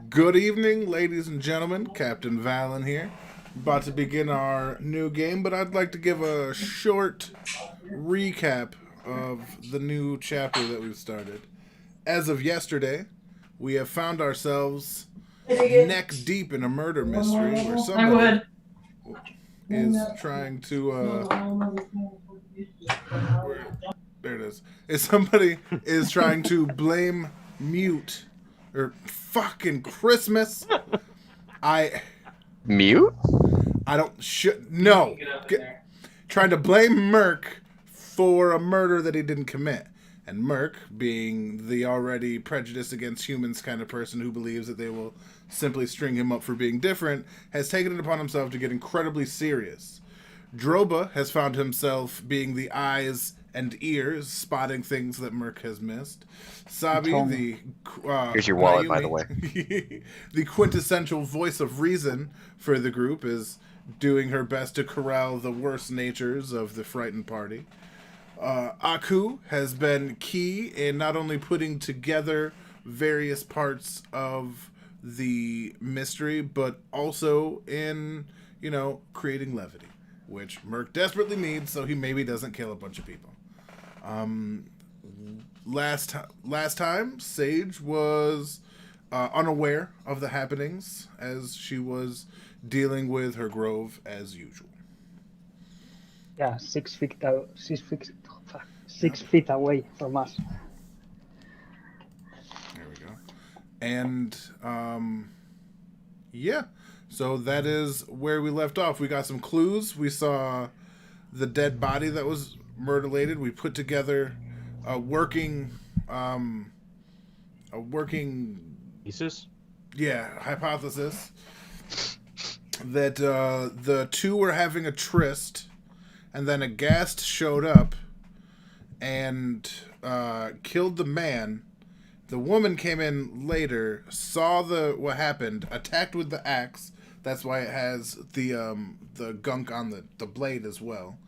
Good evening, ladies and gentlemen. Captain Valen here. About to begin our new game, but I'd like to give a short recap of the new chapter that we've started. As of yesterday, we have found ourselves neck deep in a murder mystery where somebody is trying to there it is somebody is trying to blame Mute or fucking Christmas. Mute? I don't no. Trying to blame Merc for a murder that he didn't commit. And Merc, being the already prejudiced against humans kind of person who believes that they will simply string him up for being different, has taken it upon himself to get incredibly serious. Droba has found himself being the eyes and ears, spotting things that Merc has missed. Sabi, the here's your wallet, Naomi, by the way. the quintessential voice of reason for the group, is doing her best to corral the worst natures of the frightened party. Aku has been key in not only putting together various parts of the mystery, but also in, creating levity, which Merc desperately needs, so he maybe doesn't kill a bunch of people. Last time, Sage was unaware of the happenings as she was dealing with her grove as usual. Yeah, 6 feet out, 6 feet away from us. There we go. And yeah, so that is where we left off. We got some clues. We saw the dead body that was murdered. We put together a working thesis. Yeah, hypothesis that the two were having a tryst, and then a ghast showed up and killed the man. The woman came in later, saw what happened, attacked with the axe. That's why it has the gunk on the blade as well.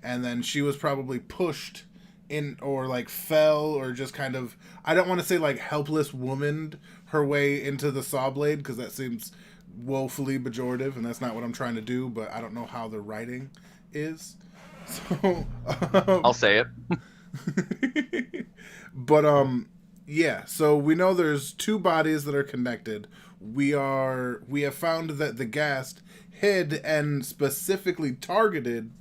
And then she was probably pushed in, or fell, or just kind of, I don't want to say helpless womaned her way into the saw blade, because that seems woefully pejorative, and that's not what I'm trying to do, but I don't know how the writing is. So I'll say it. But yeah, so we know there's two bodies that are connected. We have found that the ghast hid and specifically targeted,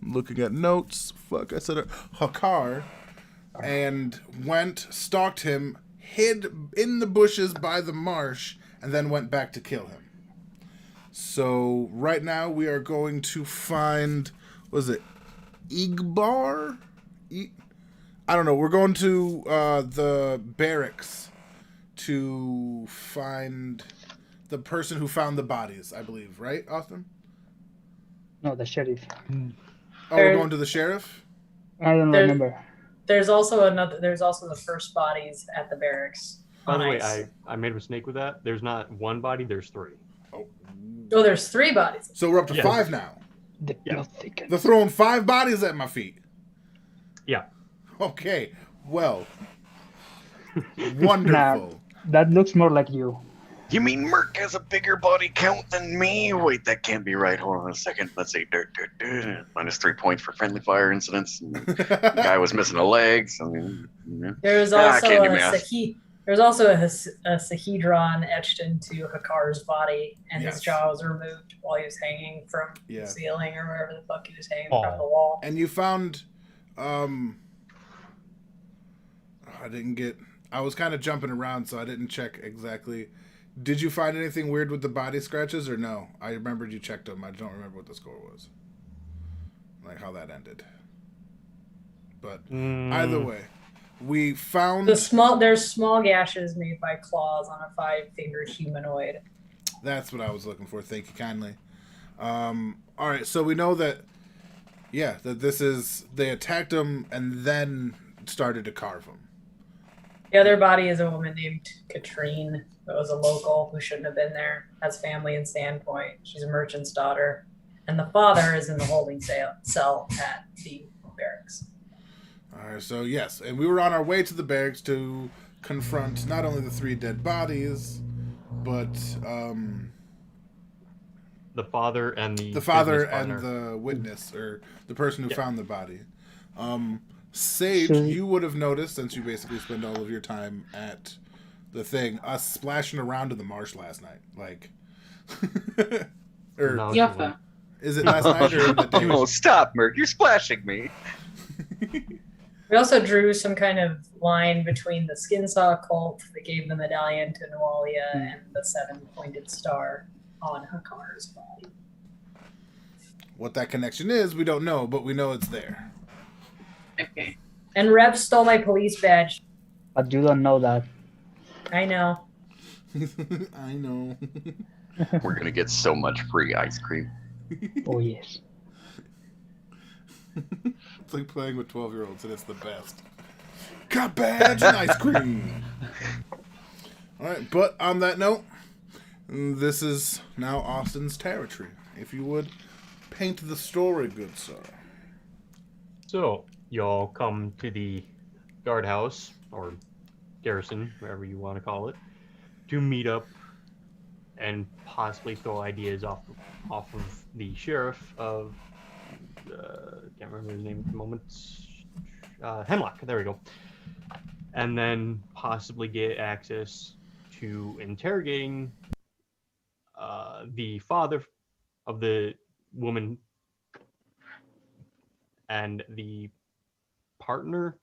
looking at notes, I said it, Hakar, and stalked him, hid in the bushes by the marsh, and then went back to kill him. So right now we are going to find, Igbar? I don't know. We're going to the barracks to find the person who found the bodies, I believe. Right, Austin? No, the sheriff. Oh, we're going to the sheriff? I don't remember. There's also the first bodies at the barracks. By the way, I made a mistake with that. There's not one body, there's three. Oh, there's 3 bodies. So we're up to 5 now. They're throwing 5 bodies at my feet. Yeah. Okay. Well. Wonderful. Nah, that looks more like you. You mean Merc has a bigger body count than me? Wait, that can't be right. Hold on a second. Let's see. Minus 3 points for friendly fire incidents. The guy was missing a leg. So, There was also There's also a Sahedron etched into Hakar's body, and his jaw was removed while he was hanging from the ceiling or wherever the fuck he was hanging from the wall. And you found, I was kind of jumping around, so I didn't check exactly. Did you find anything weird with the body scratches, or no? I remembered you checked them. I don't remember what the score was. How that ended. But either way. We found there's small gashes made by claws on a 5-fingered humanoid. That's what I was looking for. Thank you kindly. All right, so we know that this is, they attacked him and then started to carve him. The other body is a woman named Katrine, that was a local who shouldn't have been there. Has family in Sandpoint. She's a merchant's daughter, and the father is in the holding cell at the barracks. All right, so yes, and we were on our way to the barracks to confront not only the 3 dead bodies, but the father and the the witness, or the person who found the body. Sage, you would have noticed, since you basically spend all of your time at the thing, us splashing around in the marsh last night. Like, No, is it last night or in the day? Oh, stop, Merc! You're splashing me. We also drew some kind of line between the Skinsaw cult that gave the medallion to Nualia and the 7-pointed star on Hakar's body. What that connection is, we don't know, but we know it's there. Okay. And Rev stole my police badge. But you don't know that. I know. I know. We're gonna get so much free ice cream. Oh, yes. It's like playing with 12-year-olds, and it's the best. Got badge and ice cream. All right, but on that note, this is now Austin's territory. If you would paint the story, good sir. So, y'all come to the guardhouse, or garrison, whatever you want to call it, to meet up and possibly throw ideas off of the sheriff of, can't remember his name at the moment, Hemlock, there we go. And then possibly get access to interrogating the father of the woman and the partner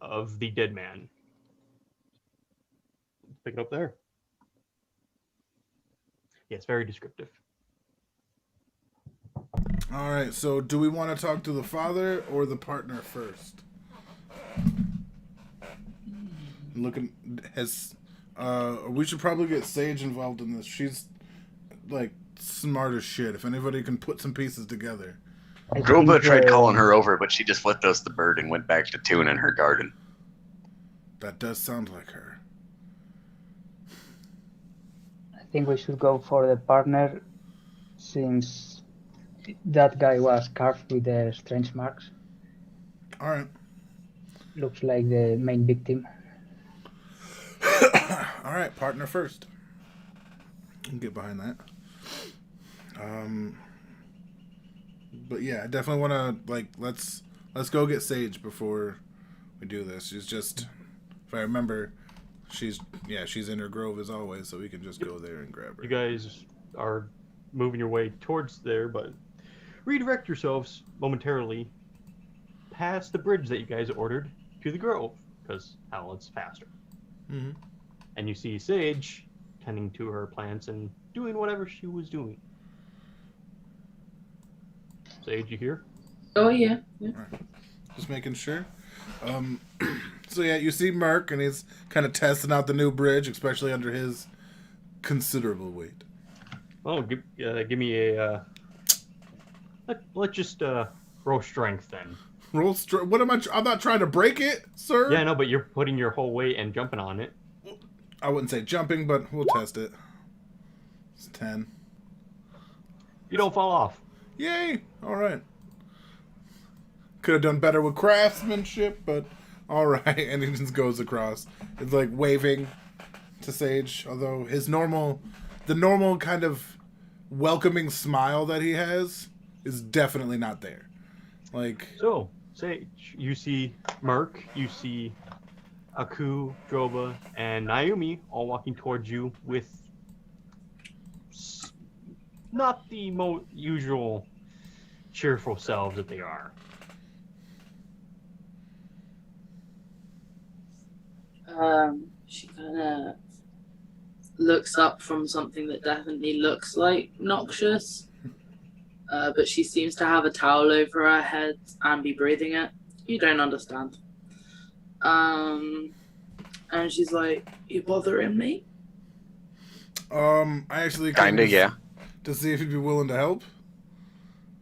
of the dead man. Pick it up there. Yeah, it's very descriptive. All right, so do we want to talk to the father or the partner first? We should probably get Sage involved in this. She's like smart as shit. If anybody can put some pieces together. Groba tried calling her over, but she just flipped us the bird and went back to tuning her garden. That does sound like her. I think we should go for the partner, since that guy was carved with the strange marks. All right. Looks like the main victim. All right, partner first. I can get behind that. But yeah, I definitely want to let's go get Sage before we do this. She's just, if I remember, she's in her grove as always, so we can just go there and grab her. You guys are moving your way towards there, but redirect yourselves momentarily past the bridge that you guys ordered to the grove, because hell, it's faster. Mm-hmm. And you see Sage tending to her plants and doing whatever she was doing. Sage, you here? Oh, yeah. Right. Just making sure. So yeah, you see Merc, and he's kind of testing out the new bridge, especially under his considerable weight. Oh, give me a. Let's just roll strength then. Roll What am I? I'm not trying to break it, sir. Yeah, no, but you're putting your whole weight and jumping on it. I wouldn't say jumping, but we'll test it. It's 10. You don't fall off. Yay! All right. Could have done better with craftsmanship, but all right. And he just goes across. It's like waving to Sage, although the normal kind of welcoming smile that he has is definitely not there. Like, so Sage, you see Merc, you see Aku, Droba, and Naomi all walking towards you with not the most usual cheerful selves that they are. She kind of looks up from something that definitely looks like noxious, but she seems to have a towel over her head and be breathing it. You don't understand. And she's like, "You bothering me?" I actually Kinda, yeah. To see if he'd be willing to help.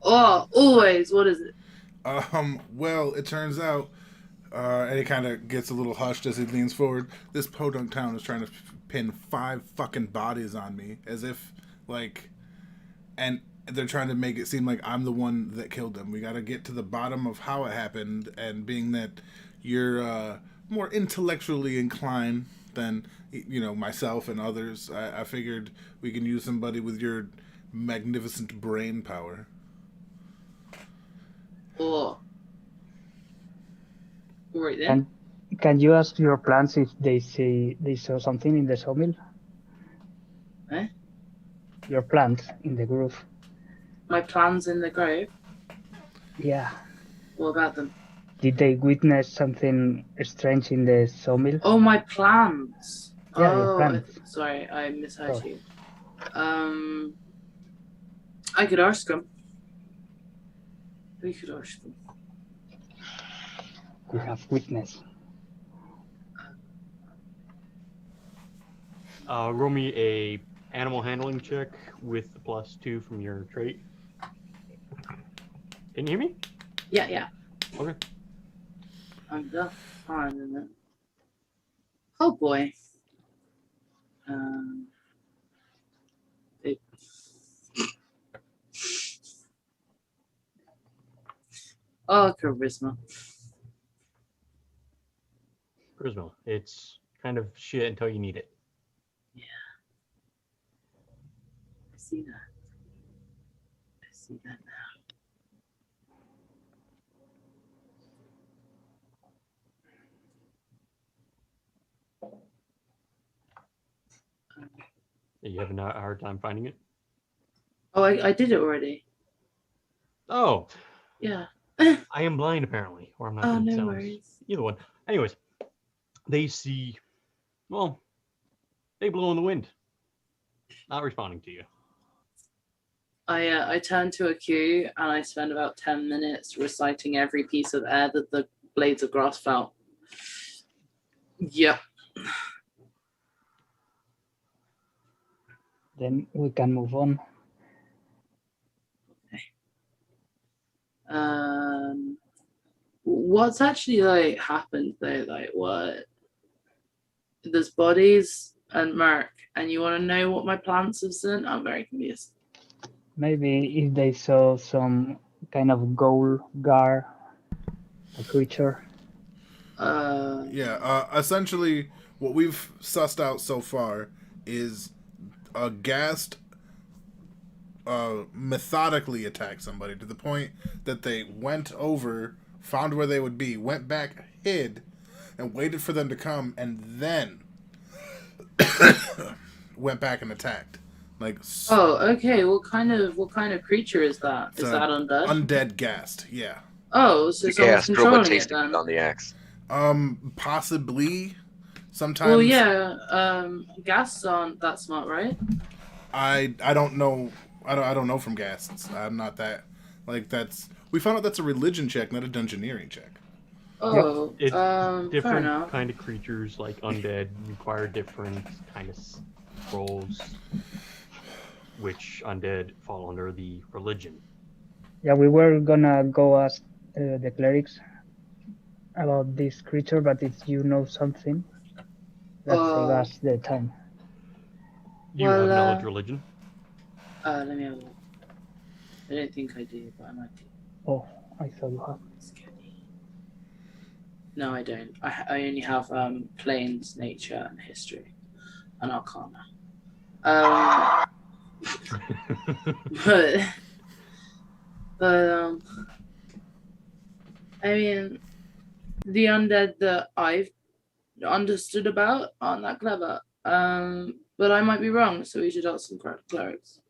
Oh, always. What is it? Well, it turns out, and he kind of gets a little hushed as he leans forward. This podunk town is trying to pin 5 fucking bodies on me, as if, like, and they're trying to make it seem like I'm the one that killed them. We got to get to the bottom of how it happened, and being that you're more intellectually inclined than myself and others, I figured we can use somebody with your magnificent brain power. Oh. Right then. Can you ask your plants if they saw something in the sawmill? Eh? Your plants in the grove. My plants in the grove? Yeah. What about them? Did they witness something strange in the sawmill? Oh, my plants. Yeah, your plants. Sorry, I misheard you. I could ask them. We could ask them. We have witness. Roll me a animal handling check with the +2 from your trait. Can you hear me? Yeah. Okay. I'm just finding it. Oh boy. Oh, charisma. Charisma. It's kind of shit until you need it. Yeah. I see that now. You having a hard time finding it? Oh, I did it already. Oh. Yeah. I am blind, apparently. Or I'm not good at no sounds. worries. Either one. Anyways, they see... Well, they blow in the wind. Not responding to you. I turn to a queue and I spend about 10 minutes reciting every piece of air that the blades of grass felt. Yep. Then we can move on. Okay. What's actually happened though? What? There's bodies and murk, and you want to know what my plants have seen? I'm very confused. Maybe if they saw some kind of gar, a creature. Essentially, what we've sussed out so far is a ghast methodically attacked somebody to the point that they went over, found where they would be, went back, hid, and waited for them to come, and then went back and attacked. Okay. What kind of creature is that? Is that undead? Undead ghast, yeah. Oh, so someone's controlling it then. On the axe. Possibly. Sometimes. Well, yeah. Ghasts aren't that smart, right? I don't know. I don't know from ghasts. I'm not that. That's. We found out that's a religion check, not a dungeoneering check. Oh, it's fair different enough. kind of creatures like undead require different kind of roles, which undead fall under the religion. Yeah, we were gonna go ask the clerics about this creature, but if you know something, let's save us the time. You have knowledge religion? Let me have a look. I don't think I do, but I might do. Oh, I thought you had. No, I don't. I only have planes, nature, and history, and arcana. But I mean, the undead that I've understood about aren't that clever. But I might be wrong, so we should ask some clerics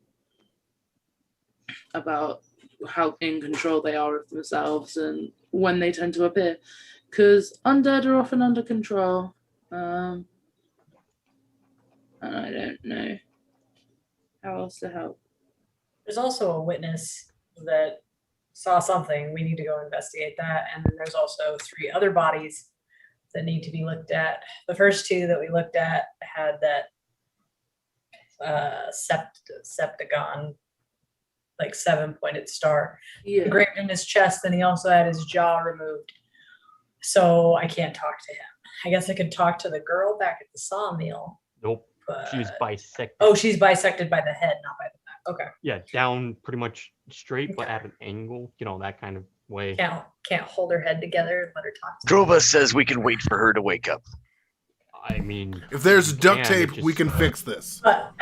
about how in control they are of themselves and when they tend to appear. Because undead are often under control. And I don't know how else to help. There's also a witness that saw something. We need to go investigate that. And then there's also 3 other bodies that need to be looked at. The first 2 that we looked at had that septagon, 7-pointed star engraved in his chest, and he also had his jaw removed. So I can't talk to him. I guess I could talk to the girl back at the sawmill. Nope. She's bisected. Oh, she's bisected by the head, not by the back. Okay. Yeah, down pretty much straight, but at an angle. That kind of way. Can't hold her head together and let her talk. Drova says we can wait for her to wake up. I mean, if there's duct tape, we can fix this. But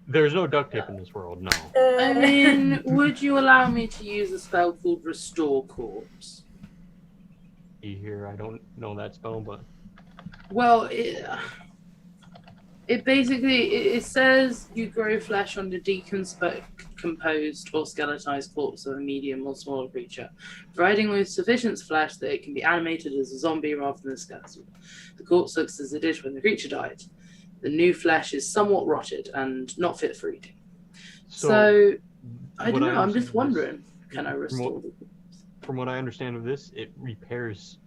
there's no duct tape in this world, no. I mean, would you allow me to use a spell called Restore Corpse? Here, I don't know that spell, but... Well, it basically, it says you grow flesh on the decomposed or skeletized corpse of a medium or smaller creature, providing with sufficient flesh that it can be animated as a zombie rather than a skeleton. The corpse looks as it did when the creature died. The new flesh is somewhat rotted and not fit for eating. So I don't know, I'm just wondering, can I restore the corpse? From what I understand of this, it repairs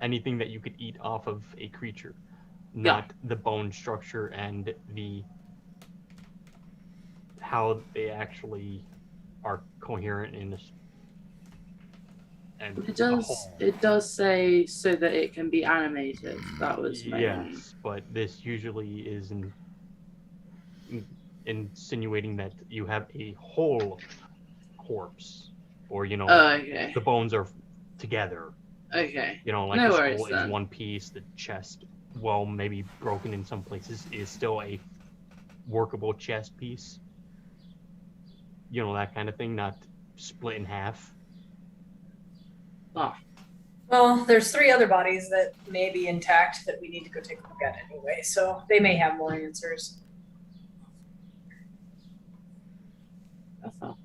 anything that you could eat off of a creature. Not the bone structure and how they actually are coherent in this. And it does say so that it can be animated. That was yes, but this usually is insinuating that you have a whole corpse, or okay. The bones are together. Okay. Like no the worries, skull then. is one piece, the chest, well, maybe broken in some places, is still a workable chest piece. That kind of thing, not split in half. Ah. Well, there's 3 other bodies that may be intact that we need to go take a look at anyway, so they may have more answers. That's all.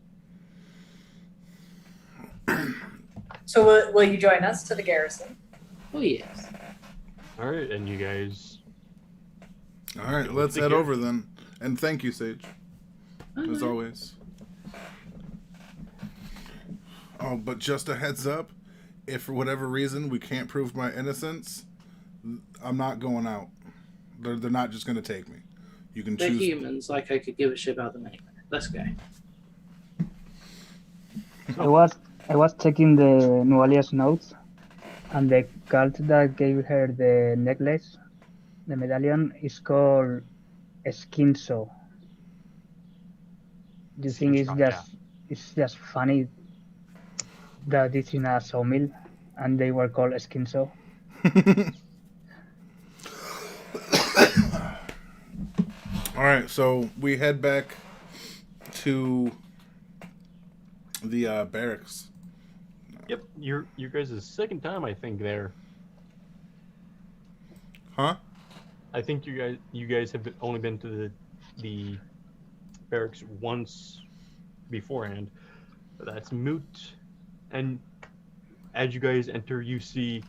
So will you join us to the garrison? Oh, yes. All right, and you guys... All right, let's head over then. And thank you, Sage, as always. Oh, but just a heads up, if for whatever reason we can't prove my innocence, I'm not going out. They're not just going to take me. You can They're choose. humans, like I could give a shit about them anyway. Let's go. I was checking the Nualia's notes, and the cult that gave her the necklace, the medallion, is called Skinsaw. Do you think it's just funny that it's in a sawmill and they were called Skinsaw? All right, so we head back to the barracks. Yep, your guys' second time, I think, there. Huh? I think you guys have only been to the barracks once beforehand. But that's moot. And as you guys enter, you see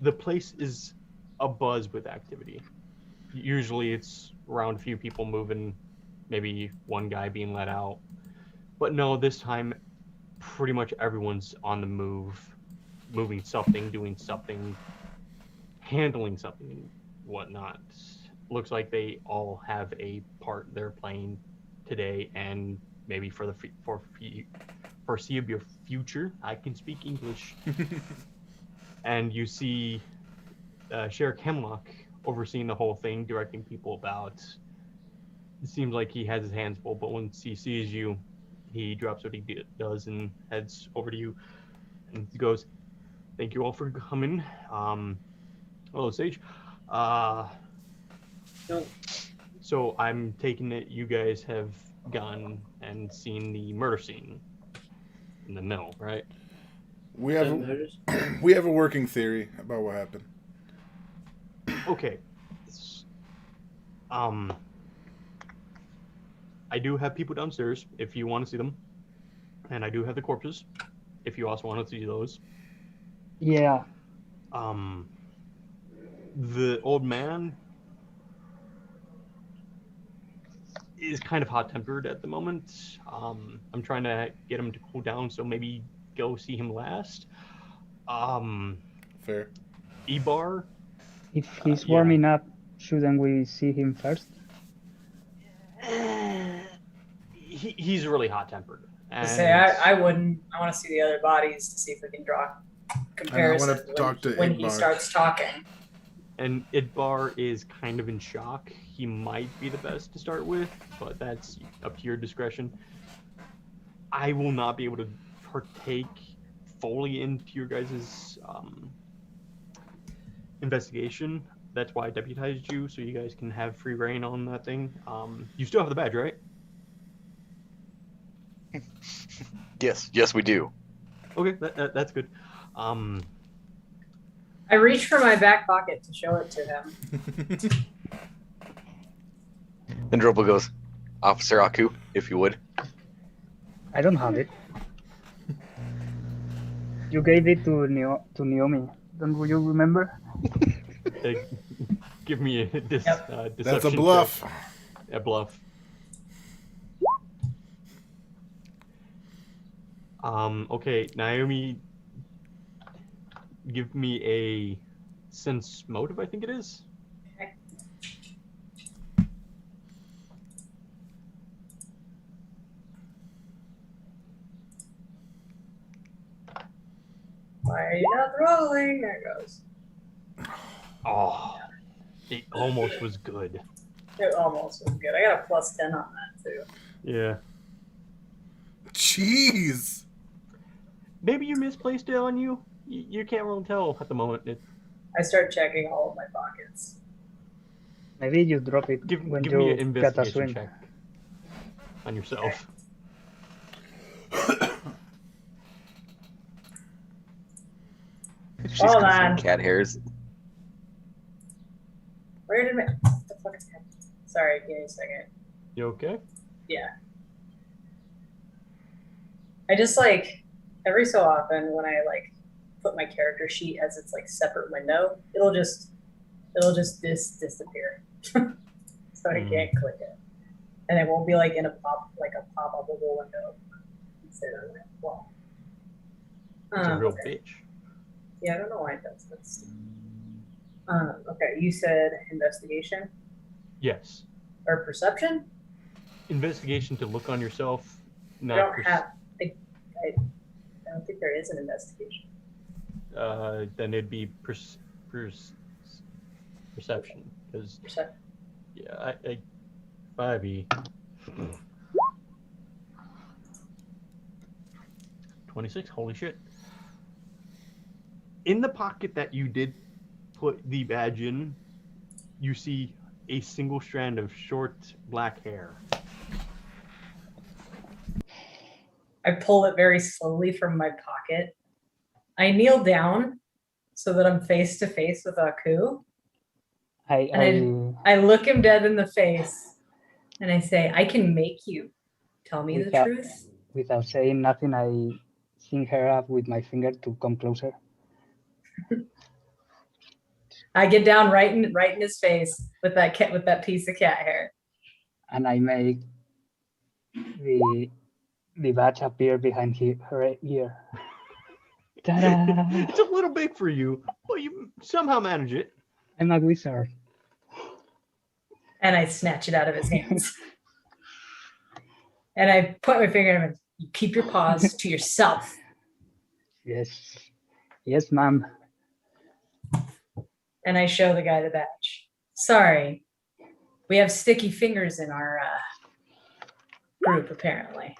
the place is abuzz with activity. Usually it's around a few people moving, maybe one guy being let out. But no, this time pretty much everyone's on the move, moving something, doing something, handling something, and whatnot. Looks like they all have a part they're playing today, and maybe for the foreseeable future. I can speak English. And you see Sheriff Hemlock overseeing the whole thing, directing people about. It seems like he has his hands full, but once he sees you, he drops what he does and heads over to you, and he goes, "Thank you all for coming. Hello, Sage. So I'm taking it you guys have gone and seen the murder scene in the mill, right?" We have a working theory about what happened. Okay. I do have people downstairs if you want to see them, and I do have the corpses if you also want to see those. Yeah. The old man is kind of hot-tempered at the moment. I'm trying to get him to cool down, so maybe go see him last. Fair. Ibar. If he's warming up, shouldn't we see him first? He's really hot-tempered. I wouldn't. I want to see the other bodies to see if we can draw comparisons talk to when Igbar. he starts talking. And Idbar is kind of in shock. He might be the best to start with, but that's up to your discretion. I will not be able to partake fully into your guys' investigation. That's why I deputized you, so you guys can have free reign on that thing. You still have the badge, right? Yes, we do. Okay, that's good. I reach for my back pocket to show it to him. Then Drobo goes, Officer Aku, if you would. I don't have it. You gave it to Naomi. Don't you remember? Give me a deception. That's a bluff. Check. A bluff. Okay, Naomi, give me a sense motive, I think it is. Okay. Why are you not rolling? There it goes. Oh, it almost was good. It almost was good. I got a +10 on that too. Yeah. Jeez. Maybe you misplaced it on you. You can't really tell at the moment. I start checking all of my pockets. Maybe you drop it Give when me you an get a investigation swing. check on yourself. She's Hold got some on. cat hairs. Where did my... What the fuck is happening? Sorry, give me a second. You okay? Yeah. I just like every so often when I like put my character sheet as its like separate window, it'll just disappear. So I can't click it. And it won't be like in a pop-upable window. Instead of well. It's a real Okay. bitch. Yeah, I don't know why it does this. Okay, you said investigation Yes. or perception? Investigation to look on yourself. I Not don't have. I don't think there is an investigation. then it'd be perception, because yeah, I 5e 26. Holy shit! In the pocket that you did put the badge in, you see a single strand of short black hair. I pull it very slowly from my pocket. I kneel down so that I'm face to face with Aku. I look him dead in the face and I say, I can make you tell me the truth. Without saying nothing, I sing her up with my finger to come closer. I get down right in his face with that piece of cat hair. And I make the badge appear behind her ear. Ta-da! It's a little big for you, but you somehow manage it. I'm a wizard. And I snatch it out of his hands. And I point my finger at him and you keep your paws to yourself. Yes. Yes, ma'am. And I show the guy the badge. Sorry. We have sticky fingers in our group, apparently.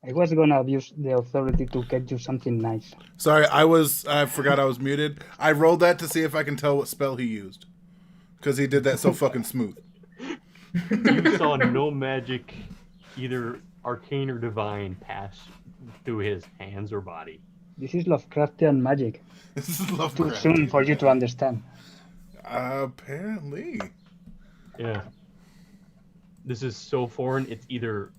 I was gonna abuse the authority to get you something nice. Sorry, I forgot I was muted. I rolled that to see if I can tell what spell he used. Because he did that so fucking smooth. You saw no magic, either arcane or divine, pass through his hands or body. This is Lovecraftian magic. This is Too Lovecraft. soon for you to understand. Apparently. Yeah. This is so foreign, it's either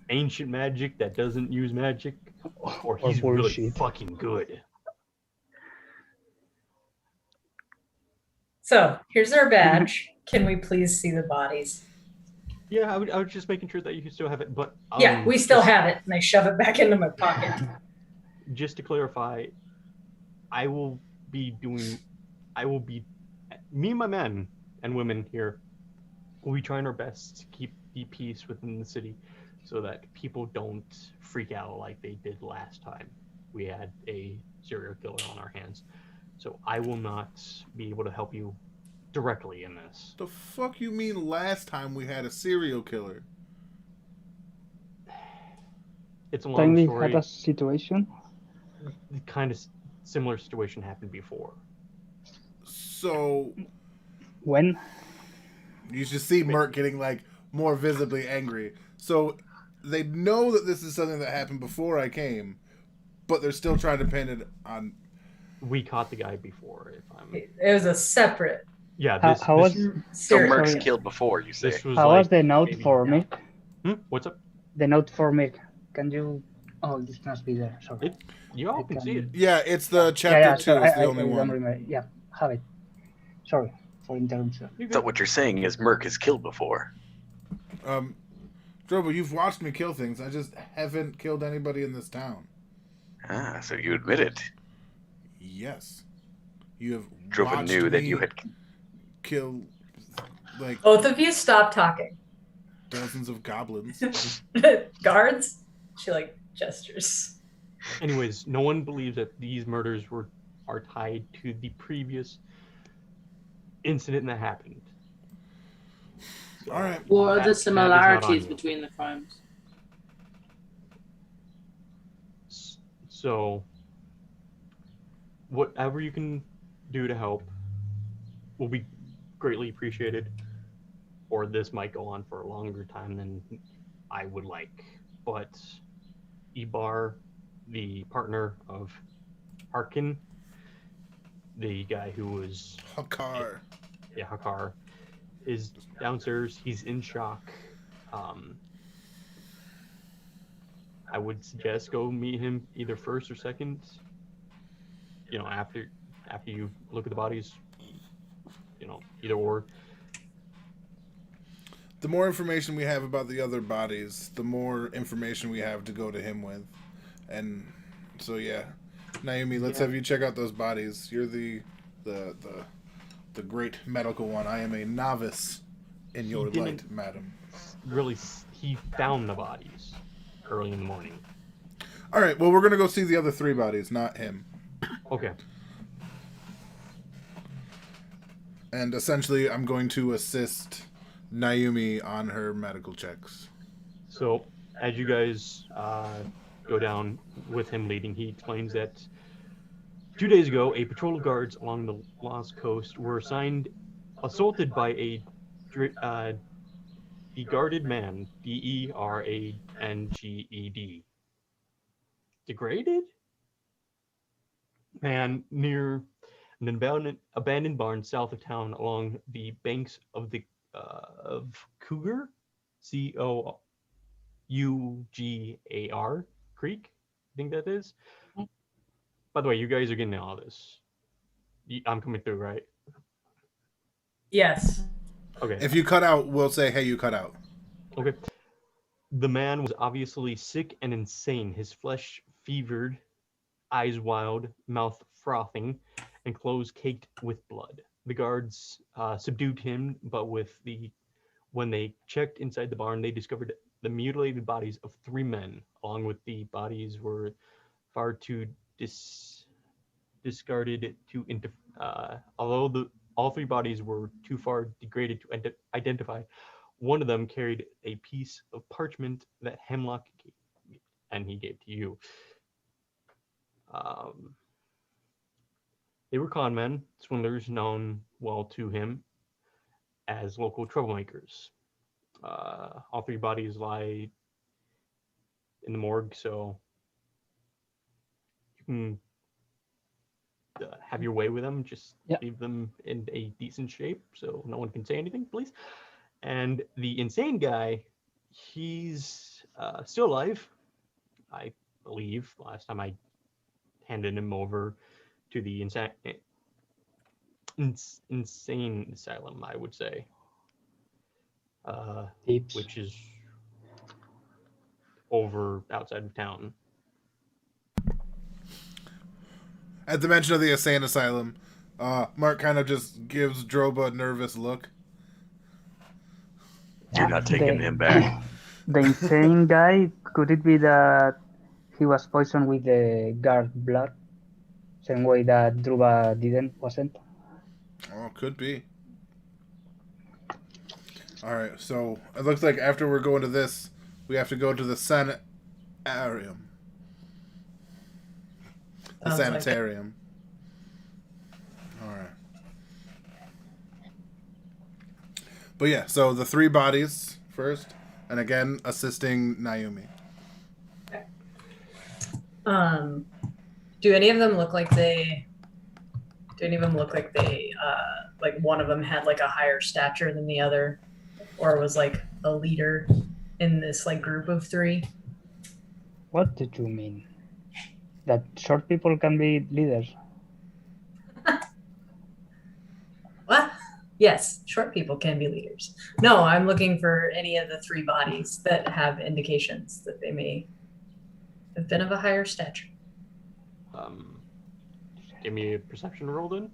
ancient magic that doesn't use magic, or he's really bullshit. fucking good. So here's our badge. Can we please see the bodies? Yeah, I was just making sure that you still have it, but Yeah, we still have it. And I shove it back into my pocket. Just to clarify, me and my men and women here will be trying our best to keep the peace within the city so that people don't freak out like they did last time we had a serial killer on our hands. So I will not be able to help you directly in this. The fuck you mean last time we had a serial killer? It's a long We story. had a situation. The kind of similar situation happened before. So When? you should see Merc getting like more visibly angry. So they know that this is something that happened before I came, but they're still trying to pin it on. We caught the guy before. It was a separate. Yeah. How was? So Merc's Sorry. killed before, you say? How was the note for me? What's up? The note for me. Can you? Oh, this must be there. Sorry. You all can see it. Yeah, it's the chapter 2. It's the only I one. don't remember. Yeah, have it. Sorry for interruption. So what you're saying is Merc is killed before. Drobo, you've watched me kill things. I just haven't killed anybody in this town. Ah, so you admit it. Yes. You have Drobo watched knew that me you had... kill like Both of you stop talking. dozens of goblins. Guards? She like gestures. Anyways, no one believes that these murders are tied to the previous incident that happened. So, all right. What are the similarities between the crimes? So, whatever you can do to help will be greatly appreciated. Or this might go on for a longer time than I would like. But Ibar, the partner of Harkin, the guy who was... Hakar. Yeah, Hakar, is downstairs. He's in shock. I would suggest go meet him either first or second. You know, after you look at the bodies. You know, either or. The more information we have about the other bodies, the more information we have to go to him with. And so yeah. Naomi, let's have you check out those bodies. You're the great medical one. I am a novice in your light, madam. Really, he found the bodies early in the morning. All right, well, we're going to go see the other 3 bodies, not him. Okay. And essentially, I'm going to assist Naomi on her medical checks. So, as you guys go down with him leading, he explains that 2 days ago, a patrol of guards along the Lost Coast were assaulted by a degraded man, D-E-R-A-N-G-E-D. Degraded? Man near an abandoned barn south of town along the banks of the Cougar, C-O-U-G-A-R Creek, I think that is. By the way, you guys are getting all this. I'm coming through, right? Yes. Okay. If you cut out, we'll say, hey, you cut out. Okay. The man was obviously sick and insane. His flesh fevered, eyes wild, mouth frothing, and clothes caked with blood. The guards subdued him, but when they checked inside the barn, they discovered the mutilated bodies of 3 men. Along with the bodies were far too discarded to although all 3 bodies were too far degraded to identify. One of them carried a piece of parchment that Hemlock gave to you. They were con men, swindlers known well to him as local troublemakers. All 3 bodies lie in the morgue, so you can have your way with them. Just leave them in a decent shape so no one can say anything, please. And the insane guy, he's still alive, I believe. Last time I handed him over to the insane asylum, I would say, which is over outside of town. At the mention of the insane asylum, Mark kind of just gives Droba a nervous look. You're not taking him back. The insane guy, could it be that he was poisoned with the guard blood? Same way that Druba wasn't. Oh, could be. Alright, so it looks like after we're going to this, we have to go to the sanitarium. The sanitarium. Alright. But yeah, so the 3 bodies first, and again, assisting Naomi. Do any of them look like they... like one of them had like a higher stature than the other? Or was like a leader in this like group of 3? What did you mean? That short people can be leaders? What? Yes, short people can be leaders. No, I'm looking for any of the 3 bodies that have indications that they may have been of a higher stature. Give me a perception roll then.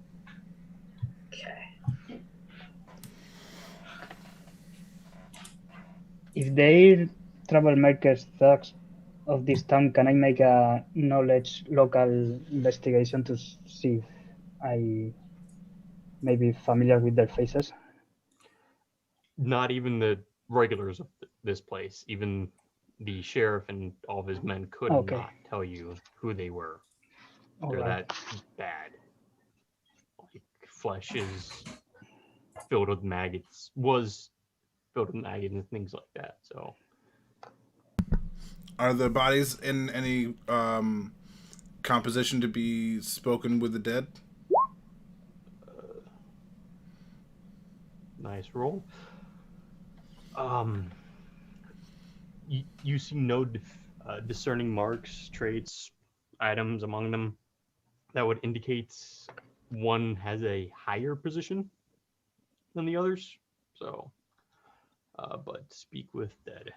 Okay. If they're troublemakers, thugs of this town, can I make a knowledge local investigation to see if I may be familiar with their faces? Not even the regulars of this place, even the sheriff and all of his men could not tell you who they were. They're that bad. Like, flesh is filled with maggots, was filled with maggots and things like that, so. Are the bodies in any composition to be spoken with the dead? Nice roll. You see no discerning marks, traits, items among them that would indicate one has a higher position than the others. So, but speak with dead.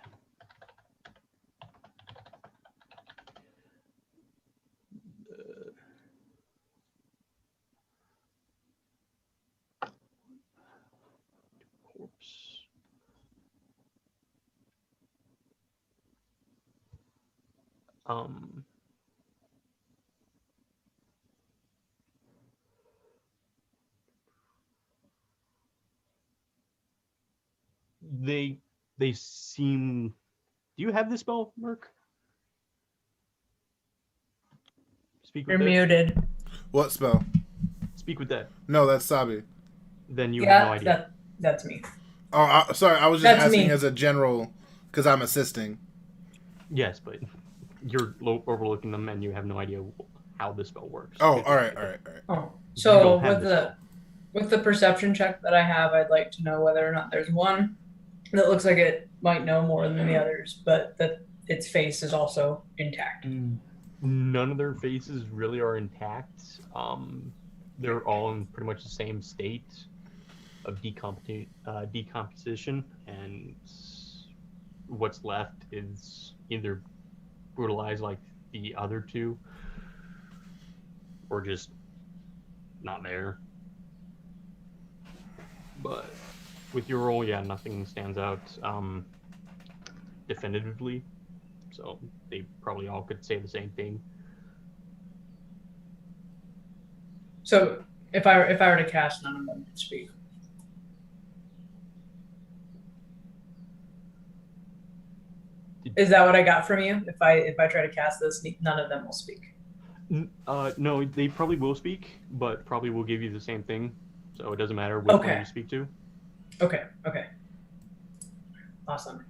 Corpse. They seem. Do you have the spell, Merc? Speak with You're dead. muted. What spell? Speak with dead. No, that's Sabi. Then you have no idea. That's me. Oh, sorry. I was just That's asking me. as a general, because I'm assisting. Yes, but you're overlooking them and you have no idea how this spell works. Oh, all right. Oh, so with the perception check that I have, I'd like to know whether or not there's one that looks like it might know more than the others, but that its face is also intact. None of their faces really are intact. They're all in pretty much the same state of decomposition, and what's left is either brutalized like the other 2, or just not there. But with your roll, yeah, nothing stands out definitively. So they probably all could say the same thing. So if I were to cast, none of them could speak. Is that what I got from you? If I try to cast this, none of them will speak. No, they probably will speak, but probably will give you the same thing. So it doesn't matter which one you speak to. Okay. Awesome.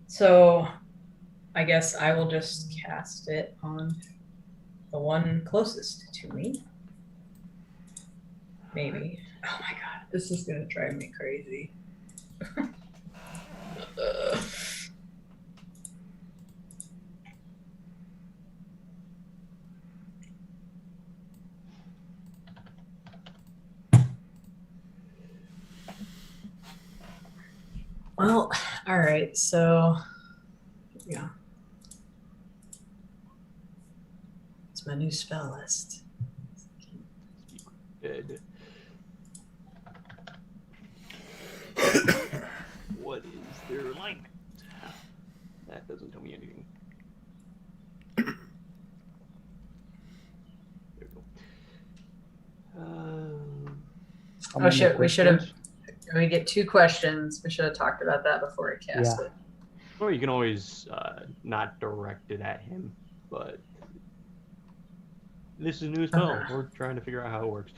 So I guess I will just cast it on the one closest to me. Maybe. Oh my god, this is gonna drive me crazy. Well, all right, so yeah. It's my new spell list. Dead. What is their alignment? That doesn't tell me anything. There we go. How many shit, we should have. questions? We get 2 questions. We should have talked about that before we cast Yeah. it. Or you can always not direct it at him, but this is a new spell. We're trying to figure out how it works.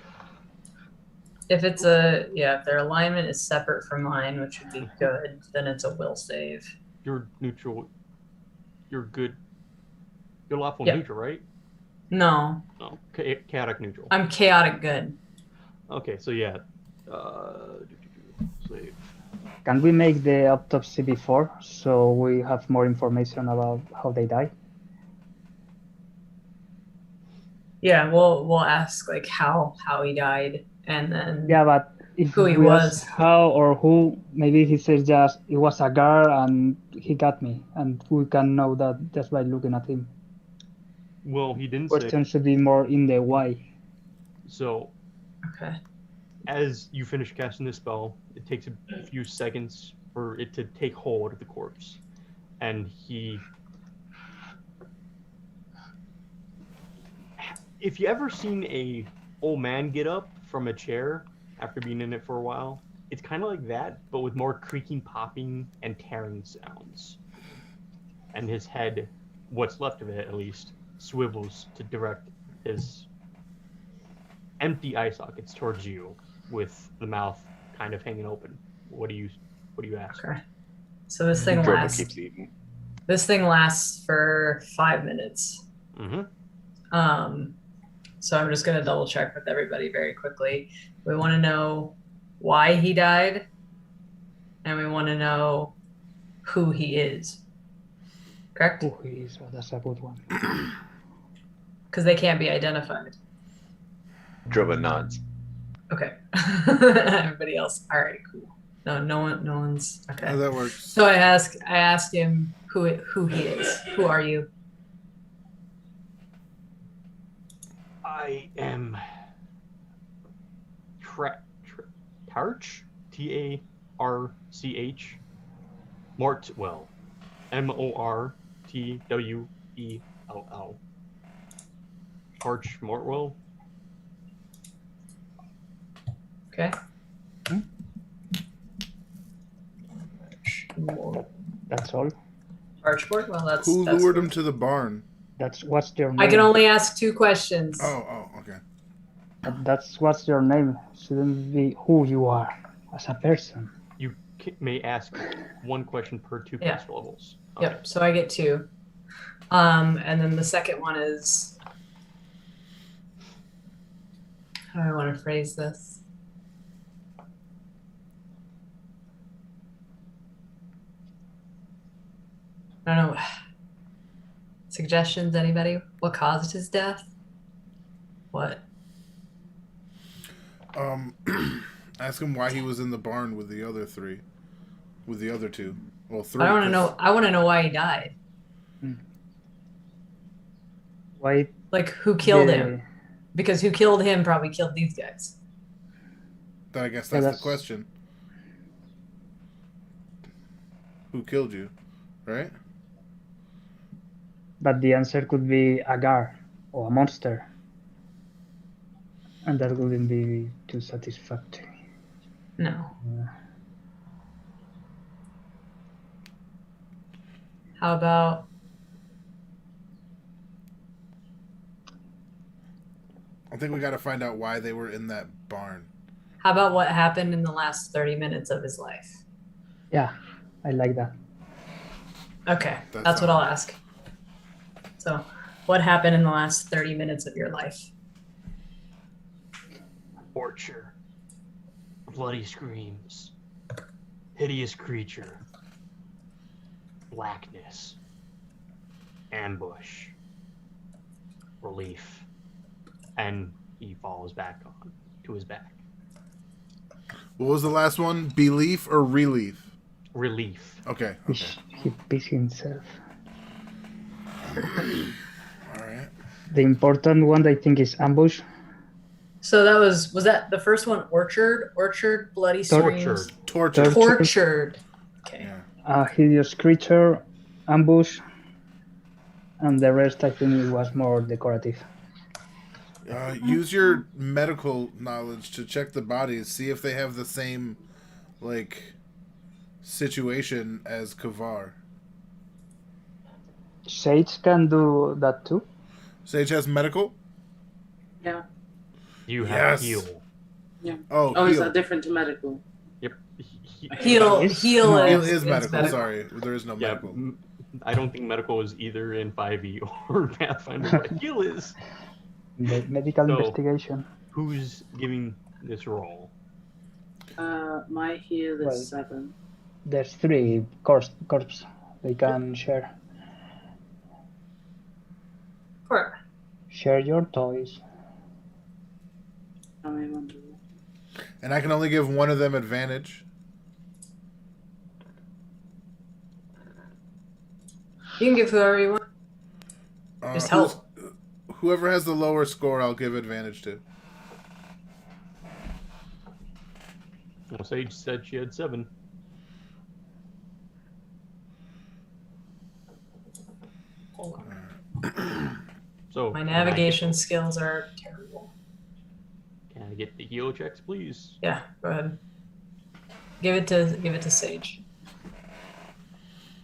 If it's if their alignment is separate from mine, which would be good, then it's a will save. You're neutral. You're good. You're lawful Yep. neutral, right? No, No, chaotic neutral. I'm chaotic good. Okay, so yeah. Save. Can we make the autopsy before so we have more information about how they died? Yeah, we'll ask like how he died, and then Yeah, but if Who he we was. ask how or who, maybe he says just it was a girl and he got me, and we can know that just by looking at him. Well, he didn't say. Question should be more in the why. So, okay. as you finish casting the spell, it takes a few seconds for it to take hold of the corpse, and he. If you ever seen a old man get up from a chair after being in it for a while, it's kind of like that, but with more creaking, popping, and tearing sounds. And his head, what's left of it at least, swivels to direct his empty eye sockets towards you, with the mouth kind of hanging open. What do you ask? Okay. So this thing Drogo lasts. keeps eating. This thing lasts for 5 minutes. Mm-hmm. So I'm just gonna double check with everybody very quickly. We want to know why he died, and we want to know who he is. Correct? Who he is? Oh, that's a good one. Because they can't be identified. Drogo nods. Okay. Everybody else. All right. Cool. No one's okay. How that works. So I asked him who he is. Who are you? I am Tarch, Tarch, Mortwell, Mortwell. Tarch Mortwell. Okay. That's all. Archboard? Well, that's Who that's lured him to the barn? That's what's your name. I can only ask 2 questions. Oh, okay. That's what's your name. Shouldn't be who you are as a person. You may ask 1 question per 2 Yeah. quest levels. Yep. So I get 2. And then the second one is, how do I want to phrase this? I don't know. Suggestions, anybody? What caused his death? What? Ask him why he was in the barn with the other 3. With the other 2. Well, 3. I want to know. I want to know why he died. Why? Like, who killed him? Because who killed him probably killed these guys. I guess that's the question. Who killed you? Right? But the answer could be a guard or a monster. And that wouldn't be too satisfactory. No. How about? I think we got to find out why they were in that barn. How about what happened in the last 30 minutes of his life? Yeah, I like that. Okay, that's what I'll ask. So, what happened in the last 30 minutes of your life? Torture, bloody screams, hideous creature, blackness, ambush, relief, and he falls back on to his back. What was the last one? Belief or relief? Relief. Okay. He beats himself. All right. The important one, I think, is ambush. So that was that the first one? Orchard, bloody screams, tortured. Okay. Yeah. Hideous creature, ambush, and the rest I think it was more decorative. Use your medical knowledge to check the bodies, see if they have the same, like, situation as Kavar. Sage can do that too. Sage has medical? Yeah. You have Yes. heal. Yeah. Oh, Oh, heal. is that different to medical? Yep. Heal Yes. heal No. Heal is, is is medical. Sorry, there is no Yeah, medical. I don't think medical is either in 5e or Pathfinder, but heal is. Medical So- investigation. Who's giving this roll? My heal Well, is 7. There's 3 corpse. They can share. Sure. Share your toys. How many ones? And I can only give one of them advantage. You can give whoever you want. Just help. Whoever has the lower score, I'll give advantage to. Well, Sage said she had 7. Hold on. So My navigation skills are terrible. Can I get the heal checks, please? Yeah, go ahead. Give it to Sage.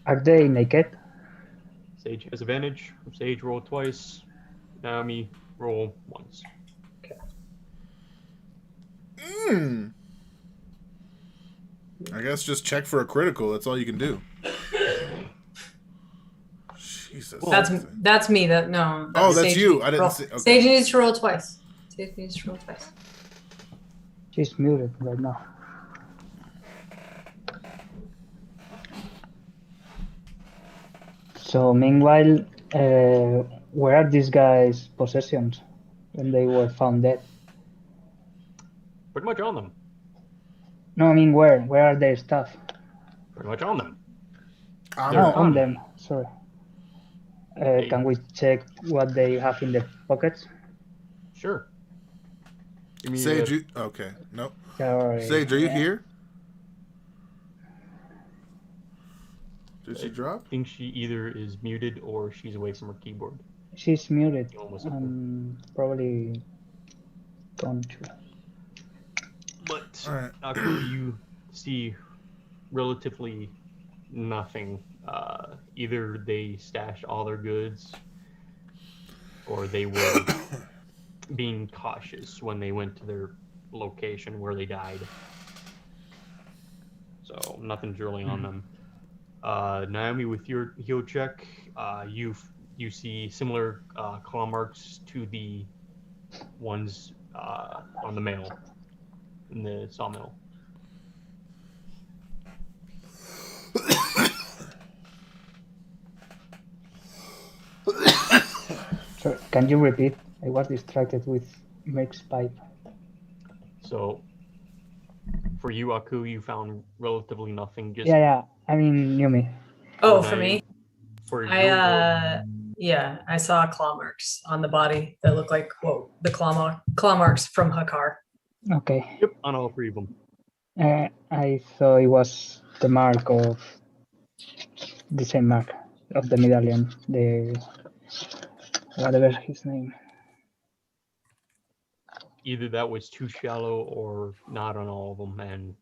Are they naked? Sage has advantage. Sage roll twice. Naomi roll once. I guess just check for a critical. That's all you can do. Jesus. That's me. No. Oh, that's Sage you. needs I to didn't roll. see. Okay. Sage needs to roll twice. Sage needs to roll twice. She's muted right now. So meanwhile, where are these guys' possessions when they were found dead? Pretty much on them. No, I mean where? Where are their stuff? Pretty much on them. On them. Sorry. Can we check what they have in their pockets? Sure. Give me Sage, you... Okay. Nope. Sorry. Sage, are you here? Did she drop? I think she either is muted or she's away from her keyboard. She's muted. Almost Probably gone to. But All right. you see relatively nothing. Either they stashed all their goods or they were being cautious when they went to their location where they died. So nothing's really on them. Naomi, with your heal check, you see similar claw marks to the ones on the mail in the sawmill. So, can you repeat? I was distracted with Meg's pipe. So, for you, Aku, you found relatively nothing. Just Yeah. I mean, Yumi. Oh, for me? For Yeah, I saw claw marks on the body that look like the claw marks from Hakar. Okay. Yep, on all 3 of them. I thought it was the mark of the same mark of the medallion, the whatever his name. Either that was too shallow or not on all of them, and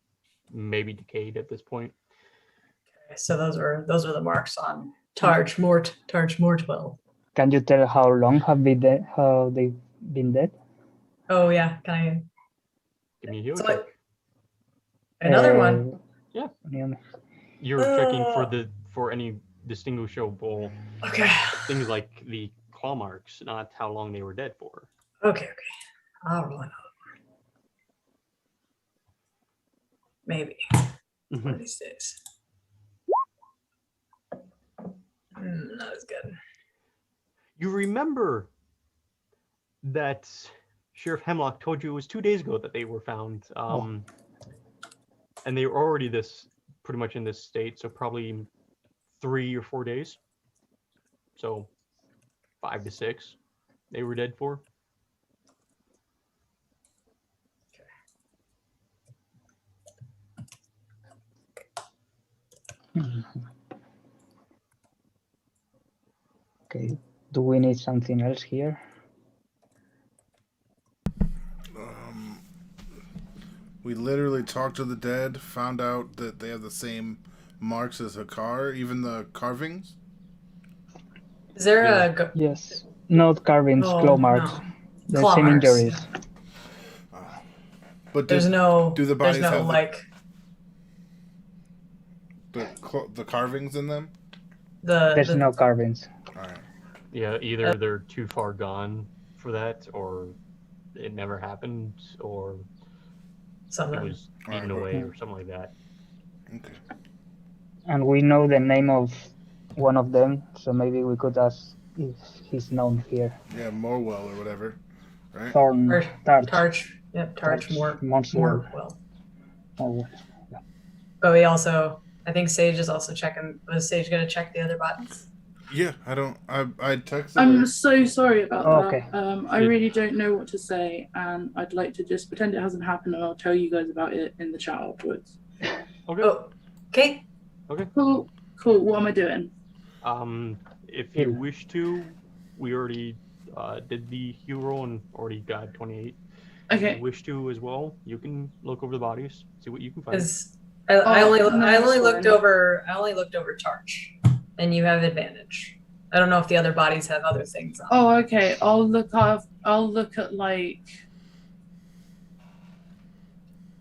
maybe decayed at this point. Okay, so those are the marks on Targe Mortwell. Can you tell how long have been dead? How they've been dead? Oh yeah, can I? Give me a heal So check. Another one. Yeah. Yumi. You're checking for any distinguishable things like the claw marks, not how long they were dead for. Okay. I'll roll another one. Maybe. One of these days. Not as good. You remember that Sheriff Hemlock told you it was 2 days ago that they were found, and they were already pretty much in this state, so probably 3 or 4 days. So 5 to 6 they were dead for. Okay. Do we need something else here? We literally talked to the dead, found out that they have the same marks as Hakar, even the carvings. Is there a... Yes. Not carvings, claw marks. No. The same marks. injuries. But there's no... Do the bodies there's no, have like... the carvings in them? There's no carvings. All right. Yeah, either they're too far gone for that, or it never happened, or something. It was eaten away or something like that. Okay. And we know the name of one of them, so maybe we could ask if he's known here. Yeah, Morwell or whatever, right? Tarch. Yep, Tarch. Morwell. Yeah. But we also, I think Sage is also checking. Was Sage going to check the other bodies? Yeah, I texted I'm her. so sorry about that. Okay. I really don't know what to say, and I'd like to just pretend it hasn't happened, and I'll tell you guys about it in the chat afterwards. Okay. Oh, okay. Okay. Cool. What am I doing? If you wish to, we already did the heal roll and already got 28. Okay. If you wish to as well, you can look over the bodies, see what you can find. I only looked over Tarch, and you have advantage. I don't know if the other bodies have other things on. Oh, okay. I'll look at like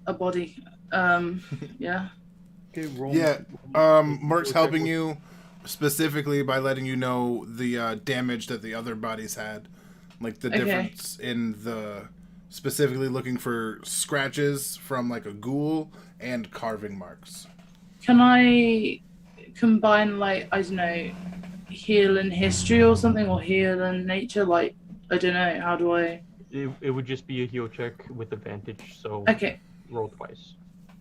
a body. Yeah. Okay, roll. Yeah, Merc's helping you specifically by letting you know the damage that the other bodies had, like the difference in the specifically looking for scratches from like a ghoul and carving marks. Can I combine like, I don't know, heal and history or something, or heal and nature? Like, I don't know. How do I? It would just be a heal check with advantage, so roll twice.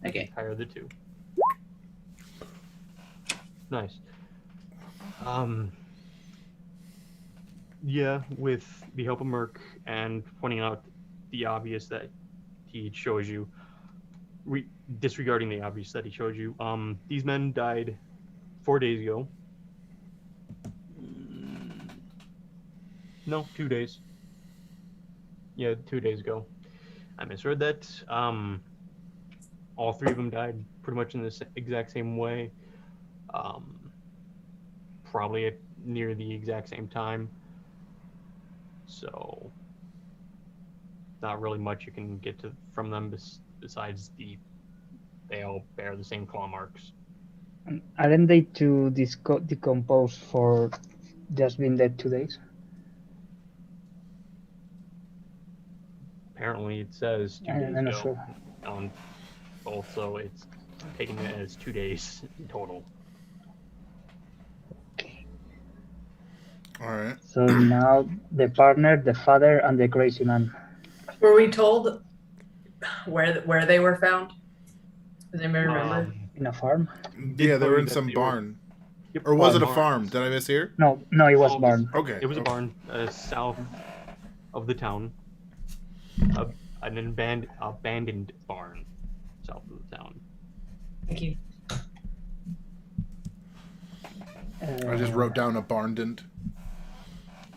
Okay. Higher the 2. Nice. Yeah, with the help of Merc and pointing out the obvious that he shows you, disregarding the obvious that he showed you, these men died 4 days ago. No, 2 days. Yeah, 2 days ago. I misread that. All 3 of them died pretty much in the exact same way. Probably at near the exact same time. So, not really much you can get from them besides they all bear the same claw marks. Aren't they to decompose for just being dead 2 days? Apparently it says 2 days I'm not ago sure. on both, so it's taking it as 2 days in total. All right. So now the partner, the father, and the crazy man. Were we told where they were found? Does anybody remember? In a farm? Yeah, they were in some barn. Or was it a farm? Did I mishear? No, it was barn. Okay. It was a barn south of the town. An abandoned barn south of the town. Thank you. I just wrote down abandoned.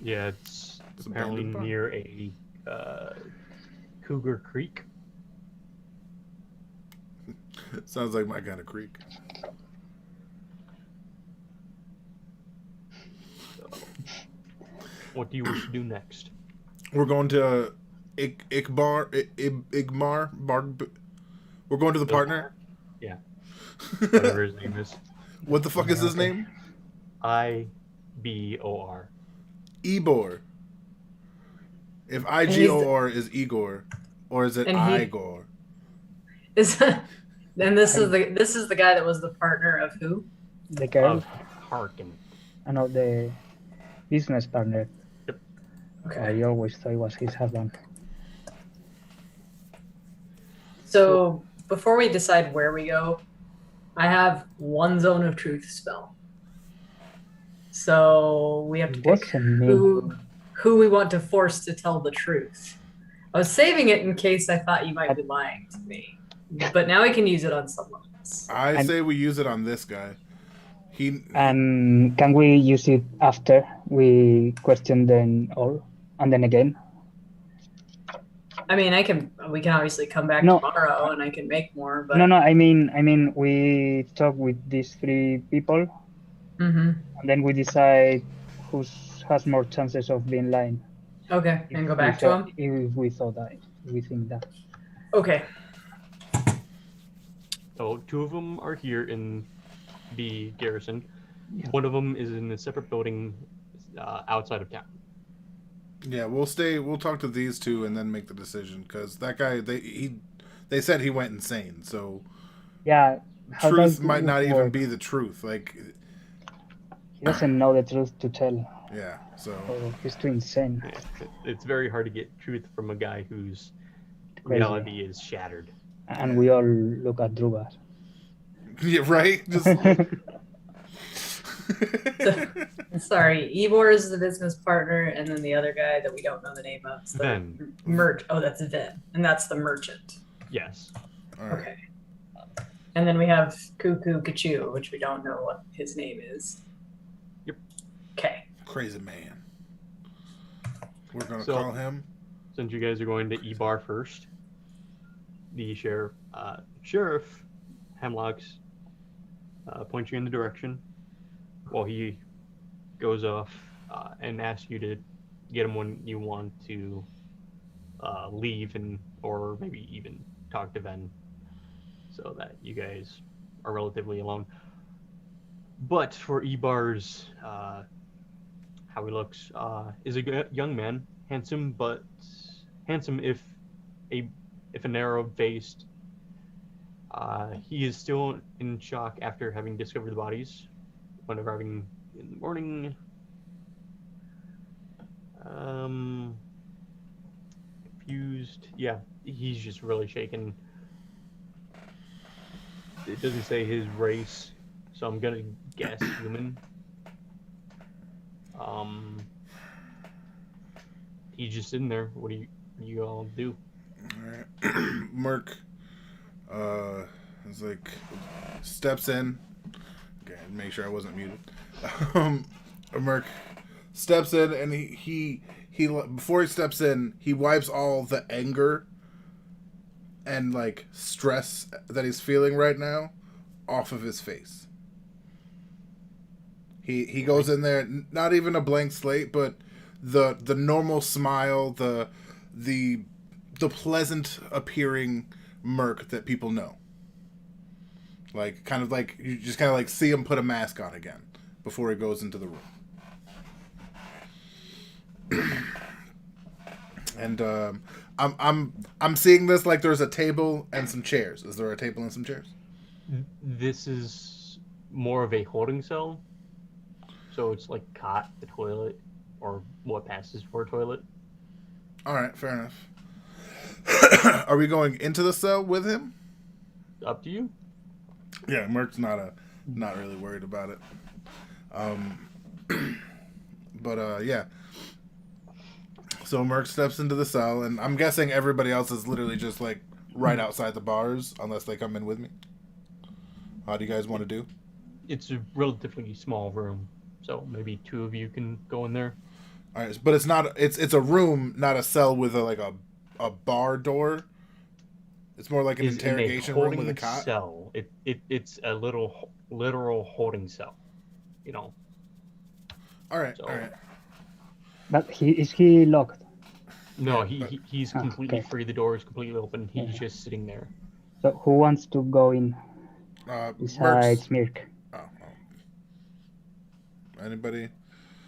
Yeah, it's apparently abandoned barn. near a Cougar Creek. Sounds like my kind of creek. So, what do you wish to do next? We're going to Igmar. We're going to the partner. Yeah. Whatever his name is. What the fuck is his name? Ibor. Ebor. If Igor is Igor, or is it Igor? And this is the guy that was the partner of who? The girl. Of Harkin. I know the business partner. Yep. Okay. I always thought it was his husband. So before we decide where we go, I have one zone of truth spell. So we have to pick who we want to force to tell the truth. I was saving it in case I thought you might be lying to me, but now I can use it on someone else. I say we use it on this guy. And can we use it after we question them all, and then again? I mean, we can obviously come back tomorrow and I can make more, but... No, I mean, we talk with these 3 people, and then we decide who has more chances of being lying. Okay, and go back to him? If we thought that, we think that. Okay. So 2 of them are here in the garrison. Yeah. 1 of them is in a separate building outside of town. Yeah, we'll talk to these 2 and then make the decision, because that guy, they said he went insane, so yeah, truth might not even be the truth. Like, he doesn't know the truth to tell. Yeah, so he's too insane. Yeah, it's very hard to get truth from a guy whose reality is shattered. And we all look at Drugas. Yeah, right? Just... Sorry, Ivor is the business partner, and then the other guy that we don't know the name of. So Ven. Oh, that's Ven. And that's the merchant. Yes. Right. Okay. And then we have Cuckoo Kachu, which we don't know what his name is. Yep. Okay. Crazy man. We're going to call him. Since you guys are going to E-Bar first, the Sheriff Hemlocks points you in the direction while he goes off and asks you to get him when you want to leave or maybe even talk to Ven so that you guys are relatively alone. But for E-Bar's how he looks is a young man, handsome if a narrow-faced. He is still in shock after having discovered the bodies when arriving in the morning. Confused. Yeah, he's just really shaken. It doesn't say his race, so I'm gonna guess human. He's just sitting there. What do you all do? All right. Merc is like steps in. Okay, make sure I wasn't muted. Merc steps in, and he before he steps in, he wipes all the anger and like stress that he's feeling right now off of his face. He goes in there, not even a blank slate, but the normal smile, the pleasant appearing Merc that people know. Like, kind of like, you just kind of like see him put a mask on again before he goes into the room. And I'm seeing this like there's a table and some chairs. Is there a table and some chairs? This is more of a holding cell. So it's like cot, the toilet, or what passes for a toilet. All right, fair enough. Are we going into the cell with him? Up to you. Yeah, Merc's not really worried about it. But yeah. So Merc steps into the cell, and I'm guessing everybody else is literally just like right outside the bars, unless they come in with me. How do you guys want to do? It's a relatively small room, so maybe 2 of you can go in there. All right, but it's not. It's a room, not a cell with a bar door. It's more like an interrogation room with a cot. Cell. It's a literal holding cell. You know. All right. So, all right. But is he locked? No, he's completely free. The door is completely open. He's just sitting there. So who wants to go in? Besides Mirk. Oh. Anybody?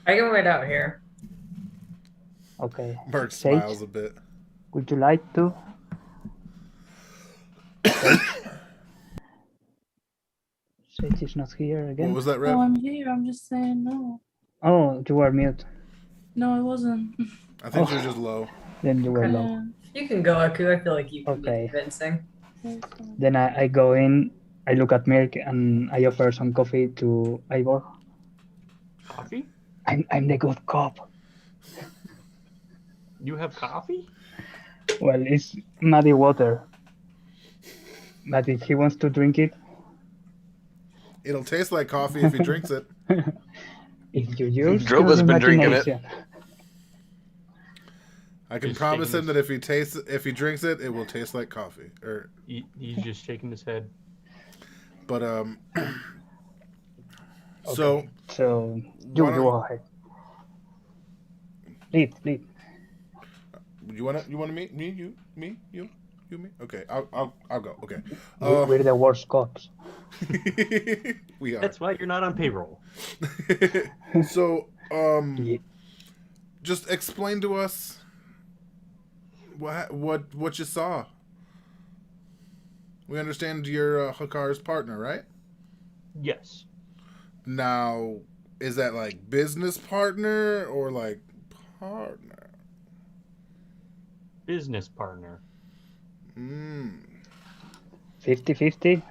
I can wait out here. Okay. Merc smiles a bit. Would you like to? Sage is not here again. What was that, Rev? No, I'm here. I'm just saying no. Oh, you were mute. No, I wasn't. I think you're just low. Then you were low. You can go, Aku. I feel like you can be convincing. Then I go in, I look at Mirk, and I offer some coffee to Ivor. Coffee? I'm the good cop. You have coffee? Well, it's muddy water. But if he wants to drink it... It'll taste like coffee if he drinks it. If you use Droba's been drinking it. I can Just promise shaking him that if he drinks it, it will taste like coffee. Or He's just shaking his head. but Okay. So you go ahead. Lead. You wanna meet me? You me? Okay, I'll go. Okay. We're the worst cops. We are. That's why you're not on payroll. So Yeah. just explain to us what you saw. We understand you're Hakar's partner, right? Yes. Now, is that like business partner or like partner? Business partner. 50-50?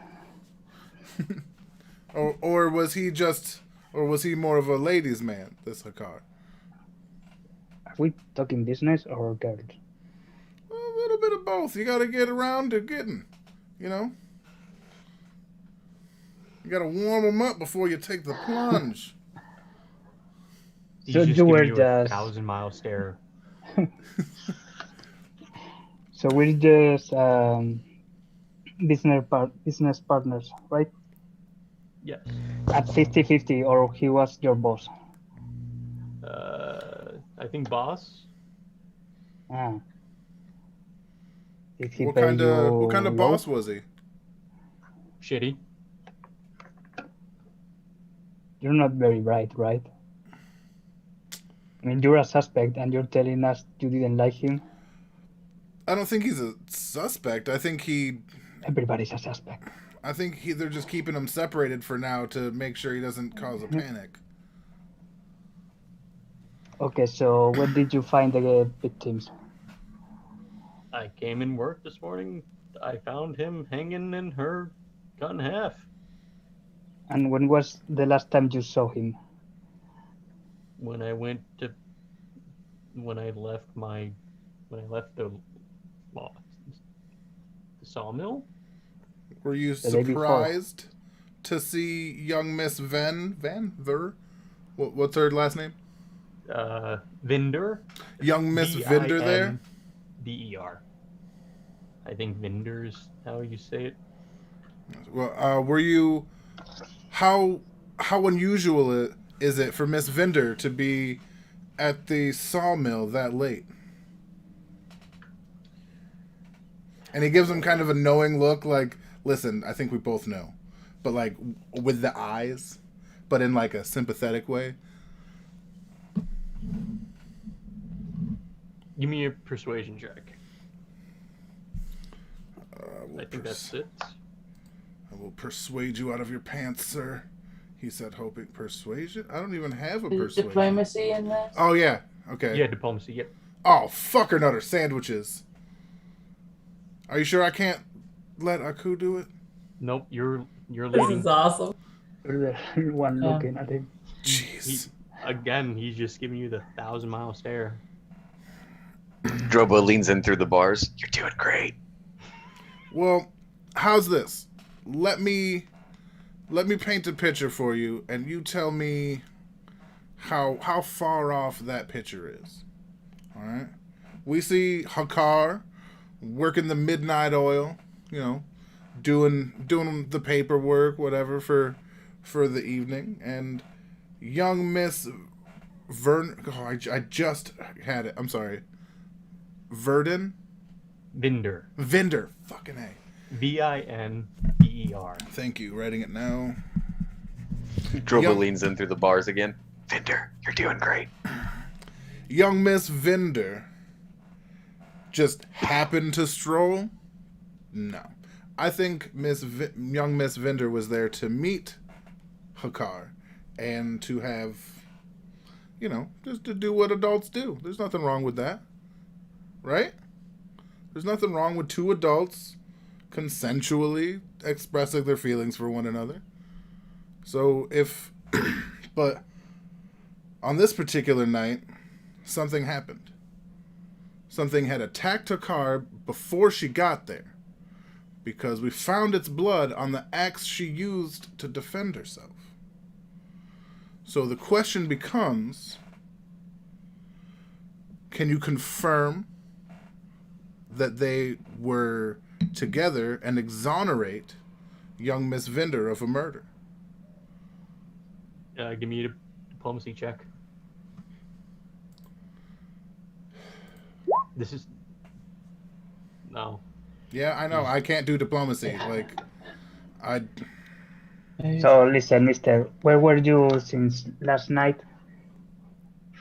Or was he more of a ladies' man, this Hakar? Are we talking business or girls? A little bit of both. You gotta get around to getting, you know? You gotta warm them up before you take the plunge. He's So just you giving were you a 1,000-mile stare. So we're just business partners, right? Yes. At 50-50, or he was your boss? I think boss. Ah. Did he What pay kind you of low? boss was he? Shitty. You're not very bright, right? I mean, you're a suspect and you're telling us you didn't like him? I don't think he's a suspect. I think Everybody's a suspect. they're just keeping him separated for now to make sure he doesn't cause a panic. Okay, so where did you find the victims? I came in work this morning. I found him hanging in her cut in half. And when was the last time you saw him? When I left the sawmill. Were you The day before. surprised to see young Miss Van Ver? What's her last name? Vinder. Young Miss Vinder there? Vinder. I think Vinder's how you say it. Well, were you? How unusual is it for Miss Vinder to be at the sawmill that late? And he gives him kind of a knowing look, like, "Listen, I think we both know," but like with the eyes, but in like a sympathetic way. Give me a persuasion check. I think that's it. I will persuade you out of your pants, sir. He said, hoping persuasion. I don't even have a persuasion. Diplomacy in this? Oh yeah. Okay. Yeah, diplomacy. Yep. Oh, fucker nutter sandwiches. Are you sure I can't let Aku do it? Nope. You're This leading. is awesome. You're the one looking at him. Jeez. He's just giving you the 1,000-mile stare. Drobo leans in through the bars. You're doing great. Well, how's this? Let me paint a picture for you, and you tell me how far off that picture is. All right. We see Hakar working the midnight oil, you know, doing the paperwork, whatever for the evening, and young Miss Vern. Oh, I just had it. I'm sorry. Vinder. Fucking A. Vinder. Thank you. Writing it now. Drobo leans in through the bars again. Vinder, you're doing great. Young Miss Vinder just happened to stroll? No. I think young Miss Vinder was there to meet Hakar and to have, you know, just to do what adults do. There's nothing wrong with that. Right? There's nothing wrong with two adults consensually expressing their feelings for one another. So but on this particular night, something happened. Something had attacked Hakar before she got there, because we found its blood on the axe she used to defend herself. So the question becomes, can you confirm that they were together and exonerate young Miss Vinder of a murder? Give me a diplomacy check. This is... No. Yeah, I know. I can't do diplomacy. Like, So listen, mister, where were you since last night?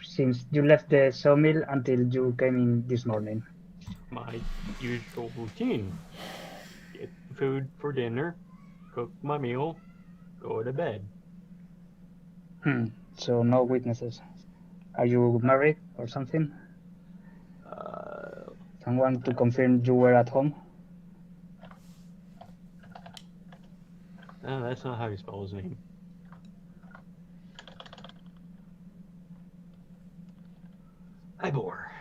Since you left the sawmill until you came in this morning? My usual routine. Get food for dinner, cook my meal, go to bed. So no witnesses. Are you married or something? Someone to confirm you were at home? No, that's not how you spell his name. Ivor.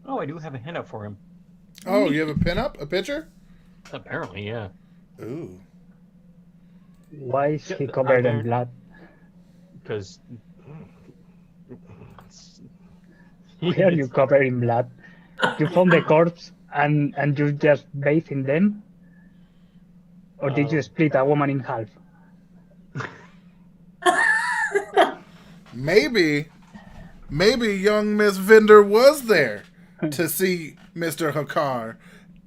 Oh, I do have a handout for him. oh, you have a pinup? A picture? Apparently, yeah. Ooh. Why is he covered in blood? Because... Why are you covered in blood? You found the corpse and you just bathe in them? Or did you split a woman in half? Maybe young Miss Vinder was there to see Mr. Hakar,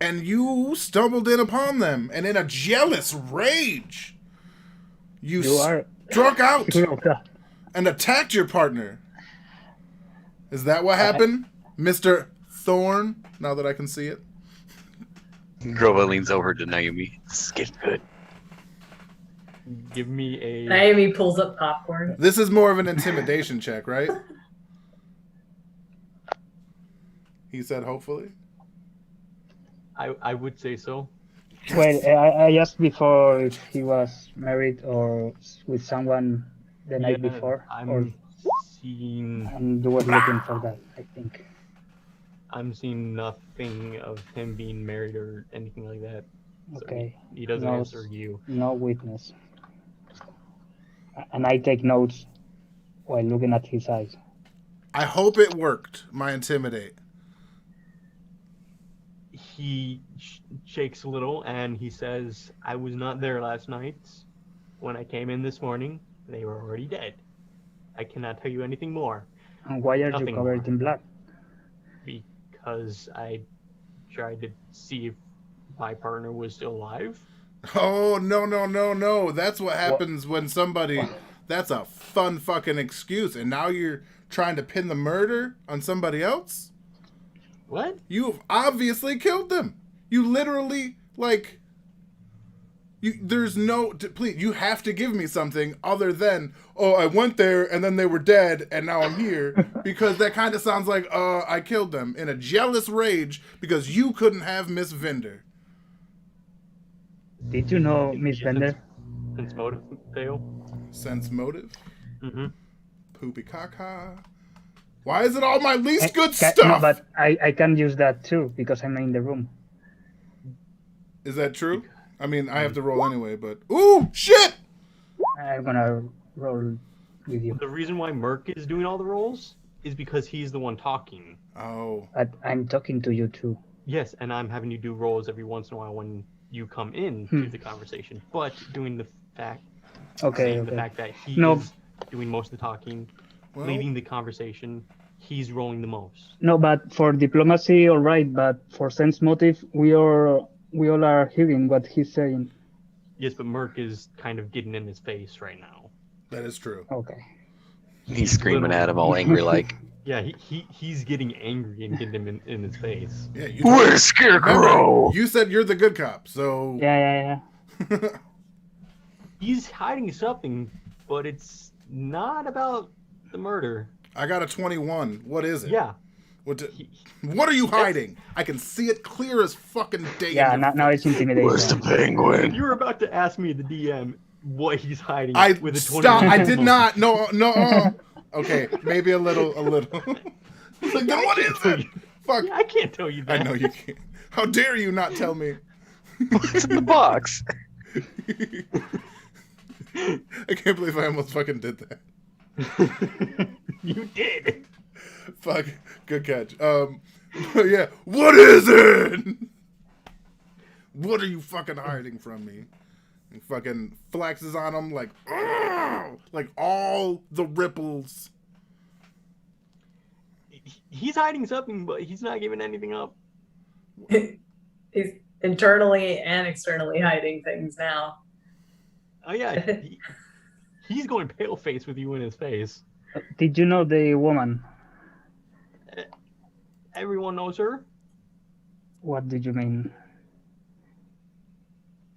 and you stumbled in upon them, and in a jealous rage, you struck out and attacked your partner. Is that what happened, Mr. Thorn? Now that I can see it. Grova leans over to Naomi. This is getting good. Give me a... Naomi pulls up popcorn. This is more of an intimidation check, right? He said hopefully. I would say so. Well, I asked before if he was married or with someone the night before. I'm seeing... And you were looking for that, I think. I'm seeing nothing of him being married or anything like that. So Okay. He doesn't answer you. No witness. And I take notes while looking at his eyes. I hope it worked, my intimidate. He shakes a little and he says, I was not there last night. When I came in this morning, they were already dead. I cannot tell you anything more. And why are you Nothing covered more. in blood? Because I tried to see if my partner was still alive. Oh, no. That's what happens when somebody... That's a fun fucking excuse. And now you're trying to pin the murder on somebody else? What? You've obviously killed them. You literally, like... There's no... Please, you have to give me something other than, oh, I went there and then they were dead and now I'm here. Because that kind of sounds like, I killed them in a jealous rage because you couldn't have Miss Vinder. Did you know Miss Bender? Sense motive fail. Sense motive? Mm-hmm. Poopy caca. Why is it all my least good No, stuff? but I can use that too because I'm in the room. Is that true? I mean, I have to roll anyway, but... Ooh, shit! I'm gonna roll with you. The reason why Merc is doing all the rolls is because he's the one talking. Oh. But I'm talking to you too. Yes, and I'm having you do rolls every once in a while when you come in to the conversation. But doing the fact... Okay. The fact that he is doing most of the talking, leading the conversation, he's rolling the most. No, but for diplomacy, all right. But for sense motive, we all are hearing what he's saying. Yes, but Merc is kind of getting in his face right now. That is true. Okay. He's screaming at him all angry like. Yeah, he's getting angry and getting him in his face. Yeah, Where's Scarecrow? You said you're the good cop, so... Yeah. He's hiding something, but it's not about the murder. I got a 21. What is it? Yeah. What are you hiding? I can see it clear as fucking day. Yeah, now it's intimidation. Where's the penguin? You were about to ask me, the DM, what he's hiding with a 21. Stop! I did not. No. Okay, maybe a little. Like, then what is it? Fuck! Yeah, I can't tell you that. I know you can't. How dare you not tell me? What's in the box? I can't believe I almost fucking did that. You did. Fuck. Good catch. Yeah. What is it? What are you fucking hiding from me? And fucking flexes on him like all the ripples. He's hiding something, but he's not giving anything up. He's internally and externally hiding things now. Oh yeah, he's going pale face with you in his face. Did you know the woman? Everyone knows her. What did you mean?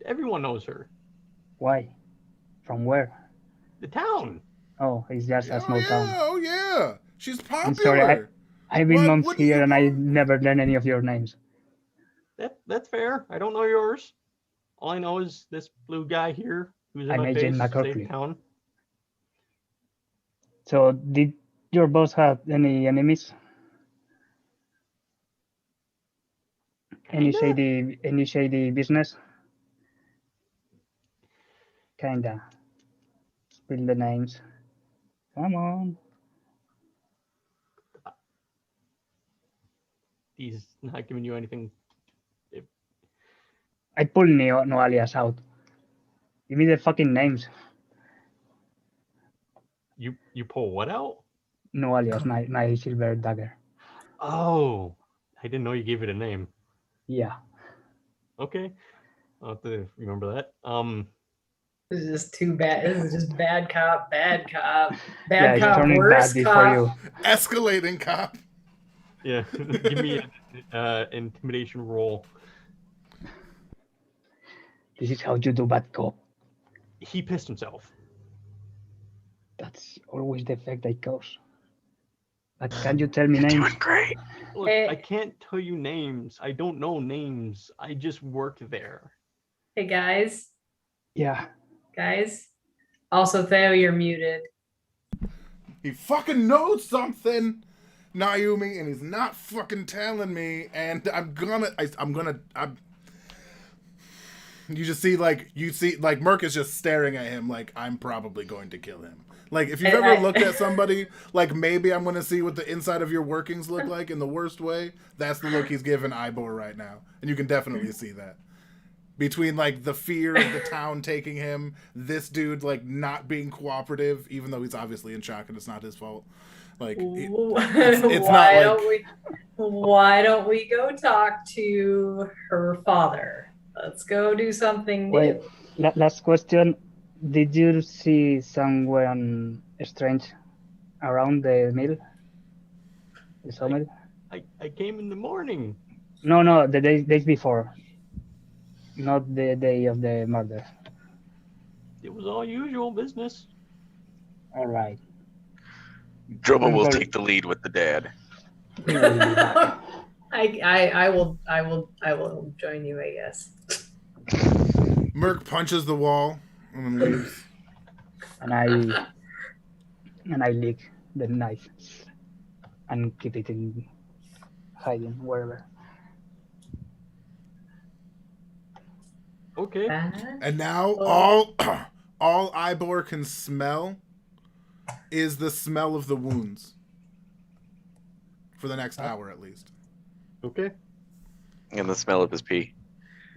Everyone knows her. Why? From where? The town. Oh, it's just a small town. Oh yeah, she's popular. I'm sorry, I've been months what do here you and I want? never learned any of your names. That's fair. I don't know yours. All I know is this blue guy here who's in I'm my Agent face McCurkley. saved town. So, did your boss have any enemies? Any shady business? Kinda. Spill the names. Come on. He's not giving you anything. I pull no alias out. Give me the fucking names. You pull what out? No alias, my silver dagger. Oh, I didn't know you gave it a name. Yeah. Okay, I'll have to remember that. This is just too bad. This is just bad cop, Yeah, it's cop, turning worse bad cop. for you. Escalating cop. Yeah, give me an intimidation roll. This is how you do bad cop. He pissed himself. That's always the effect I cause. But can you tell me You're names? doing great. Look, I can't tell you names. I don't know names. I just work there. Hey guys, Yeah. Also, Theo, you're muted. He fucking knows something, Naomi, and he's not fucking telling me. And you see Merc is just staring at him like I'm probably going to kill him. Like if you've ever looked at somebody like maybe I'm going to see what the inside of your workings look like in the worst way. That's the look he's giving Ybor right now, and you can definitely see that. Between like the fear of the town taking him, this dude like not being cooperative, even though he's obviously in shock and it's not his fault. Like it's why don't we go talk to her father? Let's go do something new. Wait, last question. Did you see someone strange around the mill? The sawmill? I came in the morning. No, the days before. Not the day of the murder. It was all usual business. All right. Drobo will take the lead with the dad. I will join you, I guess. Merc punches the wall and then leaves. And I lick the knife and keep it in hiding wherever. Okay. And now all Ybor can smell is the smell of the wounds. For the next hour at least. Okay. And the smell of his pee.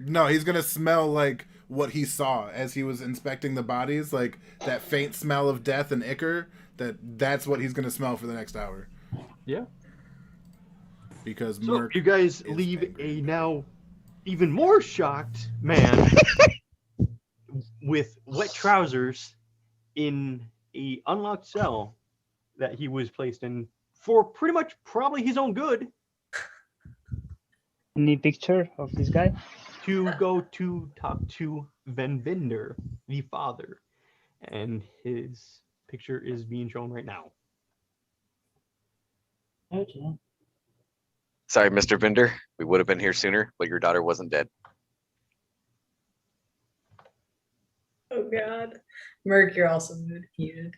No, he's gonna smell like what he saw as he was inspecting the bodies, like that faint smell of death and ichor. That's what he's gonna smell for the next hour. Yeah. Because So Merc you guys is leave angry. a now even more shocked man with wet trousers in a unlocked cell that he was placed in for pretty much probably his own good Any picture of this guy? to go to talk to Van Vinder, the father. And his picture is being shown right now. Okay. Sorry, Mr. Binder. We would have been here sooner, but your daughter wasn't dead. Oh God, Merc, you're also muted.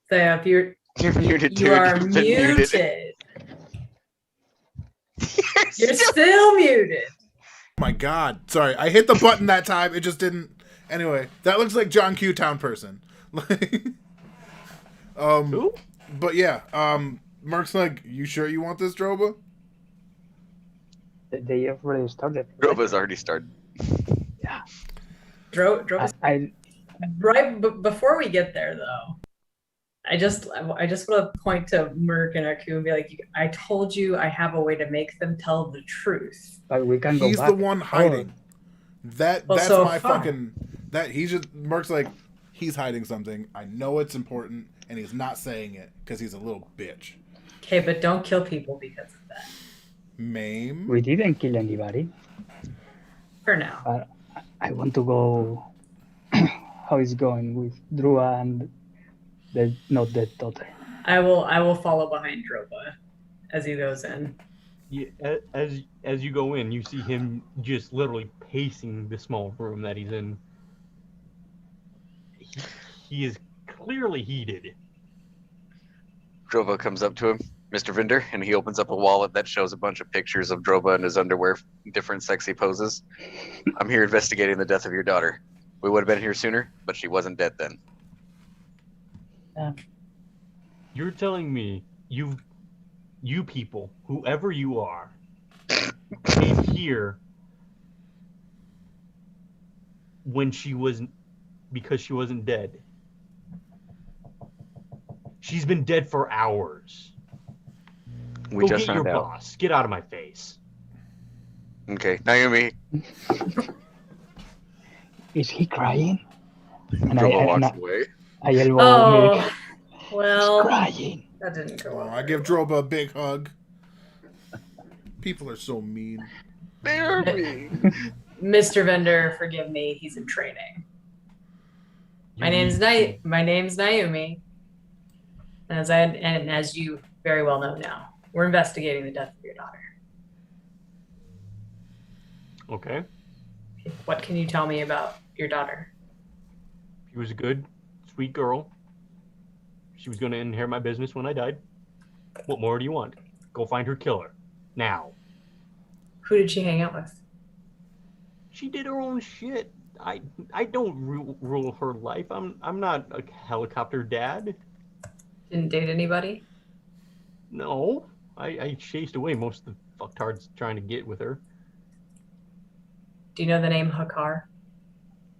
So if you're muted, you dude. are You've been muted. You're still muted. Oh my God. Sorry, I hit the button that time. It just didn't Anyway, that looks like John Q. Town person. Who? But yeah, Merc's like, you sure you want this, Droba? They already started. Droba's already started. Yeah. Droba's before we get there, though. I just want to point to Merc and Aku and be like, I told you I have a way to make them tell the truth. But we can go He's back. the one hiding. That's my fucking. Merc's like, he's hiding something. I know it's important, and he's not saying it because he's a little bitch. Okay, but don't kill people because of that. Maim. We didn't kill anybody. For now. I want to go. How is it going with Drua and the not dead daughter? I will follow behind Droba as he goes in. Yeah, as you go in, you see him just literally pacing the small room that he's in. He is clearly heated. Droba comes up to him, Mr. Vinder, and he opens up a wallet that shows a bunch of pictures of Droba in his underwear, different sexy poses. I'm here investigating the death of your daughter. We would have been here sooner, but she wasn't dead then. You're telling me you people, whoever you are, came here when because she wasn't dead. She's been dead for hours. We Go just get your found out. boss. Get out of my face. Okay, Naomi. Is he crying? And Droba walks away. I elbow Nick. Well, He's crying. that didn't go well. I give Droba a big hug. People are so mean. They're mean. Mr. Vendor, forgive me. He's in training. My name's Naomi. And as you very well know now, we're investigating the death of your daughter. Okay. What can you tell me about your daughter? She was a good, sweet girl. She was going to inherit my business when I died. What more do you want? Go find her killer. Now. Who did she hang out with? She did her own shit. I don't rule her life. I'm not a helicopter dad. Didn't date anybody? No. I chased away most of the fucktards trying to get with her. Do you know the name Hakar?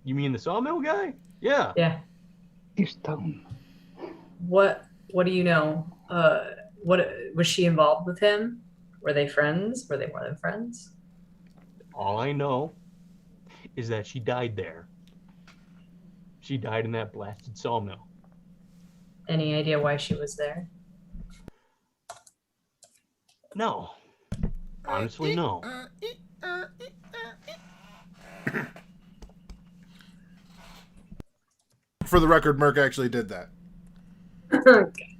You mean the sawmill guy? Yeah. Yeah. He's down. What do you know? What was she involved with him? Were they friends? Were they more than friends? All I know is that she died there. She died in that blasted sawmill. Any idea why she was there? No. Honestly, no. For the record, Merc actually did that. Okay.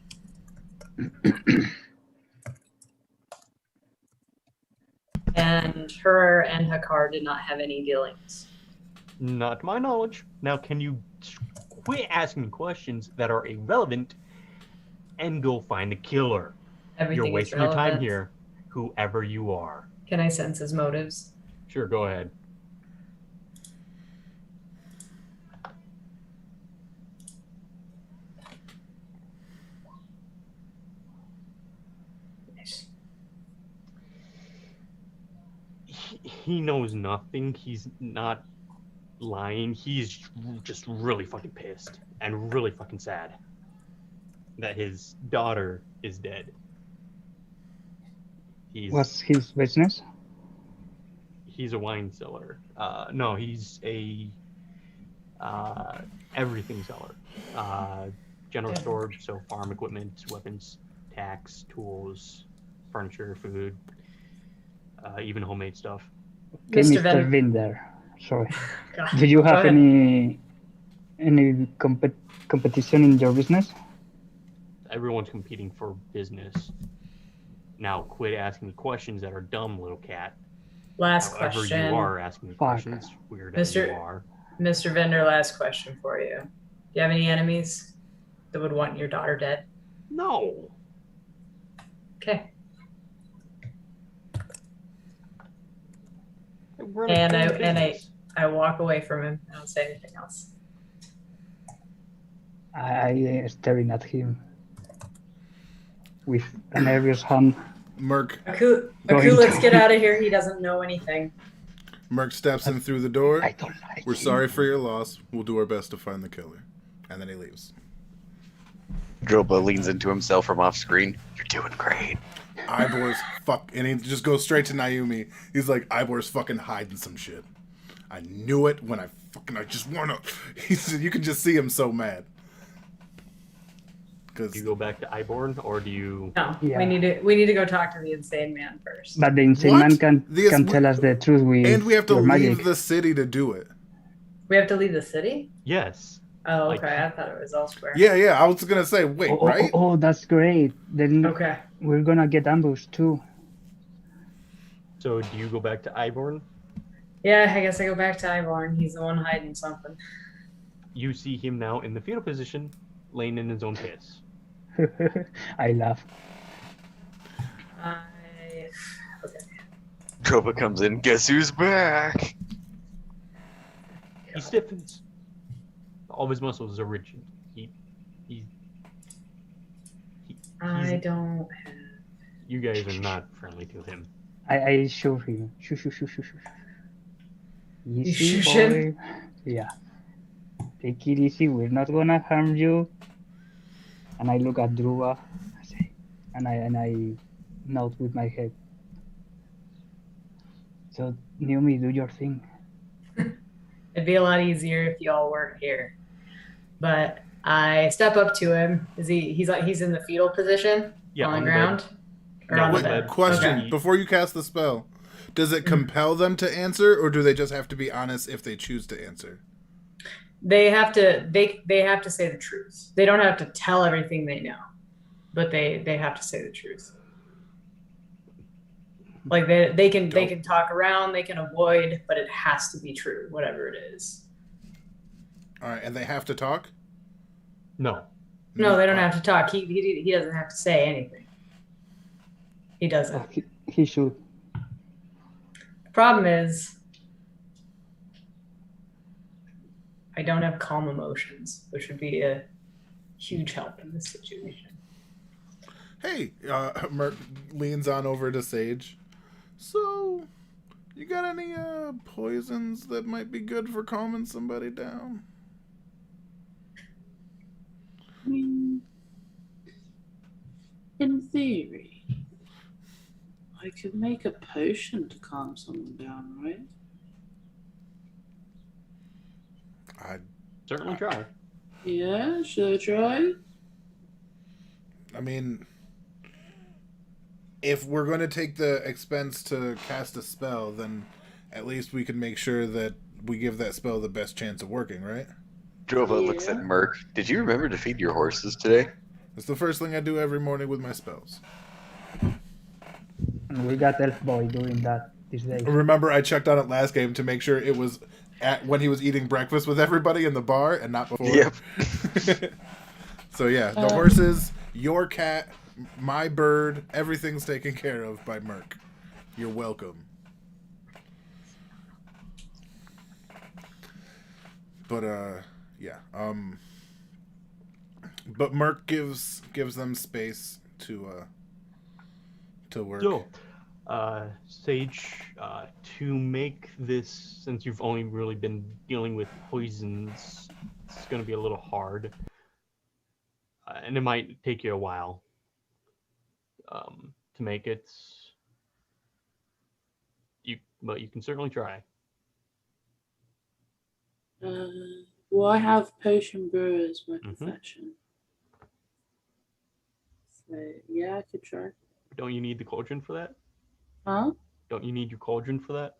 And her and Hakar did not have any dealings. Not to my knowledge. Now, can you quit asking questions that are irrelevant and go find the killer? Everything You're wasting your time here, whoever you are. Can I sense his motives? Sure, go ahead. Nice. He knows nothing. He's not lying. He's just really fucking pissed and really fucking sad that his daughter is dead. What's his business? He's a wine seller. No, he's a everything seller. General store, so farm equipment, weapons, tax, tools, furniture, food, even homemade stuff. Okay, Mr. Mr. Vinder. Sorry. God. Do you Go have ahead. any competition in your business? Everyone's competing for business. Now quit asking me questions that are dumb, little cat. Last However question. you are asking me questions, weird as you are. Mr. Vendor, last question for you. Do you have any enemies that would want your daughter dead? No. Okay. I run And a I business. I walk away from him. I don't say anything else. I staring at him with a nervous hand. Merc. Aku, let's get out of here. He doesn't know anything. Merc steps in through the door. I don't like We're him. sorry for your loss. We'll do our best to find the killer. And then he leaves. Droba leans into himself from off screen. You're doing great. Ibor's fuck, and he just goes straight to Naomi. He's like, Ibor's fucking hiding some shit. I knew it when I just wanna. You can just see him so mad. Do you go back to Iborn, or do you? No, Yeah. we need to go talk to the insane man first. But the insane What? man can This- tell us the truth with And we have to your leave magic. the city to do it. We have to leave the city? Yes. Oh, Like- okay. I thought it was elsewhere. Yeah, I was gonna say, wait, right? Oh, that's great. Then Okay. we're gonna get ambushed too. So do you go back to Iborn? Yeah, I guess I go back to Ivorn. He's the one hiding something. You see him now in the fetal position, laying in his own piss. I laugh. Okay. Droba comes in. Guess who's back? He stiffens. All of his muscles are rigid. I don't have... You guys are not friendly to him. I show him. Shoo, shoo, shoo, shoo, shoo. Easy, shush boy. him? Yeah. Take it easy. We're not gonna harm you. And I look at Druva. And I nod with my head. So, Naomi, do your thing. It'd be a lot easier if y'all weren't here. But I step up to him. He's in the fetal position? Yeah, on the ground? Or No, on the Wait, bed? question, Okay. before you cast the spell, does it compel them to answer, or do they just have to be honest if they choose to answer? They have to say the truth. They don't have to tell everything they know, but they have to say the truth. Like they can talk around, they can avoid, but it has to be true, whatever it is. All right, and they have to talk? No. No, they don't have to talk. He doesn't have to say anything. He doesn't. He should. Problem is, I don't have calm emotions, which would be a huge help in this situation. Hey, Merc leans on over to Sage. So, you got any poisons that might be good for calming somebody down? In theory, I could make a potion to calm someone down, right? Certainly try. Yeah, should I try? I mean, if we're going to take the expense to cast a spell, then at least we can make sure that we give that spell the best chance of working, right? Droba looks at Merc. Did you remember to feed your horses today? It's the first thing I do every morning with my spells. And we got Elf Boy doing that these days. Remember, I checked on it last game to make sure it was at when he was eating breakfast with everybody in the bar and not before. Yep. So yeah, the horses, your cat, my bird, everything's taken care of by Merc. You're welcome. But yeah. But Merc gives them space to work. So, Sage, to make this, since you've only really been dealing with poisons, it's going to be a little hard. And it might take you a while to make it. But you can certainly try. Well, I have potion brewer as my profession. So, yeah, I could try. Don't you need the cauldron for that? Huh? Don't you need your cauldron for that?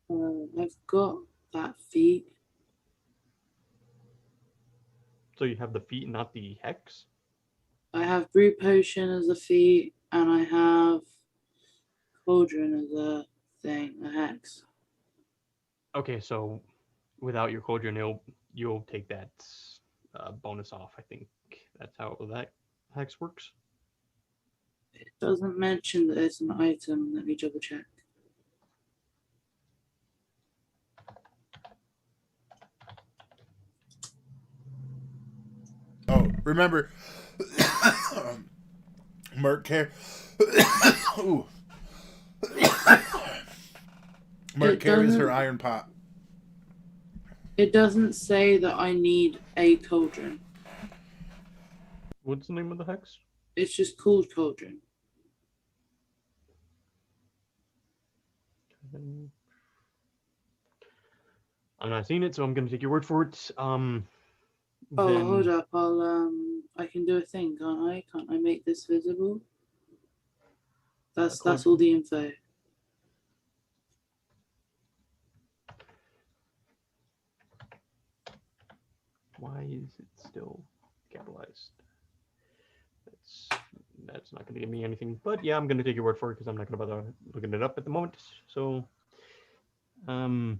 I've got that feat. So you have the feat, not the hex? I have brew potion as a feat, and I have cauldron as a thing, a hex. Okay, so without your cauldron, you'll take that bonus off. I think that's how that hex works. It doesn't mention that it's an item. Let me double check. Remember, Mert carries her iron pot. It doesn't say that I need a cauldron. What's the name of the hex? It's just called cauldron. I'm not seeing it, so I'm going to take your word for it. Hold up. I can do a thing, can't I? Can't I make this visible? That's all the info. Why is it still capitalized? That's not going to give me anything. But yeah, I'm going to take your word for it because I'm not going to bother looking it up at the moment. So, all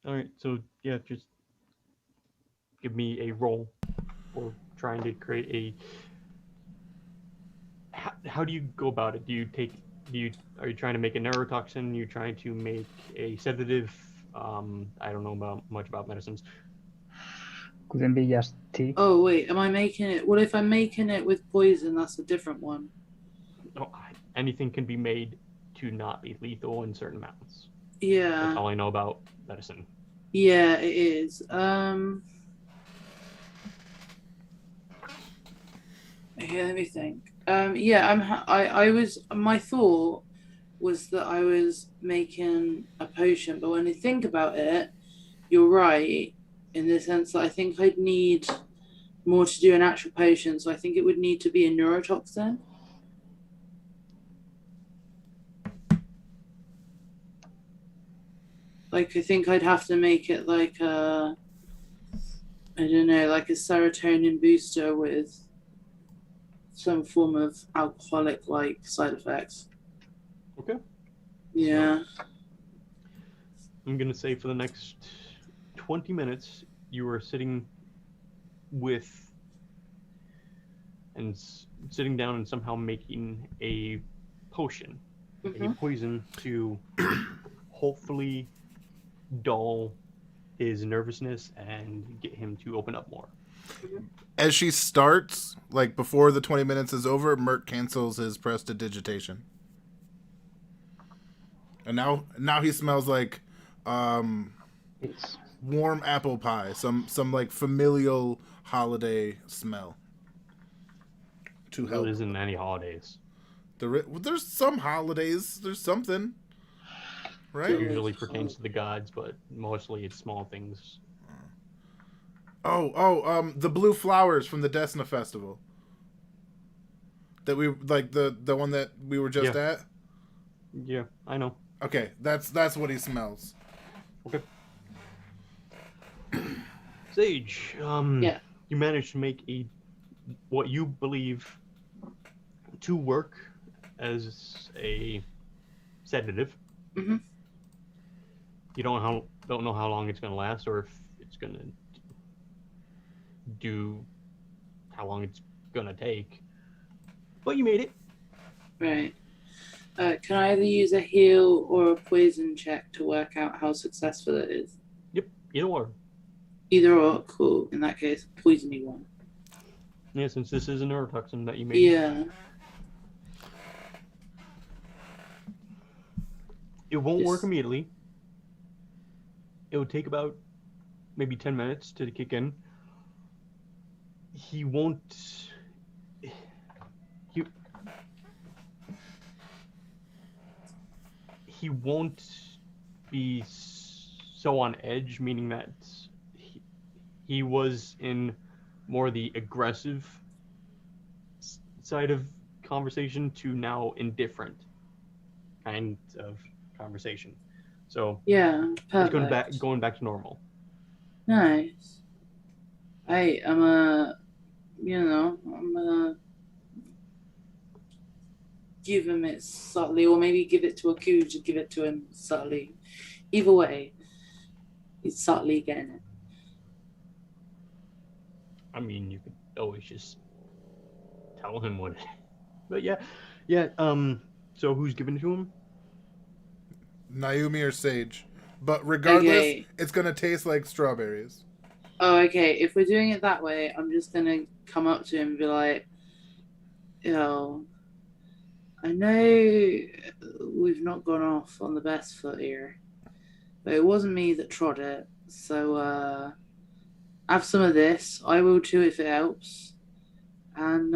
right. So yeah, just give me a roll for trying to create a. How do you go about it? Are you trying to make a neurotoxin? You're trying to make a sedative? I don't know much about medicines. Couldn't be just tea. Oh wait, am I making it? What if I'm making it with poison? That's a different one. No, anything can be made to not be lethal in certain amounts. Yeah. That's all I know about medicine. Yeah, it is. Okay, let me think. My thought was that I was making a potion, but when I think about it, you're right in the sense that I think I'd need more to do an actual potion, so I think it would need to be a neurotoxin. Like, I think I'd have to make it like a, I don't know, like a serotonin booster with some form of alcoholic-like side effects. Okay. Yeah. So, I'm going to say for the next 20 minutes, you are sitting down and somehow making a potion, a poison to hopefully dull his nervousness and get him to open up more. As she starts, like before the 20 minutes is over, Mert cancels his prestidigitation. And now he smells like warm apple pie, some like familial holiday smell. To help. There isn't any holidays. There's some holidays. There's something, right? It usually pertains to the gods, but mostly it's small things. The blue flowers from the Desna festival. That we like the one that we were just at. Yeah, I know. Okay, that's what he smells. Okay. Sage, you managed to make what you believe to work as a sedative. Mm-hmm. You don't know how long it's going to last, or if it's going to do how long it's going to take. But you made it. Right. Can I either use a heal or a poison check to work out how successful it is? Yep, either or. Either or, cool. In that case, poisony one. Yeah, since this is a neurotoxin that you made. Yeah. It won't work immediately. It would take about maybe 10 minutes to kick in. He won't be so on edge, meaning that he was in more the aggressive side of conversation to now indifferent kind of conversation. So yeah, perfect. It's going back to normal. Nice. I'm gonna give him it subtly, or maybe give it to Aku to give it to him subtly. Either way, he's subtly getting it. I mean, you could always just tell him what. But yeah. So who's giving it to him? Naomi or Sage? But regardless, Okay. it's gonna taste like strawberries. Oh, okay. If we're doing it that way, I'm just gonna come up to him and be like, I know we've not gone off on the best foot here, but it wasn't me that trod it. So, have some of this. I will too if it helps, and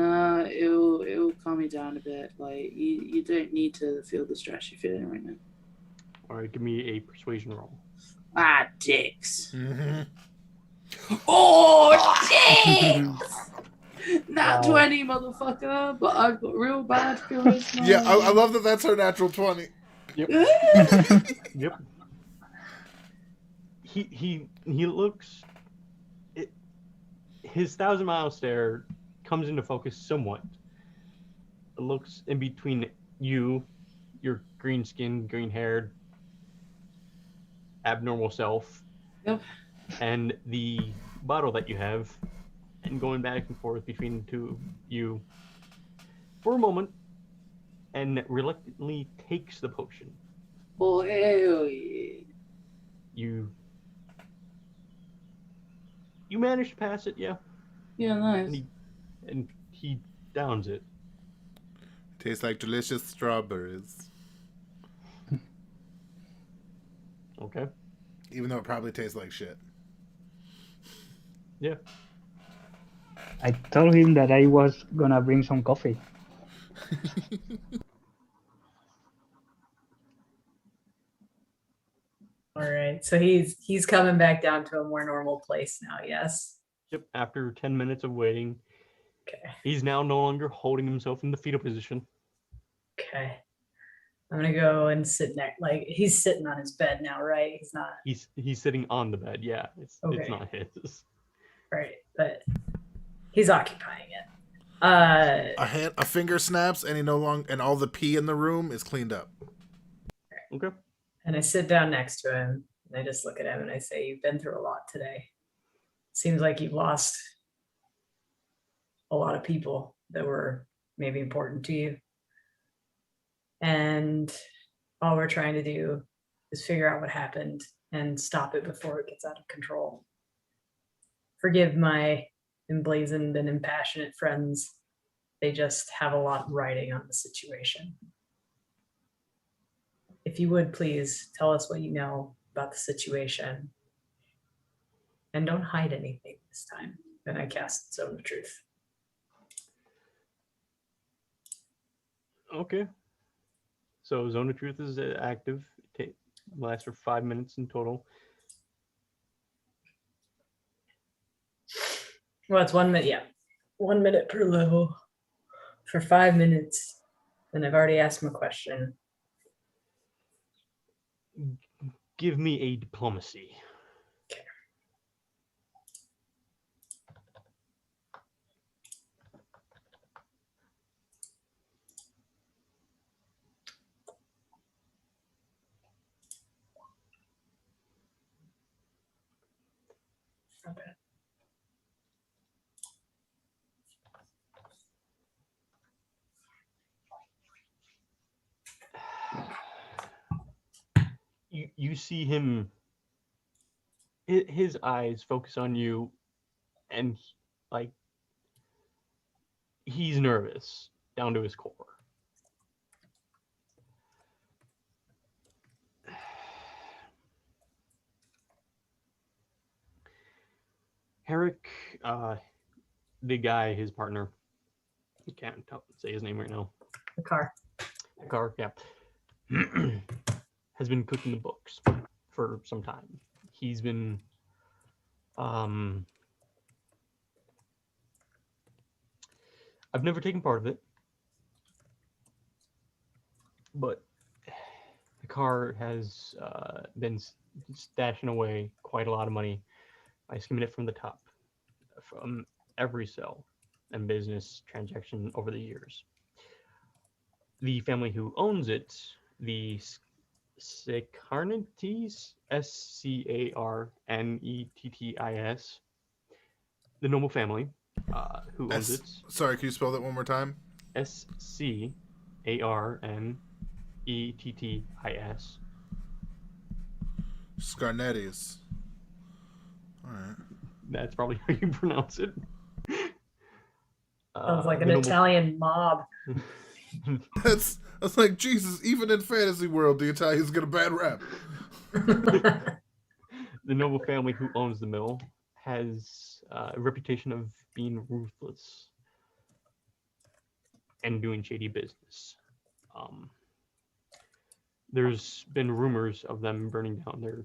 it'll calm you down a bit. Like you don't need to feel the stress you're feeling right now. All right, give me a persuasion roll. Ah, dicks. Mm-hmm. Oh, dicks! Nat Wow. 20, motherfucker. But I've got real bad feelings now. Yeah, I love that. That's her natural 20. Yep. Yep. He looks. His 1,000-mile stare comes into focus somewhat. It looks in between you, your green-skinned, green-haired, abnormal self, Yep. and the bottle that you have, and going back and forth between the two of you for a moment, and reluctantly takes the potion. Oh, hell yeah. You manage to pass it, yeah. Yeah, nice. And he downs it. Tastes like delicious strawberries. Okay. Even though it probably tastes like shit. Yeah. I told him that I was gonna bring some coffee. All right, so he's coming back down to a more normal place now. Yes. Yep. After 10 minutes of waiting, Okay. he's now no longer holding himself in the fetal position. Okay. I'm gonna go and sit next. Like he's sitting on his bed now, right? He's not. He's sitting on the bed. Yeah. It's not his. Right, but he's occupying it. A finger snaps and and all the pee in the room is cleaned up. Okay. And I sit down next to him and I just look at him and I say, "You've been through a lot today. Seems like you've lost a lot of people that were maybe important to you. And all we're trying to do is figure out what happened and stop it before it gets out of control. Forgive my emblazoned and impassionate friends. They just have a lot riding on the situation. If you would please tell us what you know about the situation. And don't hide anything this time." Then I cast Zone of Truth. Okay. So Zone of Truth is active. It lasts for 5 minutes in total. Well, it's 1 minute. Yeah. 1 minute per level for 5 minutes. And I've already asked him a question. Give me a diplomacy. Okay. Not bad. You see him, his eyes focus on you, and like he's nervous down to his core. Herrick, the guy, his partner, I can't say his name right now. The car. Yeah. Has been cooking the books for some time. He's been I've never taken part of it, but the car has been stashing away quite a lot of money by skimming it from the top from every sale and business transaction over the years. The family who owns it, the Scarnettis, Scarnettis, the noble family who owns it. Sorry, can you spell that one more time? Scarnettis. Scarnettis. All right. That's probably how you pronounce it. Sounds like an Italian mob. That's like, Jesus, even in fantasy world, the Italians get a bad rap. The noble family who owns the mill has a reputation of being ruthless and doing shady business. There's been rumors of them burning down their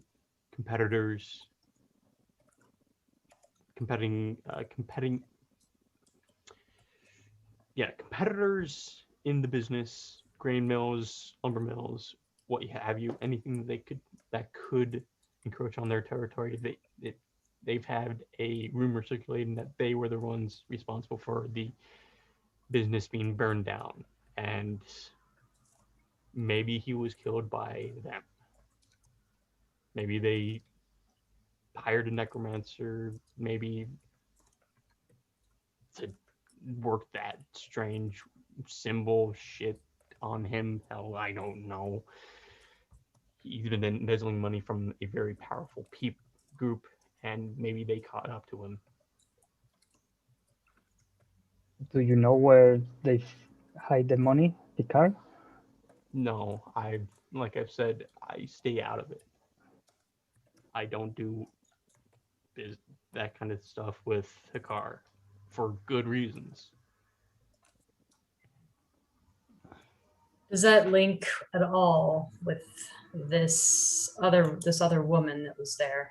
competitors, competitors in the business, grain mills, lumber mills, what have you, anything that could encroach on their territory. They've had a rumor circulating that they were the ones responsible for the business being burned down, and maybe he was killed by them. Maybe they hired a necromancer, maybe to work that strange symbol shit on him. Hell, I don't know. He's been embezzling money from a very powerful group, and maybe they caught up to him. Do you know where they hide the money, the car? No, like I've said, I stay out of it. I don't do that kind of stuff with a car for good reasons. Does that link at all with this other woman that was there?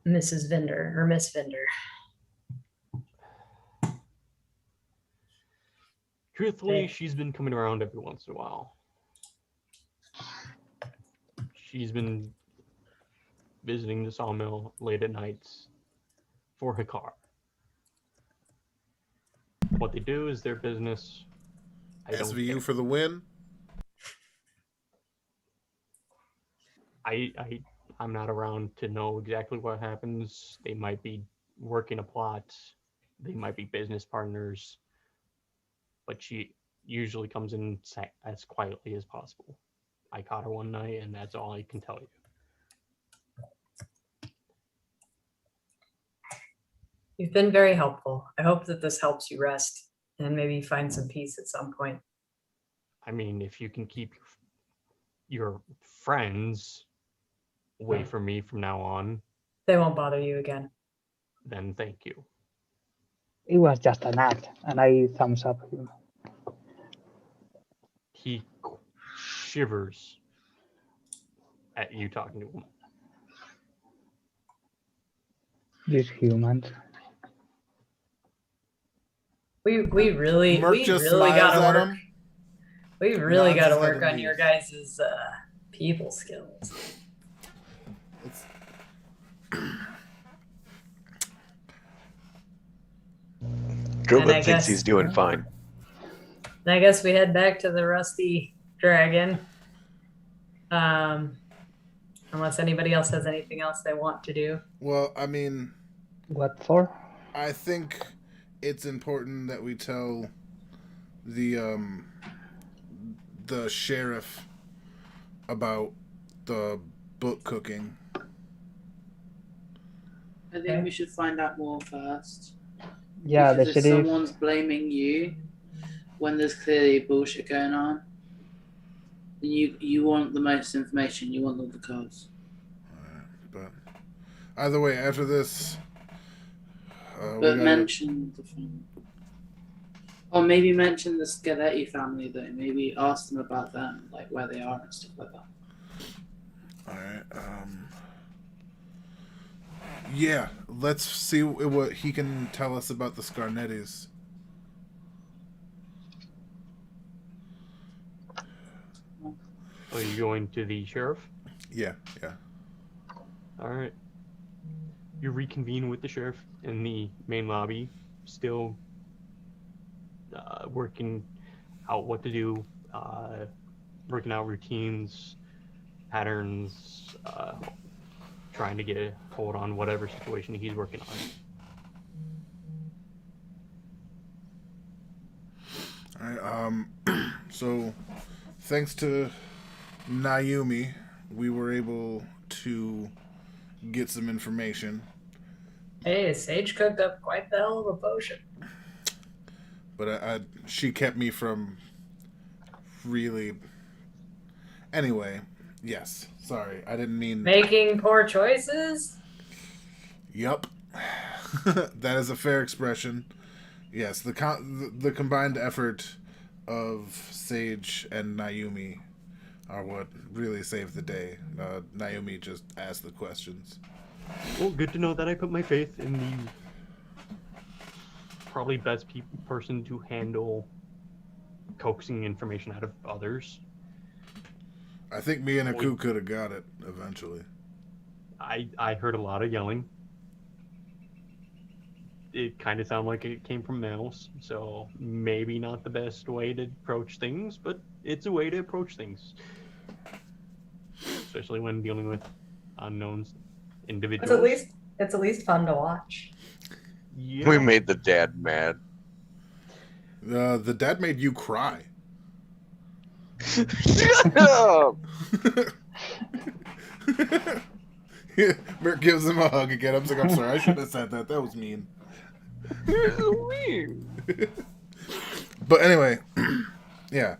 Mrs. Vinder or Miss Vinder? Truthfully, she's been coming around every once in a while. She's been visiting the sawmill late at nights for her car. What they do is their business. SVU for the win. I'm not around to know exactly what happens. They might be working a plot. They might be business partners. But she usually comes in as quietly as possible. I caught her one night, and that's all I can tell you. You've been very helpful. I hope that this helps you rest and maybe find some peace at some point. I mean, if you can keep your friends away from me from now on, they won't bother you again. Then thank you. It was just an act, and I thumbs up him. He shivers at you talking to him. These humans. We really gotta work. We really gotta work on your guys' people skills. Droba thinks he's doing fine. I guess we head back to the Rusty Dragon. Unless anybody else has anything else they want to do. Well, I mean... What for? I think it's important that we tell the sheriff about the book cooking. I think we should find out more first. Yeah, because if someone's blaming you when there's clearly bullshit going on, you want the most information. You want all the cards. But either way, after this, but mention the family. Or maybe mention the Scadetti family though. Maybe ask them about them, like where they are and stuff like that. All right. Yeah, let's see what he can tell us about the Scarnettis. Are you going to the sheriff? Yeah. All right. You reconvene with the sheriff in the main lobby, still working out what to do, working out routines, patterns, trying to get a hold on whatever situation he's working on. All right. So, thanks to Naomi, we were able to get some information. Hey, Sage cooked up quite the hell of a potion. But she kept me from really... Anyway, yes. Sorry, I didn't mean... Making poor choices? Yup. That is a fair expression. Yes, the combined effort of Sage and Naomi are what really saved the day. Naomi just asked the questions. Well, good to know that I put my faith in the probably best person to handle coaxing information out of others. I think me and Aku could have got it eventually. I heard a lot of yelling. It kind of sounded like it came from males, so maybe not the best way to approach things, but it's a way to approach things. Especially when dealing with unknown individuals. It's at least fun to watch. Yeah. We made the dad mad. The dad made you cry. Shut up! Merc gives him a hug again. I'm like, I'm sorry, I shouldn't have said that. That was mean. You're so weird. But anyway, yeah.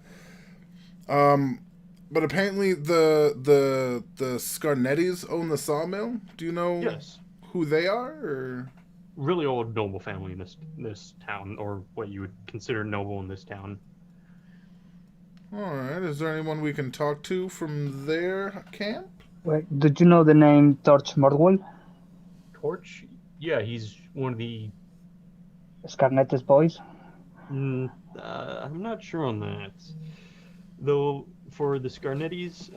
But apparently the Scarnettis own the sawmill. Do you know Yes. who they are? Or? Really old noble family in this town, or what you would consider noble in this town. All right. Is there anyone we can talk to from their camp? Wait, did you know the name Torch Mordwell? Torch? Yeah, he's one of the... Scarnet's boys? I'm not sure on that. Though, for the Scarnettis,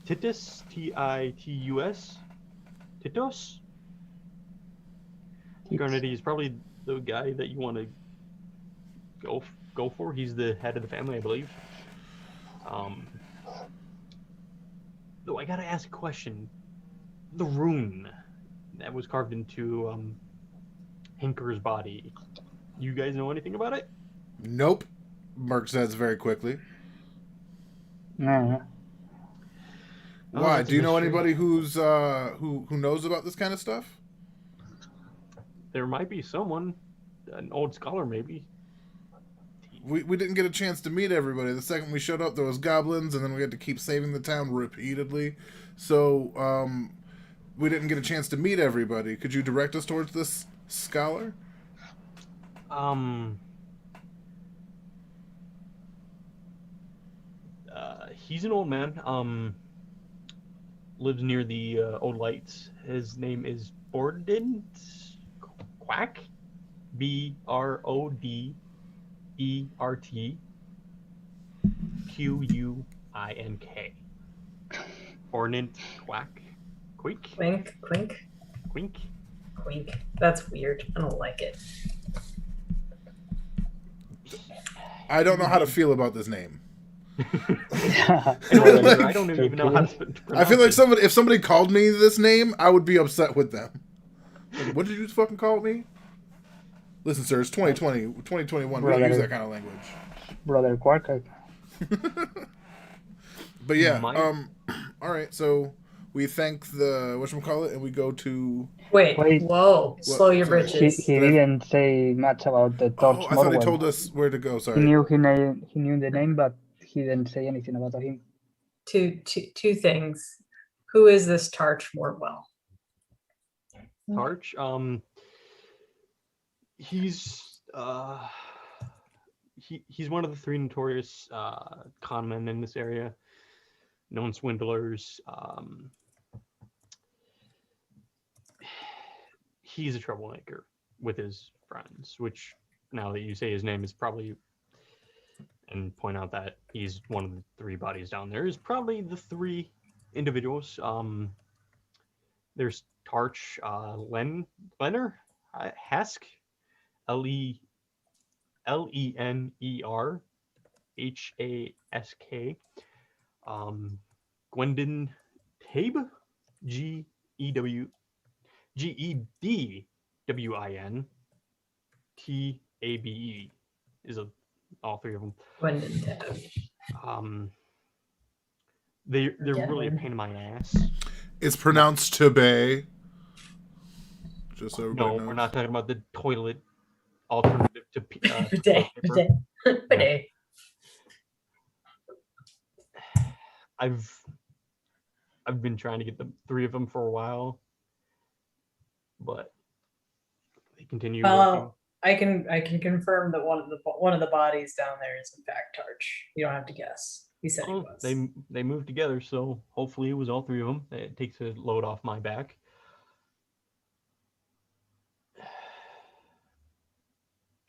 Titus, Titus, Titos? Scarnetti is probably the guy that you want to go for. He's the head of the family, I believe. Though I gotta ask a question. The rune that was carved into Hinker's body. You guys know anything about it? Nope. Merc says very quickly. Nah. Why? That's a Do you know mystery. anybody who's who knows about this kind of stuff? There might be someone, an old scholar maybe. We didn't get a chance to meet everybody. The second we showed up, there was goblins, and then we had to keep saving the town repeatedly. So we didn't get a chance to meet everybody. Could you direct us towards this scholar? He's an old man. Lives near the Old Lights. His name is Brodent Quack. Brodert Quink. Brodent Quack. Quink. Quink. Quink. Quink. That's weird. I don't like it. I don't know how to feel about this name. I don't even know how to pronounce I feel like it. if somebody called me this name, I would be upset with them. Like, what did you fucking call me? Listen, sir, it's 2020, 2021. We don't use that kind of language. Brother Quark. But yeah, all right. So we thank the whatchamacallit, and we go to. Wait. Wait. Whoa. Slow your Sorry. britches. He didn't say much about the Torch I thought he Mordwell. told us where to go. Sorry. He knew the name, but he didn't say anything about him. Two things. Who is this Tarch Mordwell? Tarch. He's he's one of the three notorious con men in this area, known swindlers. He's a troublemaker with his friends, which now that you say his name is probably, and point out that he's one of the three bodies down there, is probably the three individuals. There's Tarch Lener Hask, Lener Hask, Gwendon Tabe, Gedwin Tabe is all three of them. Gwendon Tab. they're really a pain in my ass. It's pronounced Tebay. Just so everybody knows. We're not talking about the toilet alternative to Bidet. paper. Bidet. I've been trying to get the 3 of them for a while, but they continue working. I can confirm that one of the bodies down there is in fact Tarch. You don't have to guess. He said he was. They moved together, so hopefully it was all 3 of them. It takes a load off my back.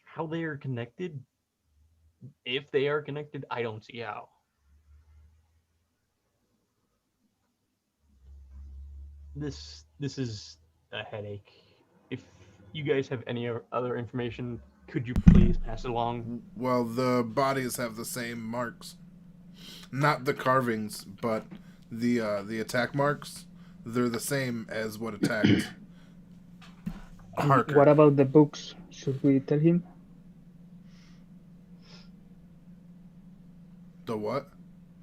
How they are connected? If they are connected, I don't see how. This is a headache. If you guys have any other information, could you please pass it along? Well, the bodies have the same marks. Not the carvings, but the attack marks. They're the same as what attacked Harker. What about the books? Should we tell him? The what?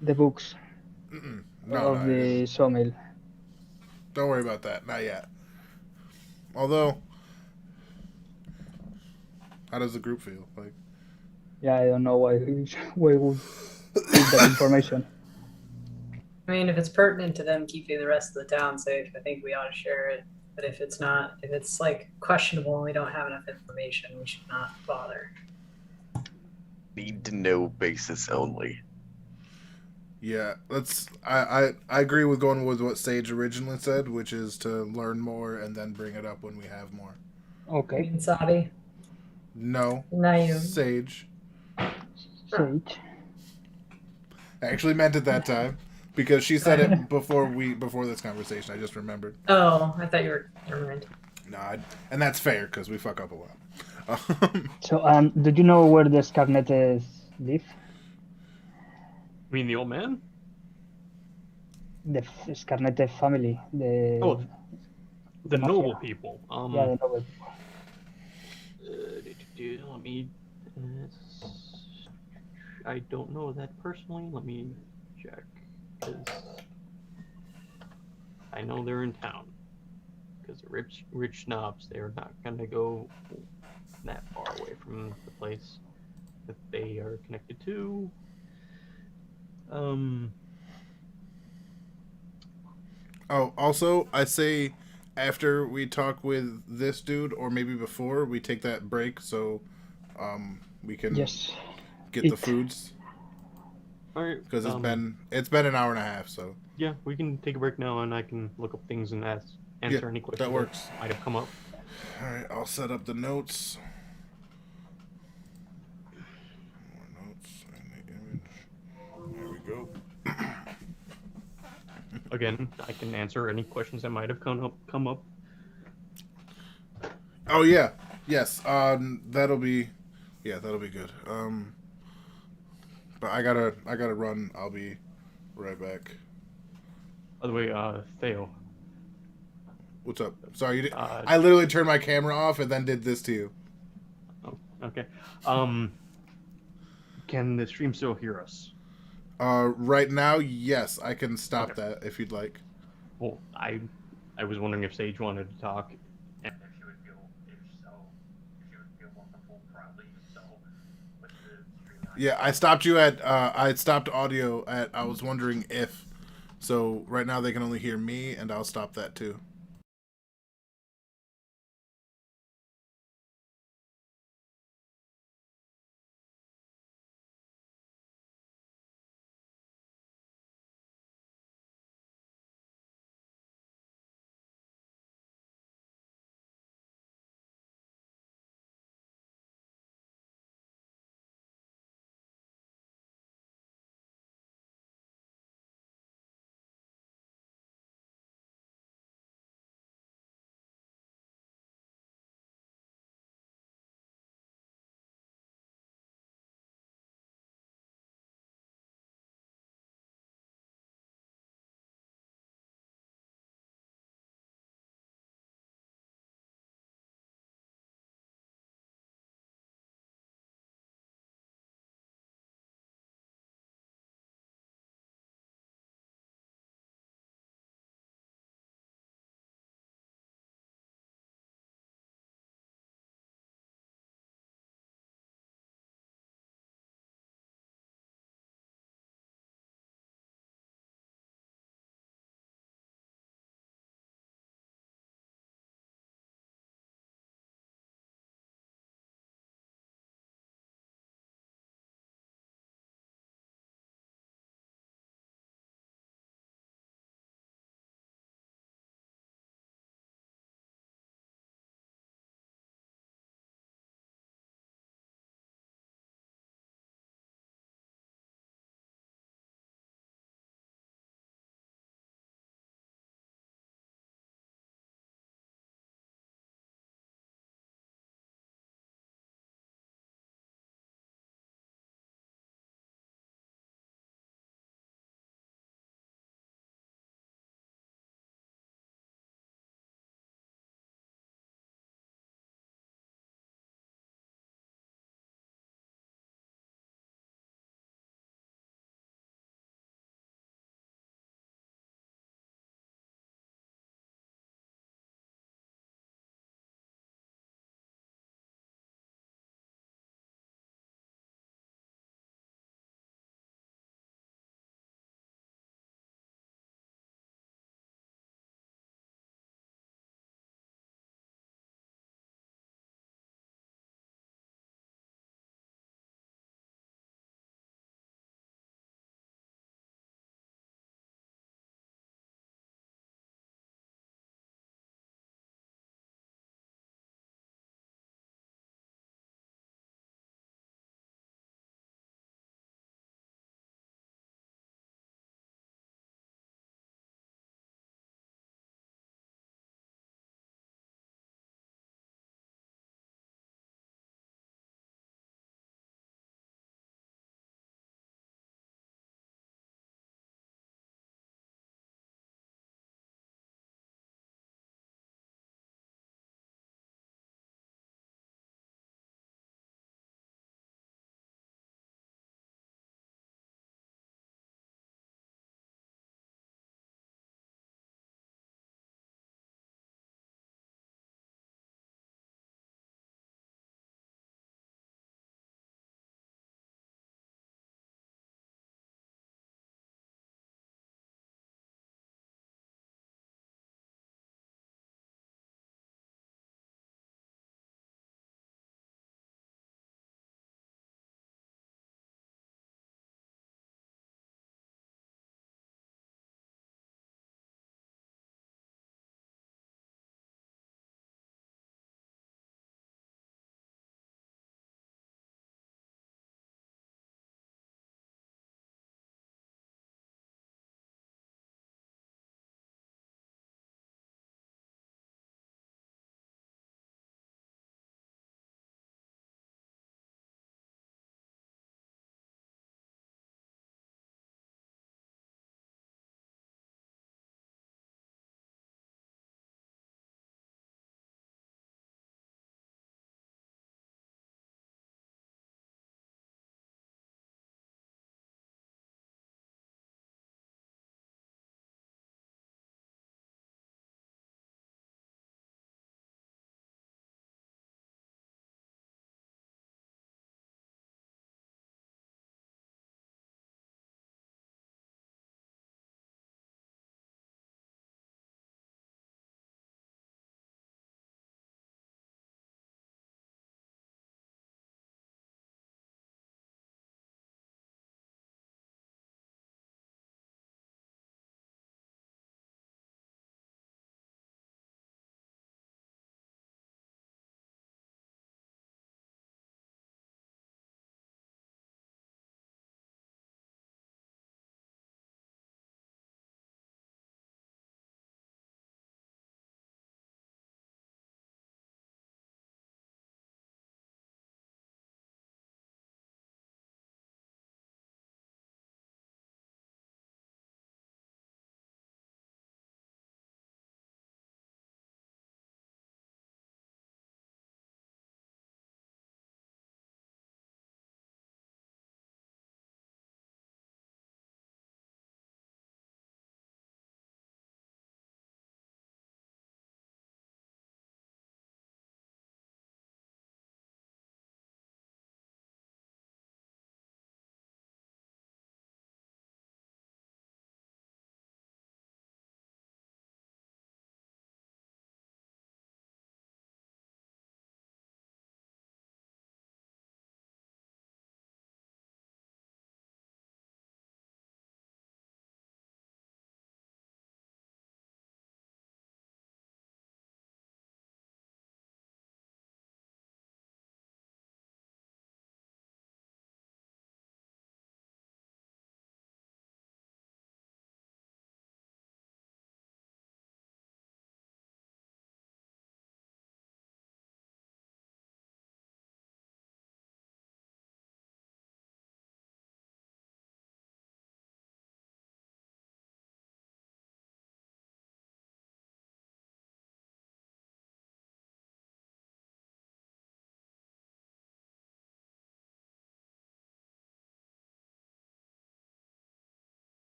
The books of the sawmill. Don't worry about that. Not yet. Although, how does the group feel? Like, yeah, I don't know why we would give that information. I mean, if it's pertinent to them keeping the rest of the town safe, I think we ought to share it. But if it's not, if it's like questionable and we don't have enough information, we should not bother. Need to know basis only. yeah, I agree with going with what Sage originally said, which is to learn more and then bring it up when we have more. Okay. Sabi? No. Nayu. Sage. Sage. I actually meant it that time because she said it before this conversation. I just remembered. Oh, I thought you were. Never mind. No, and that's fair because we fuck up a lot. So, did you know where the Scarnettes live? You mean the old man? The Scarnette family. The noble mafia. people. Yeah, the noble people. Let me. I don't know that personally. Let me check. Because I know they're in town. Because the rich snobs, they're not going to go that far away from the place that they are connected to. Oh, also, I say after we talk with this dude, or maybe before, we take that break so we can get the foods. All right. Because it's been an hour and a half, so. Yeah, we can take a break now, and I can look up things and answer any questions that works. Might have come up. All right, I'll set up the notes. More notes and the image. There we go. Again, I can answer any questions that might have come up. Oh yeah, yes. That'll be good. But I gotta run. I'll be right back. By the way, Theo. What's up? Sorry, I literally turned my camera off and then did this to you. Oh, okay. Can the stream still hear us? Right now, yes, I can stop that if you'd like. Well, I was wondering if Sage wanted to talk, and if she would feel more comfortable probably with the stream. Yeah, I stopped you at I stopped audio at I was wondering if. So right now they can only hear me, and I'll stop that too.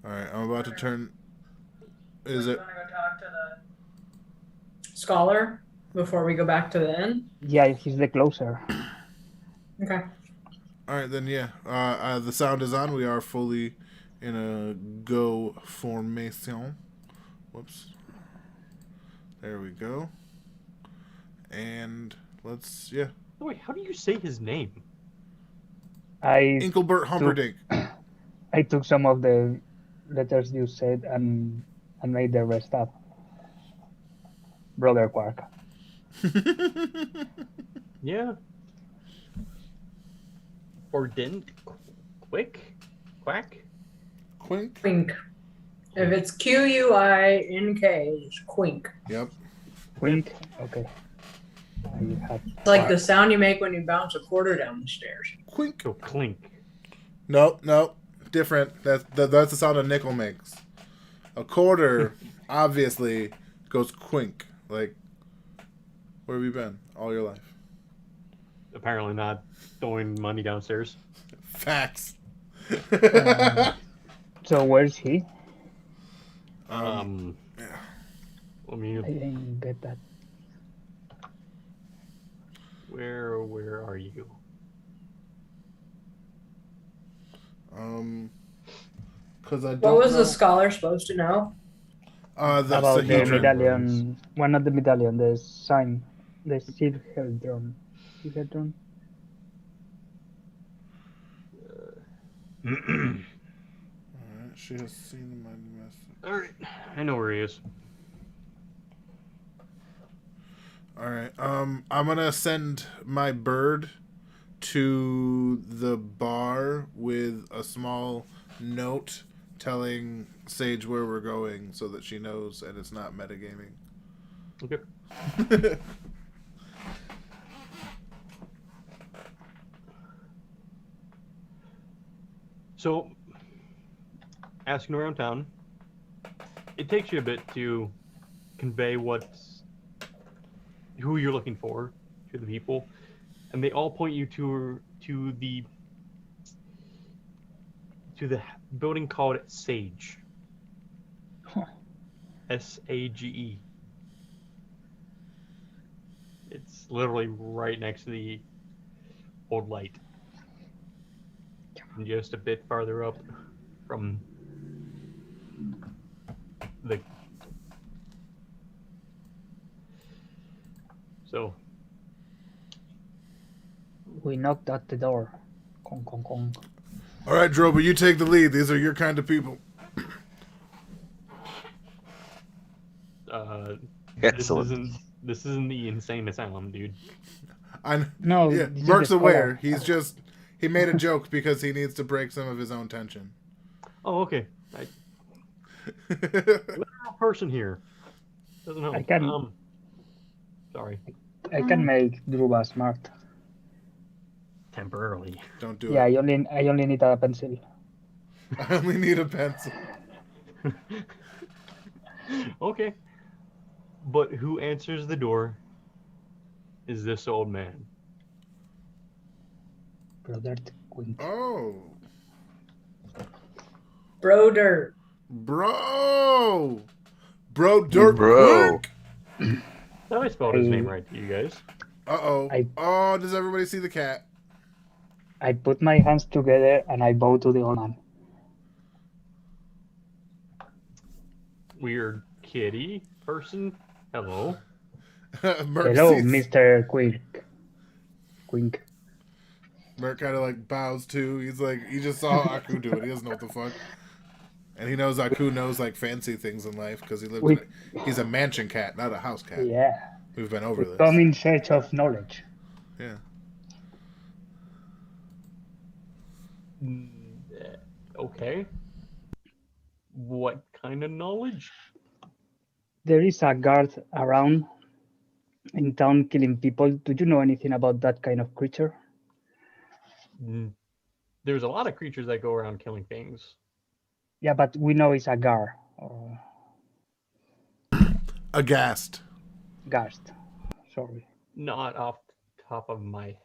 Alright, I'm about to turn... Is it... You want to go talk to the scholar before we go back to the inn? Yeah, he's the closer. Okay. Alright, then yeah. The sound is on. We are fully in a go formation. Whoops. There we go. And let's, yeah. Oh, wait, how do you say his name? Inkelbert Humperdinck. I took some of the letters you said and made the rest up. Brother Quark. Yeah. Or didn't? Quick? Quack? Quink? Quink. If it's Quink, it's quink. Yep. Quink? Okay. It's like the sound you make when you bounce a quarter down the stairs. Quink. Oh, clink. No. Different. That's the sound a nickel makes. A quarter, obviously, goes quink. Like, where have you been all your life? Apparently not throwing money downstairs. Facts. So where's he? Yeah. I mean, I didn't get that. where are you? Because I don't What was know. the scholar supposed to know? The About the Sahedron. medallion, one of the medallion, the sign, the Sihedron. Sihedron? Alright, she has seen my message. Alright, I know where he is. Alright, I'm gonna send my bird to the bar with a small note telling Sage where we're going so that she knows and it's not metagaming. Okay. So, asking around town, it takes you a bit to convey who you're looking for to the people, and they all point you to the building called Sage. Huh. SAGE. It's literally right next to the old light. And just a bit farther up from the... So... We knocked at the door. Kong, kong, kong. Alright, Droba, you take the lead. These are your kind of people. Excellent. This isn't the insane asylum, dude. No, Yeah, this is Merc's the aware. scholar. He made a joke because he needs to break some of his own tension. Oh, okay. Literal person here. Doesn't help. I can- Sorry. I can make Druba smart. Temporarily. Don't do Yeah, it. I only need a pencil. I only need a pencil. Okay. But who answers the door is this old man. Brother Quink. Oh. Bro dirt. Bro Dirt Bro. Quick. Thought I spelled his name right to you guys. Uh-oh. I- Oh, does everybody see the cat? I put my hands together and I bow to the old man. Weird kitty person. Hello. Merc Hello, sees- Mr. Quink. Quink. Merc kind of like bows too. He's like, he just saw Aku do it. He doesn't know what the fuck. And he knows Aku knows like fancy things in life because he's a mansion cat, not a house cat. Yeah. We've been over this. Come in search of knowledge. Yeah. Okay. What kind of knowledge? There is a guard around in town killing people. Do you know anything about that kind of creature? There's a lot of creatures that go around killing things. Yeah, but we know it's a guard. Aghast. Ghast. Sorry. Not off the top of my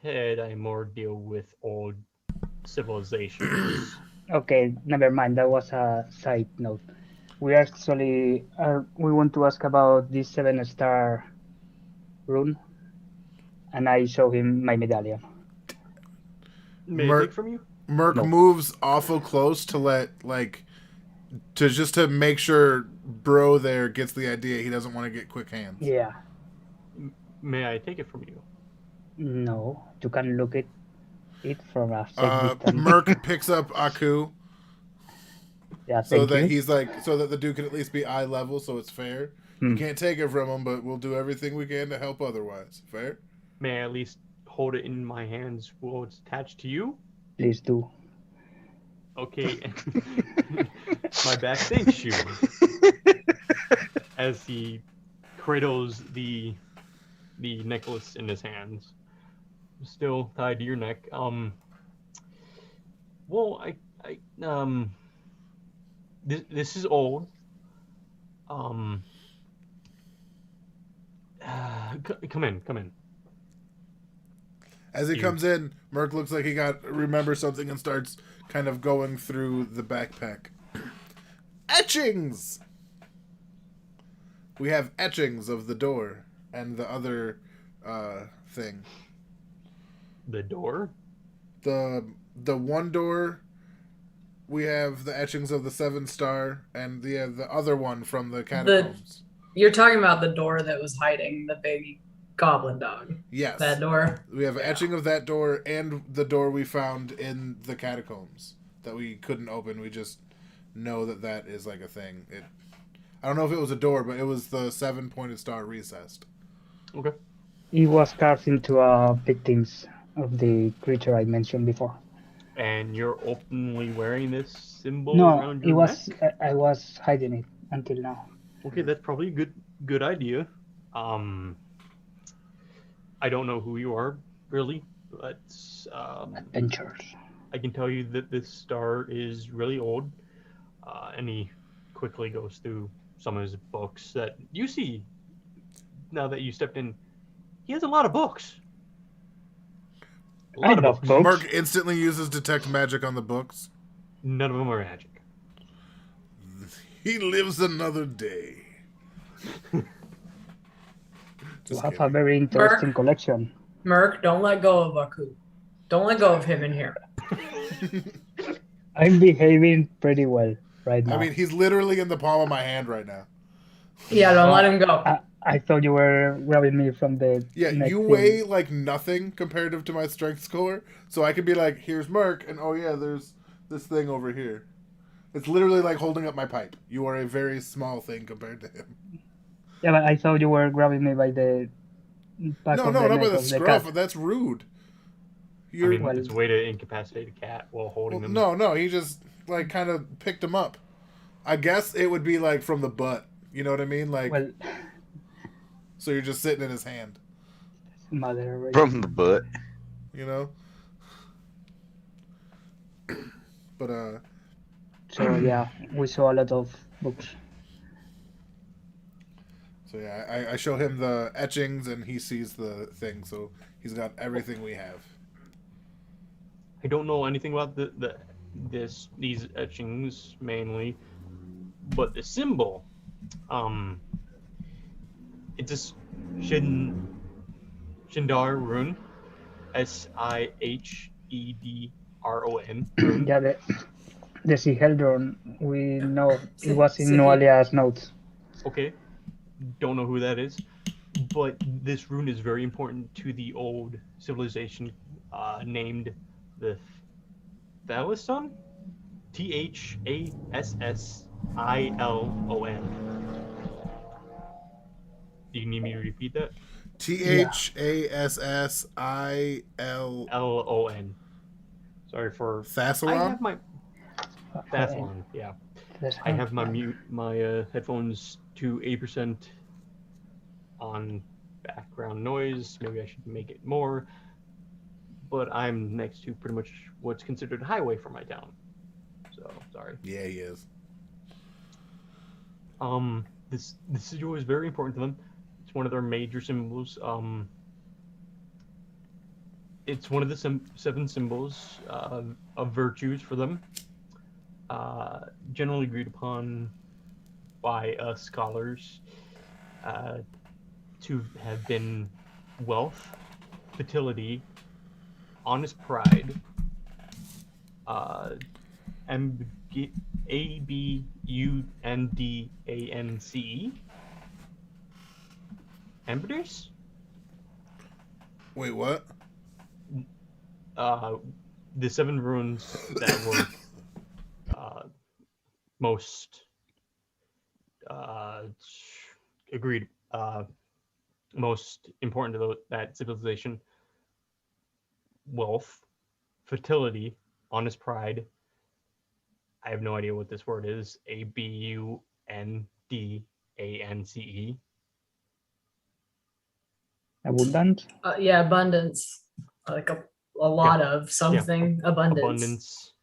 head. I more deal with old civilizations. Okay, never mind. That was a side note. We actually we want to ask about this 7-star rune, and I show him my medallion. May I take from you? Merc No. moves awful close to to make sure bro there gets the idea he doesn't want to get quick hands. Yeah. May I take it from you? No, you can look at it from a safe distance. Merc picks up Aku. Yeah, so thank that you. he's so that the dude can at least be eye level, so it's fair. You can't take it from him, but we'll do everything we can to help otherwise. Fair? May I at least hold it in my hands while it's attached to you? Please do. Okay. My back thanks you. As he cradles the necklace in his hands, still tied to your neck. Well, this is old. Come in. As he comes in, Merc looks like he remembers something and starts kind of going through the backpack. Etchings! We have etchings of the door and the other thing. The door? The one door, we have the etchings of the 7-star, and the other one from the catacombs. You're talking about the door that was hiding the big goblin dog. Yes. That door. We have an etching of that door and the door we found in the catacombs that we couldn't open. We just know that is like a thing. I don't know if it was a door, but it was the 7-pointed star recessed. Okay. It was carved into victims of the creature I mentioned before. And you're openly wearing this symbol around your neck? I was hiding it until now. Okay, that's probably a good idea. I don't know who you are, really, but adventures. I can tell you that this star is really old, and he quickly goes through some of his books that you see now that you stepped in. He has a lot of books. A lot of books. Mark instantly uses detect magic on the books. None of them are magic. He lives another day. You have a very interesting collection. Merc, don't let go of Aku. Don't let go of him in here. I'm behaving pretty well right now. I mean, he's literally in the palm of my hand right now. Yeah, don't let him go. I thought you were grabbing me from the neck you weigh like nothing comparative to my strength score, so I could be like, here's Merc, and oh yeah, there's this thing over here. It's literally like holding up my pipe. You are a very small thing compared to him. Yeah, but I thought you were grabbing me by the back No, of the not neck by the of scruff. cat. That's rude. I mean, it's a way to incapacitate a cat while holding them. No, he just like kind of picked him up. I guess it would be like from the butt. You know what I mean? Like, so you're just sitting in his hand. Mother, from the butt. You know. But So yeah, we saw a lot of books. So yeah, I show him the etchings and he sees the thing. So he's got everything we have. I don't know anything about these etchings mainly, but the symbol, it's a Shindar rune, SIHEDRON. Yeah, the Siheldron, we know it was in Noalia's notes. Okay, don't know who that is, but this rune is very important to the old civilization named the Thalisson? THASSILON. Do you need me to repeat that? THASSILON. Sorry for Thassalon? I have my Thassalon, yeah. I have my headphones to 80% on background noise. Maybe I should make it more. But I'm next to pretty much what's considered a highway for my town. So sorry. Yeah, he is. This sigil is very important to them. It's one of their major symbols. It's one of the 7 symbols of virtues for them. generally agreed upon by us scholars to have been wealth, fertility, honest pride, Abundance, Ambidance? Wait, what? The 7 runes that were most agreed, most important to that civilization: wealth, fertility, honest pride. I have no idea what this word is. Abundance. Abundant? Yeah, abundance. Like a lot of something. Yeah. Abundance.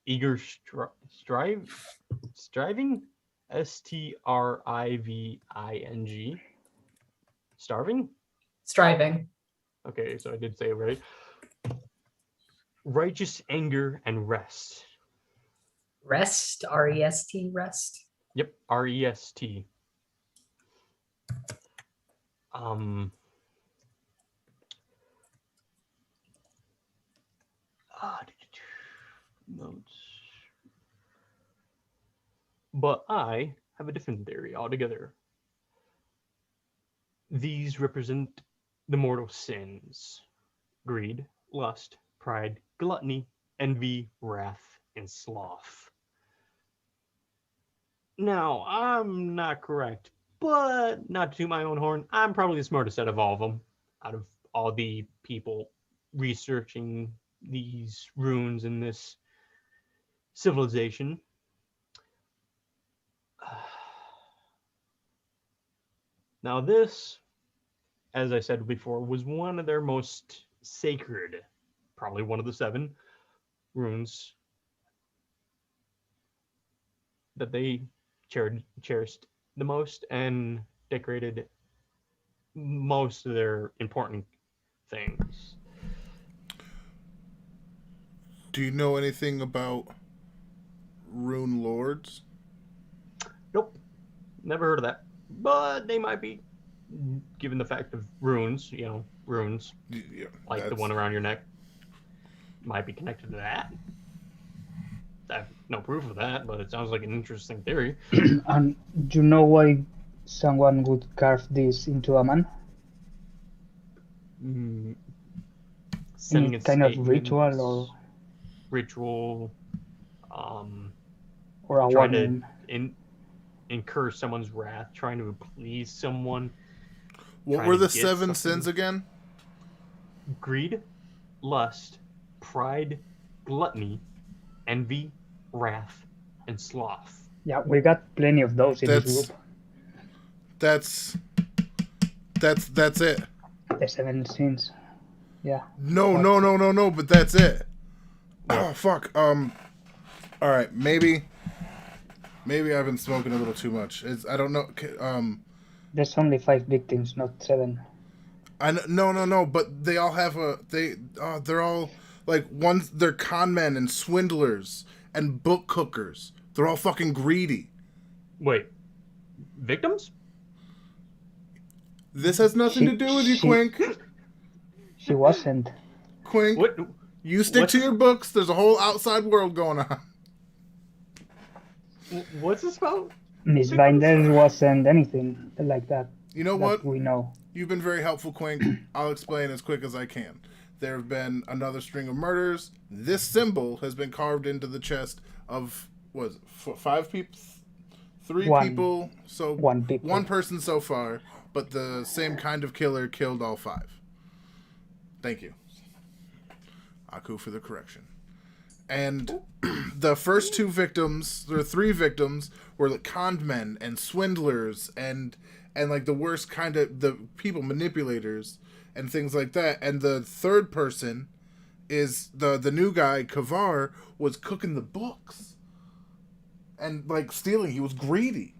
Eager striving? Striving. Starving? Striving. Okay, so I did say it right. Righteous anger and rest. Rest? R-E-S-T, rest? Yep, R-E-S-T. Notes. But I have a different theory altogether. These represent the mortal sins: greed, lust, pride, gluttony, envy, wrath, and sloth. Now, I'm not correct, but not to toot my own horn, I'm probably the smartest out of all of them, out of all the people researching these runes in this civilization. Now this, as I said before, was one of their most sacred, probably one of the 7 runes that they cherished the most and decorated most of their important things. Do you know anything about rune lords? Nope, never heard of that. But they might be, given the fact of runes, runes, like the one around your neck, might be connected to that. I have no proof of that, but it sounds like an interesting theory. And do you know why someone would carve this into a man? Sending a kind of ritual or or a trying warning. to incur someone's wrath, trying to please someone. What were the 7 sins again? Greed, lust, pride, gluttony, envy, wrath, and sloth. Yeah, we got plenty of those in this group. That's it. The 7 sins. Yeah. No, but that's it. Oh, fuck. All right, maybe I've been smoking a little too much. I don't know. There's only 5 victims, not 7. No, but they all have they're all like they're con men and swindlers and book cookers. They're all fucking greedy. Wait, victims? This has nothing to do with you, Quink. She wasn't. Quink, what? You stick to your books. There's a whole outside world going on. What's this about? Miss Binder wasn't anything like that. You know what? We know. You've been very helpful, Quink. I'll explain as quick as I can. There have been another string of murders. This symbol has been carved into the chest of, 5 people? 3 people? So 1 person so far, but the same kind of killer killed all 5. Thank you, Aku, for the correction. And the first 2 victims, or 3 victims, were like con men and swindlers and like the worst kind of the people manipulators and things like that. And the 3rd person is the new guy, Kavar, was cooking the books and like stealing. He was greedy.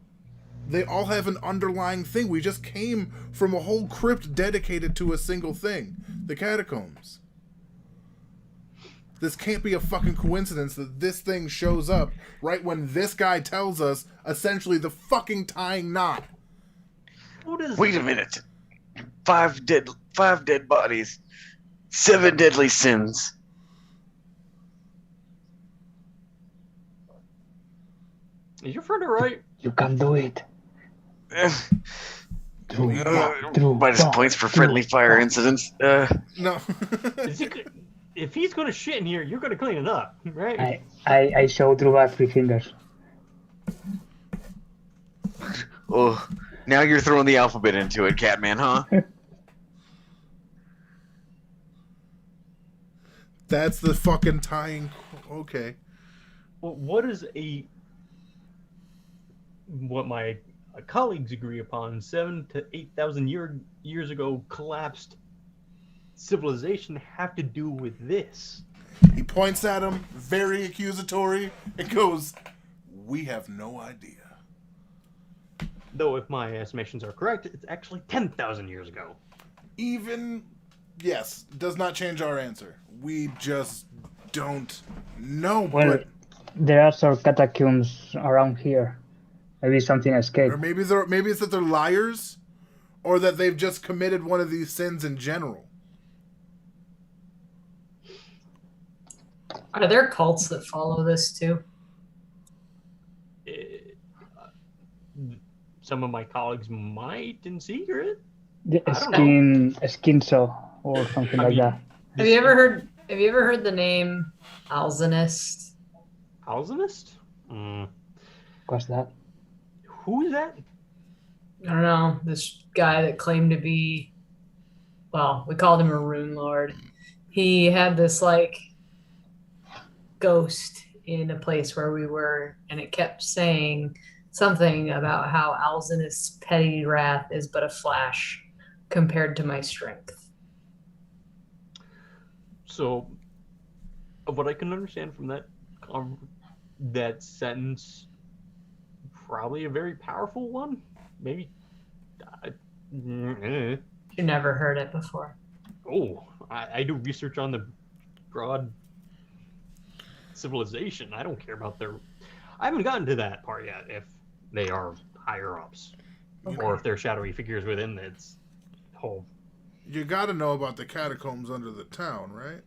They all have an underlying thing. We just came from a whole crypt dedicated to a single thing, the catacombs. This can't be a fucking coincidence that this thing shows up right when this guy tells us essentially the fucking tying knot. Wait a minute. 5 dead bodies. 7 deadly sins. Is your friend alright? You can do it. Minus points for friendly fire incidents. No. If he's gonna shit in here, you're gonna clean it up, right? I show Druba 3 fingers. Oh, now you're throwing the alphabet into it, Catman, huh? That's the fucking tying. Okay. Well, what my colleagues agree upon, 7,000 to 8,000 years ago collapsed civilization have to do with this? He points at him, very accusatory, and goes, "We have no idea." Though if my estimations are correct, it's actually 10,000 years ago. Yes, does not change our answer. We just don't know. Well, there are some catacombs around here. Maybe something escaped. Or maybe it's that they're liars, or that they've just committed one of these sins in general. Are there cults that follow this too? Some of my colleagues might in secret. Skinsaw or something like that. Have you ever heard the name Alzenist? Alzenist? What's that? Who is that? I don't know. This guy that claimed to be, well, we called him a rune lord. He had this like ghost in a place where we were, and it kept saying something about how Alzenist's petty wrath is but a flash compared to my strength. So, of what I can understand from that sentence, probably a very powerful one. Maybe. You never heard it before. Oh, I do research on the broad civilization. I don't care about I haven't gotten to that part yet. If they are higher ups, or if they're shadowy figures within its whole. You got to know about the catacombs under the town, right?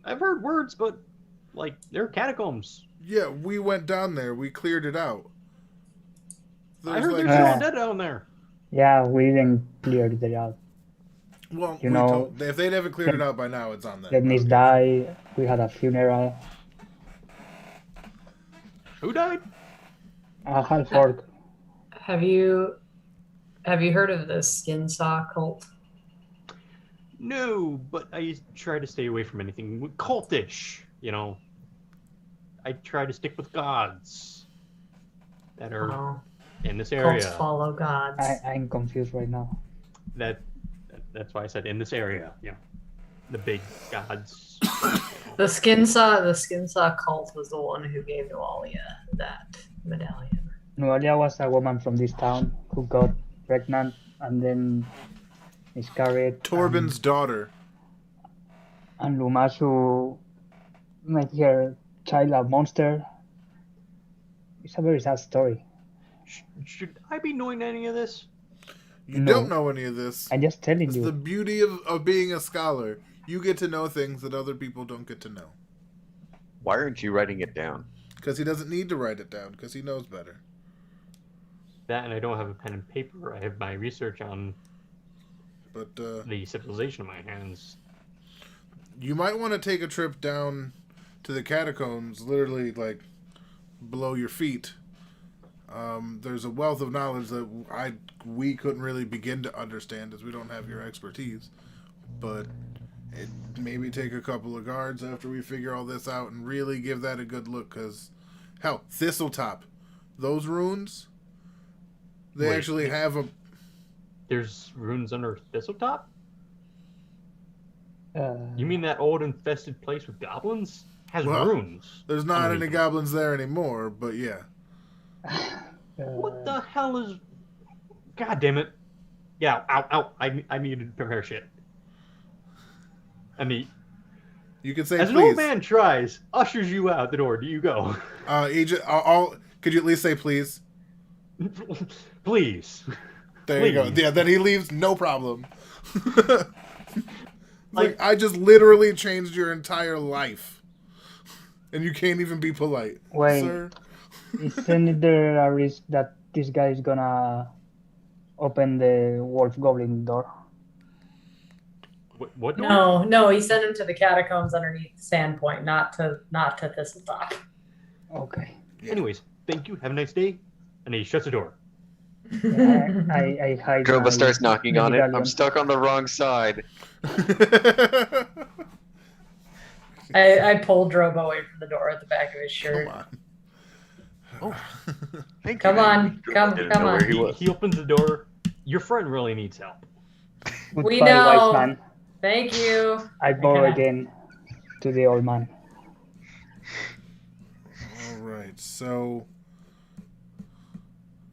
I've heard words, but like they're catacombs. Yeah, we went down there. We cleared it out. I heard there's dead down there. Yeah, we didn't clear it out. Well, know, if they never cleared it out by now, it's on them. Dennis died. We had a funeral. Who died? Half orc. Have you heard of the Skinsaw cult? No, but I try to stay away from anything cultish. You know, I try to stick with gods that are in this area. Cults follow gods. I'm confused right now. That's why I said in this area. Yeah, the big gods. The Skinsaw cult was the one who gave Nualia that medallion. Nualia was a woman from this town who got pregnant and then miscarried. Torben's daughter. And Lumasu made her child a monster. It's a very sad story. Should I be knowing any of this? You don't know any of this. I'm just telling you. It's the beauty of being a scholar. You get to know things that other people don't get to know. Why aren't you writing it down? Because he doesn't need to write it down, because he knows better. That, and I don't have a pen and paper. I have my research on the civilization in my hands. You might want to take a trip down to the catacombs, literally, like, below your feet. There's a wealth of knowledge that we couldn't really begin to understand, as we don't have your expertise. But maybe take a couple of guards after we figure all this out and really give that a good look, because, hell, Thistletop, those runes, they actually have a... There's runes under Thistletop? You mean that old infested place with goblins? Has runes. There's not any goblins there anymore, but yeah. What the hell is... God damn it. Yeah, ow. I need to prepare shit. You can say As please. an old man tries, ushers you out the door. Do you go? Agent, could you at least say please? Please. There you go. Please. Yeah, then he leaves, no problem. Like, I just literally changed your entire life. And you can't even be polite. Wait, Sir? isn't there a risk that this guy is gonna open the wolf goblin door? what door? No, he sent him to the catacombs underneath Sandpoint, not to Thistletop. Okay. Yeah. Anyways, thank you. Have a nice day. And he shuts the door. I hide. Droba my starts knocking on it. medallion. I'm stuck on the wrong side. I pulled Drobo away from the door at the back of his shirt. Come on. Oh, thank Come you. on, come Didn't know on. where he was. He opens the door. Your friend really needs help. We Goodbye, know. wise man. Thank you. I bow Okay. again to the old man. All right, so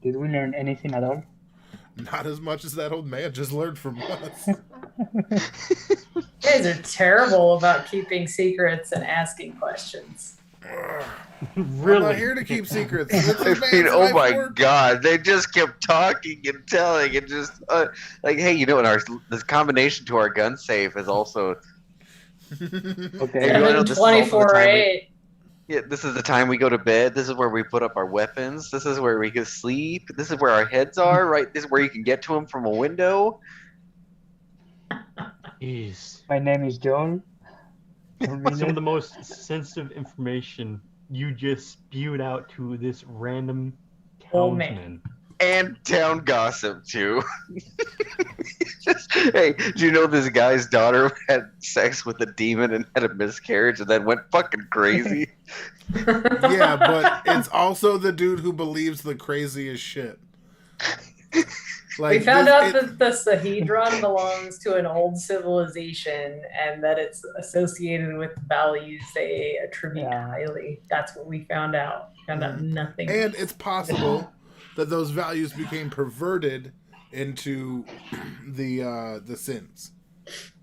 Did we learn anything at all? not as much as that old man just learned from us. You guys are terrible about keeping secrets and asking questions. I'm Really? not here to keep secrets. This I is mean, man's oh life my work. god, they just kept talking and telling and just like, hey, you know what? This combination to our gun safe is also. Okay. Hey, you wanna know this is also the 724-8. Yeah, this is the time we go to bed. This is where we put up our weapons. This is where we go sleep. This is where our heads are. Right. This is where you can get to them from a window. Jeez. My name is Joel. Some of the most sensitive information you just spewed out to this random Old man. townsman. And town gossip too. Hey, do you know this guy's daughter had sex with a demon and had a miscarriage and then went fucking crazy? Yeah, but it's also the dude who believes the craziest shit. We found out that the Sahedron belongs to an old civilization and that it's associated with values they attribute highly. That's what we found out. Found out nothing. And it's possible that those values became perverted into the sins.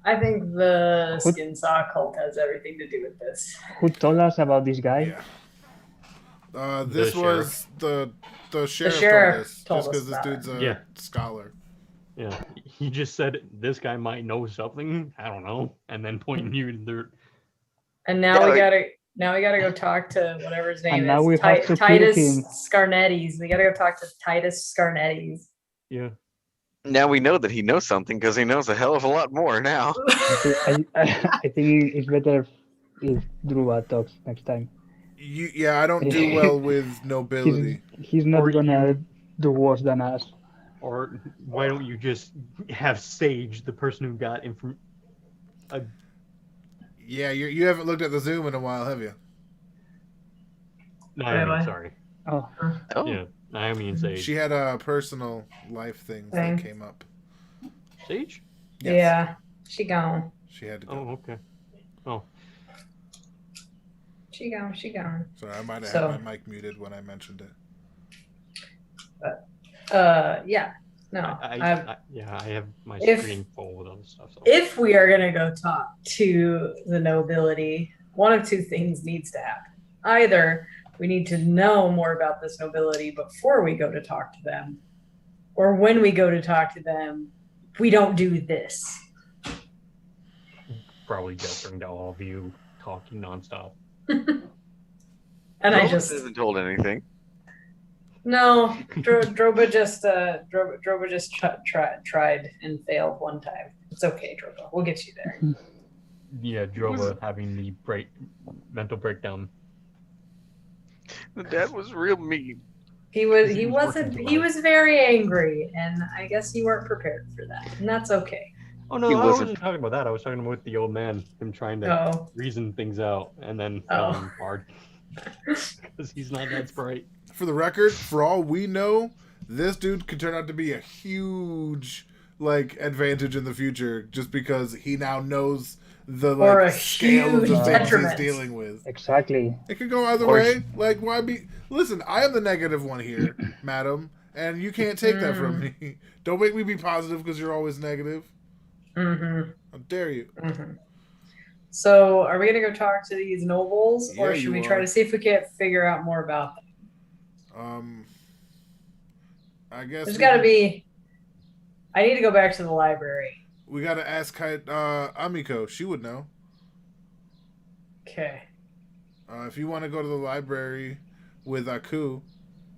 I think the Skinsaw cult has everything to do with this. Who told us about this guy? Yeah. This was the sheriff, sheriff told us, told just us because this about dude's a scholar. Yeah, he just said this guy might know something. I don't know, and then pointing you to the. And now we gotta go talk to whatever his name And now is. we have to kill Titus him. Scarnettis. We gotta go talk to Titus Scarnettis. Yeah. Now we know that he knows something because he knows a hell of a lot more now. I think it's better if Druva talks next time. I don't do well with nobility. He's not gonna do worse than us. Or why don't you just have Sage, the person who got Yeah, you haven't looked at the Zoom in a while, have you? Naomi, sorry. Oh. Yeah, Naomi and Sage. She had personal life things that came up. Sage? Yes. Yeah, she gone. She had to go. Oh, okay. Oh. She gone. Sorry, I might have had my mic muted when I mentioned it. Yeah. No. I have my screen full with other stuff. So. If we are gonna go talk to the nobility, one of two things needs to happen. Either we need to know more about this nobility before we go to talk to them, or when we go to talk to them, we don't do this. Probably gesturing to all of you talking nonstop. And I Droba just hasn't told anything. no. Droba just tried and failed one time. It's okay, Droba. We'll get you there. Yeah, Droba having the mental breakdown. The dad was real mean. He was very angry, and I guess you weren't prepared for that, and that's okay. Oh no, He I wasn't. wasn't talking about that. I was talking about the old man, him trying to reason things out, and then falling hard because he's not that bright. For the record, for all we know, this dude could turn out to be a huge advantage in the future, just because he now knows the scale of the things he's dealing with. Exactly. It could go either way. Why be? Listen, I am the negative one here, madam, and you can't take that from me. Don't make me be positive because you're always negative. Mm-hmm. How dare you? Mm-hmm. So, are we gonna go talk to these nobles, or Yeah, should we you try are. to see if we can't figure out more about them? I guess There's we got to can- be. I need to go back to the library. We gotta ask Amiko. She would know. Okay. If you want to go to the library with Aku.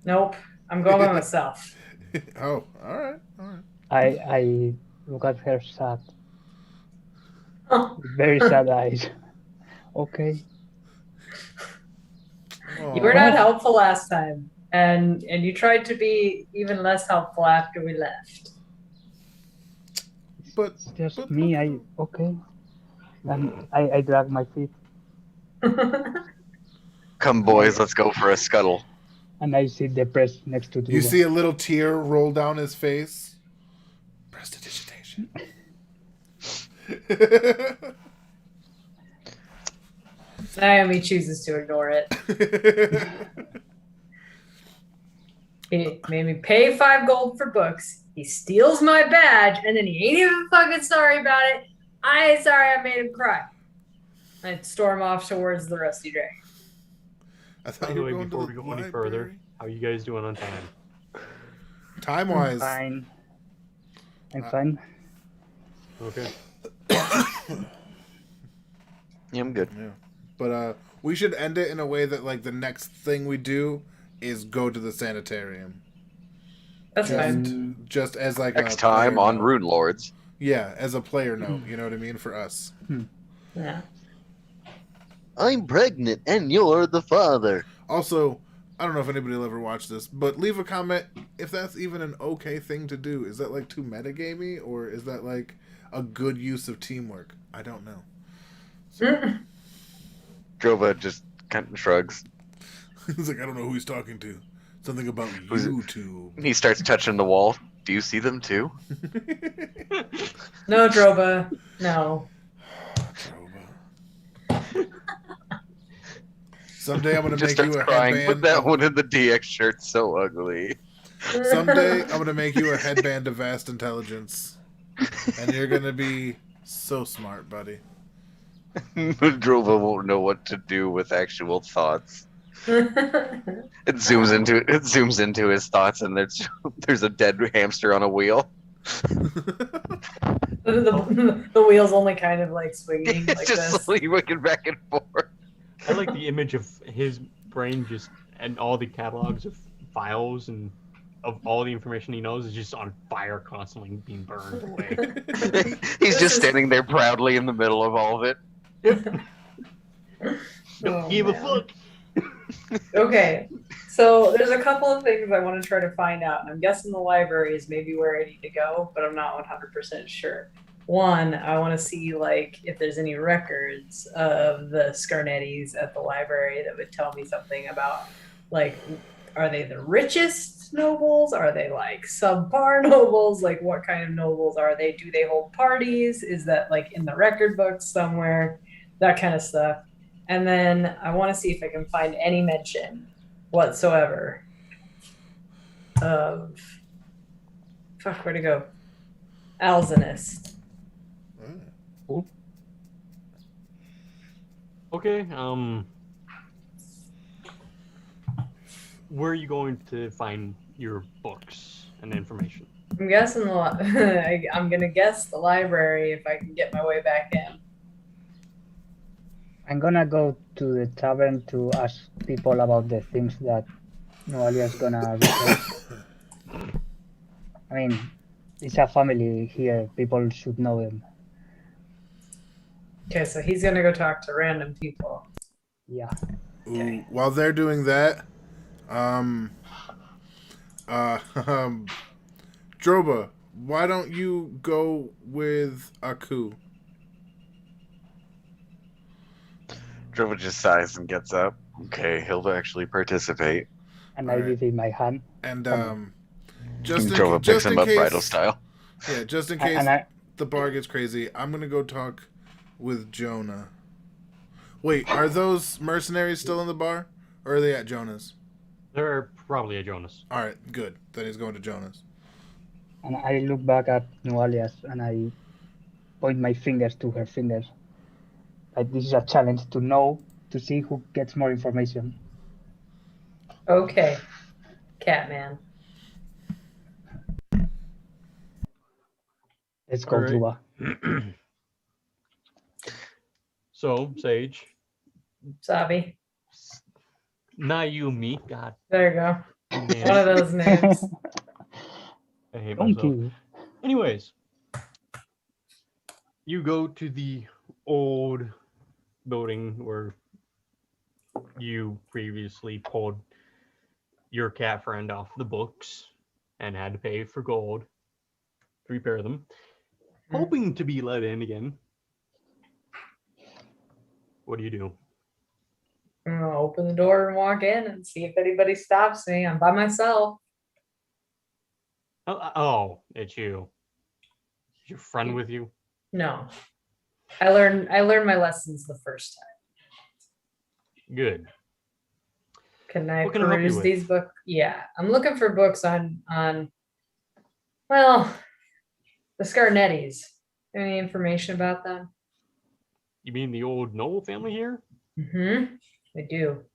Nope. I'm going by myself. Oh, all right. I look at her sad, Oh. very sad eyes. Okay. You were not helpful last time, and you tried to be even less helpful after we left. But It's just me. Okay. And I drag my feet Come, boys, let's go for a scuttle. and I sit depressed next to Druva. You see a little tear roll down his face. Prestidigitation. Naomi chooses to ignore it. He made me pay 5 gold for books. He steals my badge, and then he ain't even fucking sorry about it. I ain't sorry I made him cry. I'd storm off towards the Rusty Dragon. I thought By you the were way, going before to we the go any library. further, how are you guys doing on time? Time-wise. Fine. I'm fine. Okay. Yeah, I'm good. Yeah. But we should end it in a way that like the next thing we do is go to the sanitarium. That's Just, fine. just as like Next a time player on note. Rune Lords. Yeah, as a player note, you know what I mean, for us. Yeah. I'm pregnant and you're the father. Also, I don't know if anybody will ever watch this, but leave a comment if that's even an okay thing to do. Is that like too metagamey, or is that like a good use of teamwork? I don't know. Drova just kind of shrugs. He's like, I don't know who he's talking to. Something about Who's it? YouTube. He starts touching the wall. Do you see them too? No, Droba. No. Someday I'm gonna Just make you starts a crying. headband. Put that of- one in the DX shirt. So ugly. Someday I'm gonna make you a headband of vast intelligence, and you're gonna be so smart, buddy. Drova won't know what to do with actual thoughts. It zooms into his thoughts, and there's a dead hamster on a wheel. the wheel's only kind of like swinging It's like just this. slowly working back and forth. I like the image of his brain just and all the catalogs of files and of all the information he knows is just on fire, constantly being burned away. He's just standing there proudly in the middle of all of it. Don't Oh, give a man. fuck. Okay, so there's a couple of things I want to try to find out, and I'm guessing the library is maybe where I need to go, but I'm not 100% sure. One, I want to see like if there's any records of the Scarnettis at the library that would tell me something about like, are they the richest nobles? Are they like subpar nobles? Like what kind of nobles are they? Do they hold parties? Is that like in the record books somewhere? That kind of stuff. And then I want to see if I can find any mention whatsoever of where'd it go? Alzenist. Okay, where are you going to find your books and information? I'm guessing I'm gonna guess the library if I can get my way back in. I'm gonna go to the tavern to ask people about the things that Noalia's gonna replace. I mean, it's a family here. People should know them. Okay, so he's gonna go talk to random people. Yeah. Ooh, while they're doing that, Droba, why don't you go with Aku? Drova just sighs and gets up. Okay, he'll actually participate. And I Alright. give him my hand. And just in, Drova just picks him in up case, bridal style. yeah, just in case And I, the bar gets crazy, I'm gonna go talk with Jonah. Wait, are those mercenaries still in the bar, or are they at Jonah's? They're probably a Jonas. All right, good. Then he's going to Jonah's. and I look back at Noalia's and I point my fingers to her fingers. Like this is a challenge to see who gets more information. Okay, Catman. Let's go, All right. Druba. So, Sage, Sabi. Nayumi, God There you go. damn One it. of those names. I hate Thank myself. you. Anyways, you go to the old building where you previously pulled your cat friend off the books and had to pay for gold to repair them, hoping to be let in again. What do you do? I'm gonna open the door and walk in and see if anybody stops me. I'm by myself. Oh, it's you. Is your friend with you? No. I learned my lessons the first time. Good. Can I What can I help you peruse with? these books? Yeah. I'm looking for books on well, the Scarnettis. Any information about them? You mean the old Noble family here? Mm-hmm. I do.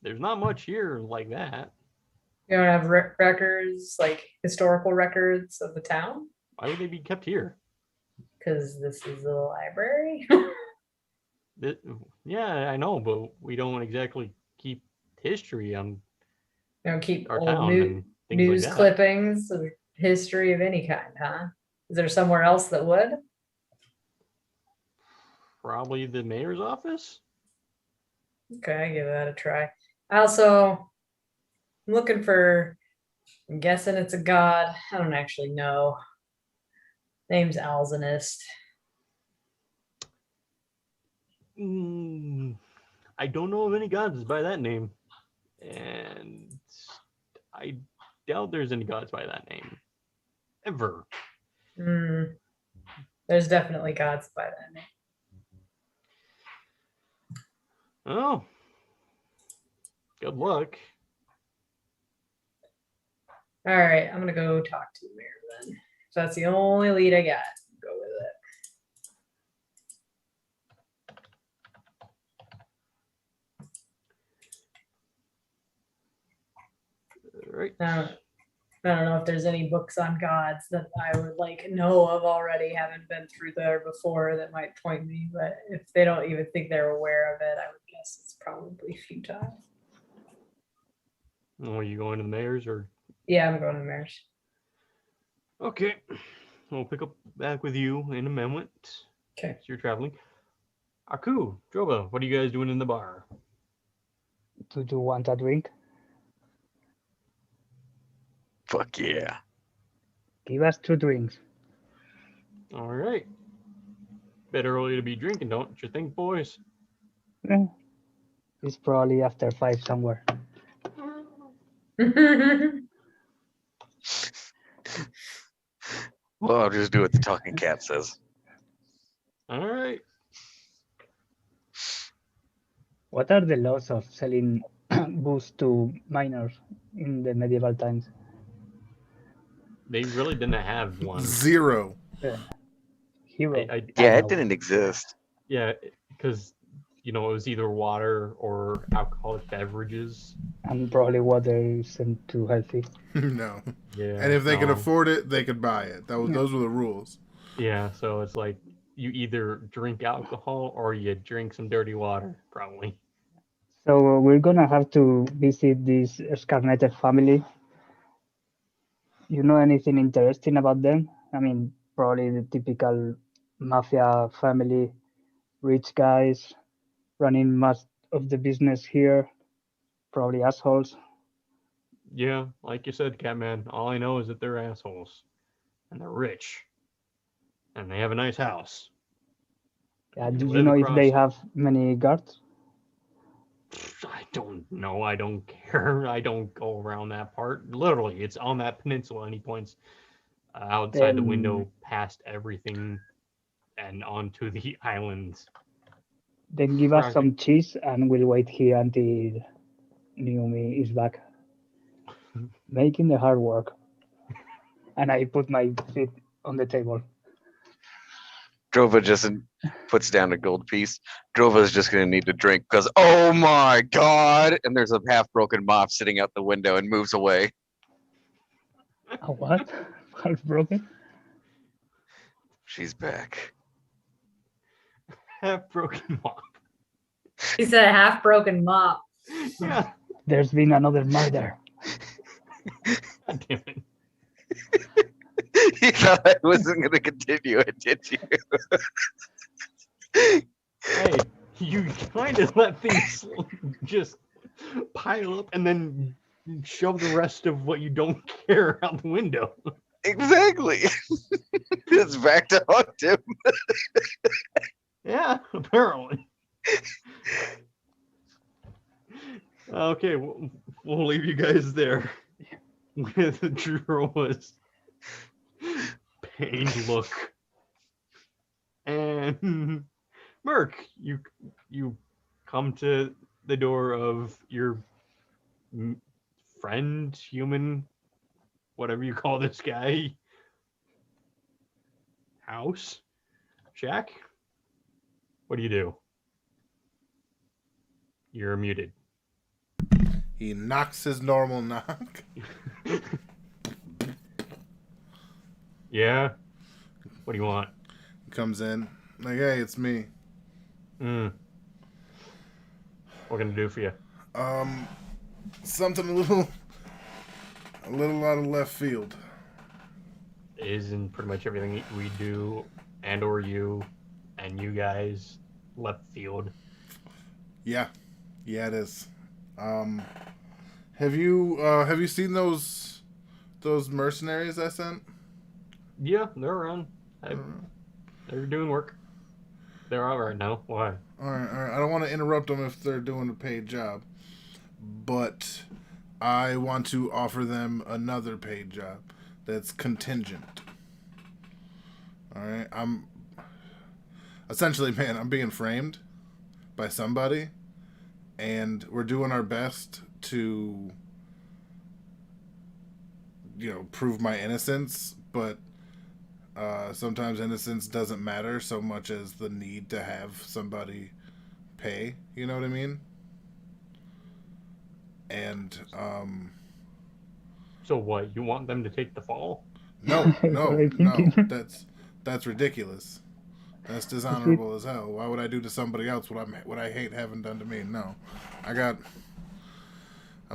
There's not much here like that. You don't have records, like historical records of the town? Why would they be kept here? Because this is a library. Yeah, I know, but we don't exactly keep history on You don't keep our old town and things news like that. clippings of history of any kind, huh? Is there somewhere else that would? Probably the mayor's office? Okay, give that a try. Also, I'm looking for, I'm guessing it's a god. I don't actually know. Name's Alzenist. I don't know of any gods by that name. And I doubt there's any gods by that name. Ever. There's definitely gods by that name. Oh. Good luck. All right, I'm gonna go talk to the mayor then. So that's the only lead I got. Go with it. All right. I don't know if there's any books on gods that I would like know of already, haven't been through there before, that might point me, but if they don't even think they're aware of it, I would guess it's probably futile. Oh, are you going to the mayor's or? Yeah, I'm going to the mayor's. Okay. We'll pick up back with you in a moment. Okay. So you're traveling. Aku, Droba, what are you guys doing in the bar? Do you want a drink? Fuck yeah. Give us 2 drinks. All right. Bit early to be drinking, don't you think, boys? It's probably after 5 somewhere. Well, I'll just do what the talking cat says. All right. What are the laws of selling booze to minors in the medieval times? They really didn't have one. 0. Hero. Yeah, it didn't exist. Yeah, because it was either water or alcoholic beverages. And probably water isn't too healthy. No. Yeah. And if they could afford it, they could buy it. Those were the rules. Yeah, so it's like you either drink alcohol or you drink some dirty water, probably. So we're gonna have to visit this Scarnetted family. You know anything interesting about them? I mean, probably the typical mafia family, rich guys running most of the business here, probably assholes. Yeah, like you said, Catman, all I know is that they're assholes. And they're rich. And they have a nice house. Do you know if they have many guards? I don't know. I don't care. I don't go around that part. Literally, it's on that peninsula, and he points outside the window past everything and onto the islands. Then give us some cheese, and we'll wait here until Naomi is back. Making the hard work. And I put my feet on the table. Drova just puts down a gold piece. Drova's just going to need to drink because, oh my god! And there's a half-broken mop sitting out the window and moves away. A what? Half broken? She's back. Half-broken mop. He said half broken mop. Yeah. There's been another murder. God damn it. You thought I wasn't going to continue it, did you? Hey, you kind of let things just pile up and then shove the rest of what you don't care out the window. Exactly. It's back to haunt him. Yeah, apparently. Okay, we'll leave you guys there with Drova's pained look. And Merc, you come to the door of your friend, human, whatever you call this guy, house, shack. What do? You're muted. He knocks his normal knock. Yeah? What do you want? Comes in. Like, hey, it's me. What can I do for you? Something a little out of left field. Isn't pretty much everything we do and or you guys left field? Yeah, it is. Have you seen those mercenaries I sent? Yeah, they're around. They're doing work. They're all right now. Why? All right. I don't want to interrupt them if they're doing a paid job, but I want to offer them another paid job that's contingent. All right. I'm being framed by somebody, and we're doing our best to, prove my innocence, but sometimes innocence doesn't matter so much as the need to have somebody pay. You know what I mean? And so what? You want them to take the fall? No. That's ridiculous. That's dishonorable as hell. Why would I do to somebody else what I hate having done to me? No, I'm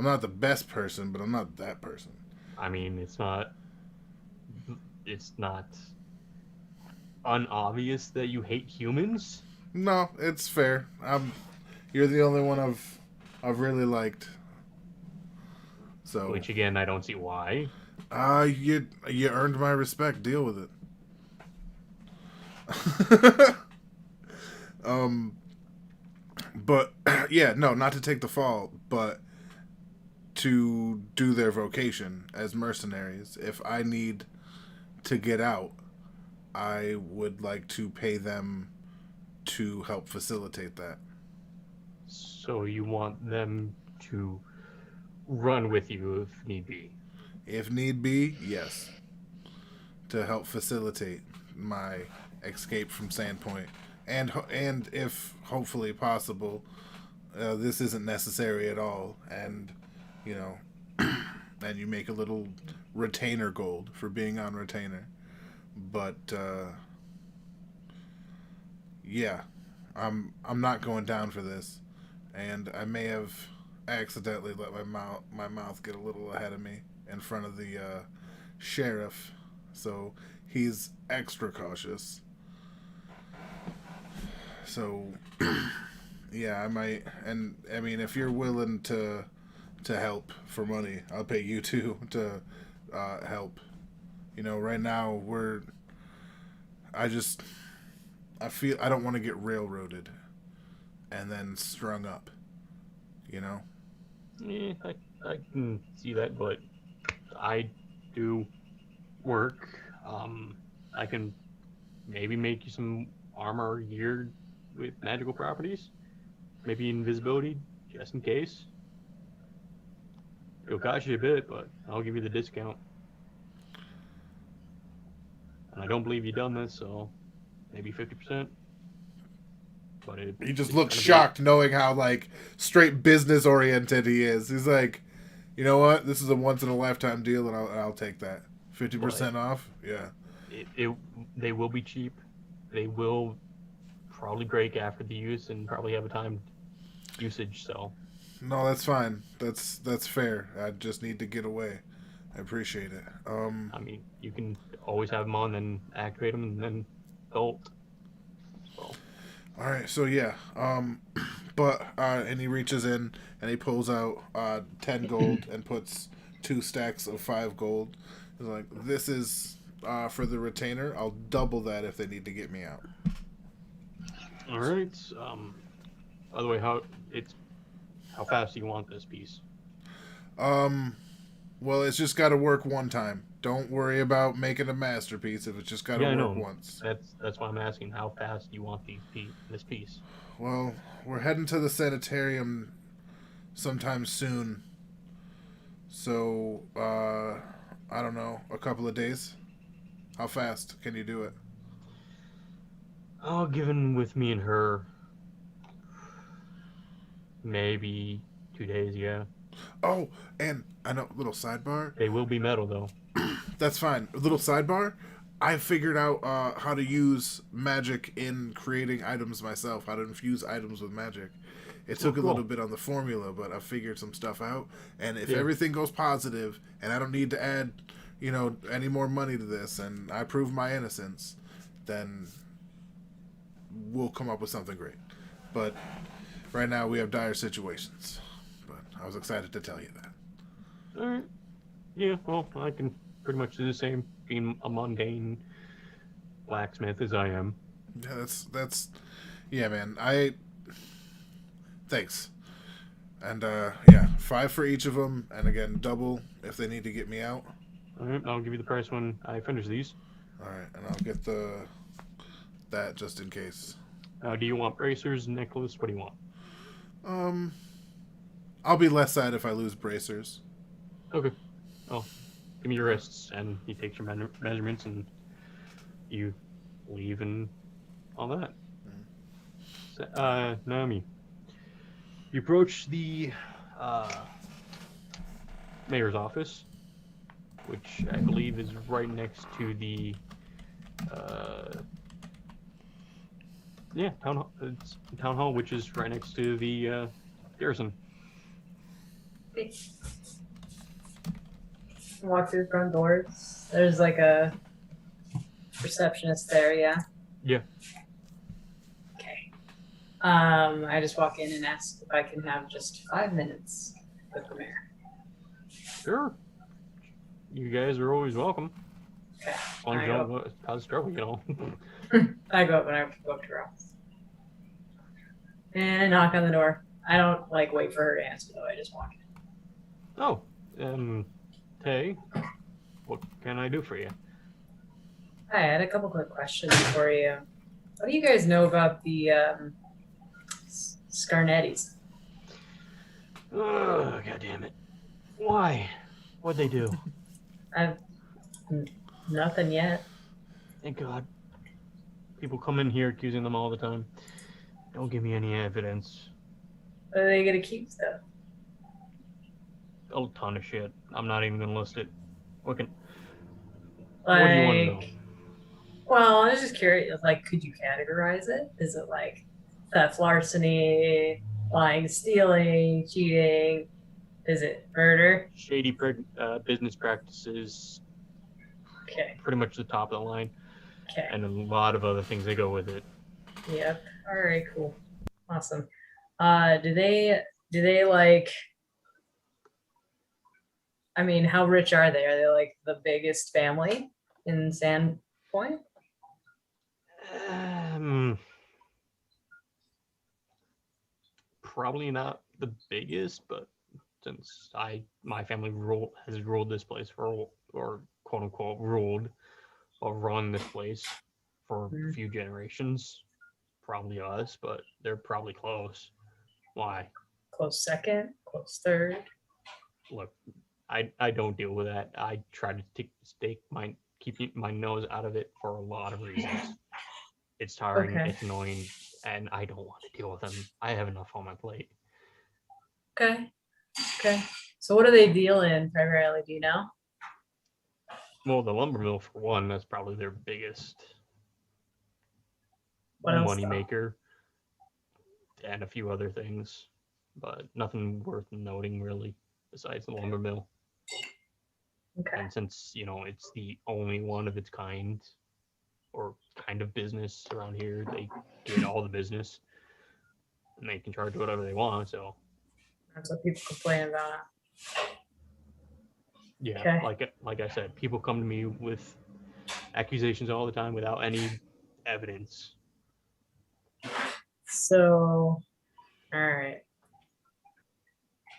not the best person, but I'm not that person. I mean, it's not unobvious that you hate humans. No, it's fair. You're the only one I've really liked. So, which again, I don't see why. You earned my respect. Deal with it. But yeah, no, not to take the fall, but to do their vocation as mercenaries. If I need to get out, I would like to pay them to help facilitate that. So you want them to run with you if need be? If need be, yes. To help facilitate my escape from Sandpoint. And if hopefully possible, this isn't necessary at all, and and you make a little retainer gold for being on retainer. But yeah, I'm not going down for this, and I may have accidentally let my mouth get a little ahead of me in front of the sheriff, so he's extra cautious. So yeah, I might, and I mean, if you're willing to help for money, I'll pay you too to help. Right now I feel I don't want to get railroaded and then strung up. Yeah, I can see that, but I do work. I can maybe make you some armor geared with magical properties, maybe invisibility, just in case. It'll cost you a bit, but I'll give you the discount. And I don't believe you've done this, so maybe 50%. But he just looks shocked, knowing how like straight business oriented he is. He's like, you know what? This is a once in a lifetime deal, and I'll take that. 50% off. Yeah. They will be cheap. They will probably break after the use and probably have a timed usage. So. No, that's fine. That's fair. I just need to get away. I appreciate it. I mean, you can always have them on, then activate them, and then bolt. So. All right. So yeah. But and he reaches in and he pulls out 10 gold and puts 2 stacks of 5 gold. He's like, this is for the retainer. I'll double that if they need to get me out. All right. By the way, how fast do you want this piece? Well, it's just got to work one time. Don't worry about making a masterpiece if it's just got to work once. That's why I'm asking. How fast do you want this piece? Well, we're heading to the sanitarium sometime soon. So, I don't know, a couple of days? How fast can you do it? Oh, given with me and her, maybe 2 days, yeah. Oh, and I know, little sidebar. They will be metal, though. That's fine. A little sidebar. I figured out how to use magic in creating items myself, how to infuse items with magic. It took a little bit on the formula, but I figured some stuff out. And if everything goes positive, and I don't need to add, any more money to this, and I prove my innocence, then we'll come up with something great. But right now we have dire situations. But I was excited to tell you that. All right. Yeah, well, I can pretty much do the same, being a mundane blacksmith as I am. Yeah, that's yeah, man. Thanks. And 5 for each of them, and again, double if they need to get me out. All right, I'll give you the price when I finish these. All right, and I'll get that just in case. Do you want bracers, necklace? What do you want? I'll be less sad if I lose bracers. Okay. Oh, give me your wrists, and he takes your measurements, and you leave and all that. So, Naomi, you approach the mayor's office, which I believe is right next to the town hall, which is right next to the garrison. Walk through the front doors. There's like a receptionist there, yeah? Yeah. Okay. I just walk in and ask if I can have just 5 minutes with the mayor. Sure. You guys are always welcome. Okay. As long as you don't cause trouble, I go up and I go up to her office. And I knock on the door. I don't wait for her to answer though. I just walk in. Oh, Tay, what can I do for you? Hi, I had a couple quick questions for you. What do you guys know about the Scarnettis? Oh, God damn it. Why? What'd they do? Nothing yet. Thank God. People come in here accusing them all the time. Don't give me any evidence. Are they gonna keep stuff? A ton of shit. I'm not even gonna list it. What do you Like, want to know? well, I was just curious. Could you categorize it? Is it theft, larceny, lying, stealing, cheating? Is it murder? Shady business practices. Okay. Pretty much the top of the line. Okay. And a lot of other things that go with it. Yep. All right. Cool. Awesome. Do they I mean, how rich are they? Are they the biggest family in Sandpoint? Probably not the biggest, but since my family has ruled this place or quote unquote ruled or run this place for a few generations, probably us, but they're probably close. Why? Close second, close third. Look, I don't deal with that. I try to keep my nose out of it for a lot of reasons. It's tiring, Okay. it's annoying, and I don't want to deal with them. I have enough on my plate. Okay. So what do they deal in primarily? Do you know? Well, the lumber mill, for one, that's probably their biggest What else, money though? maker, and a few other things, but nothing worth noting really besides the lumber mill. Okay. And since it's the only one of its kind or kind of business around here, they get all the business and they can charge whatever they want. So That's what people complain about. yeah, Okay. like I said, people come to me with accusations all the time without any evidence. So, all right.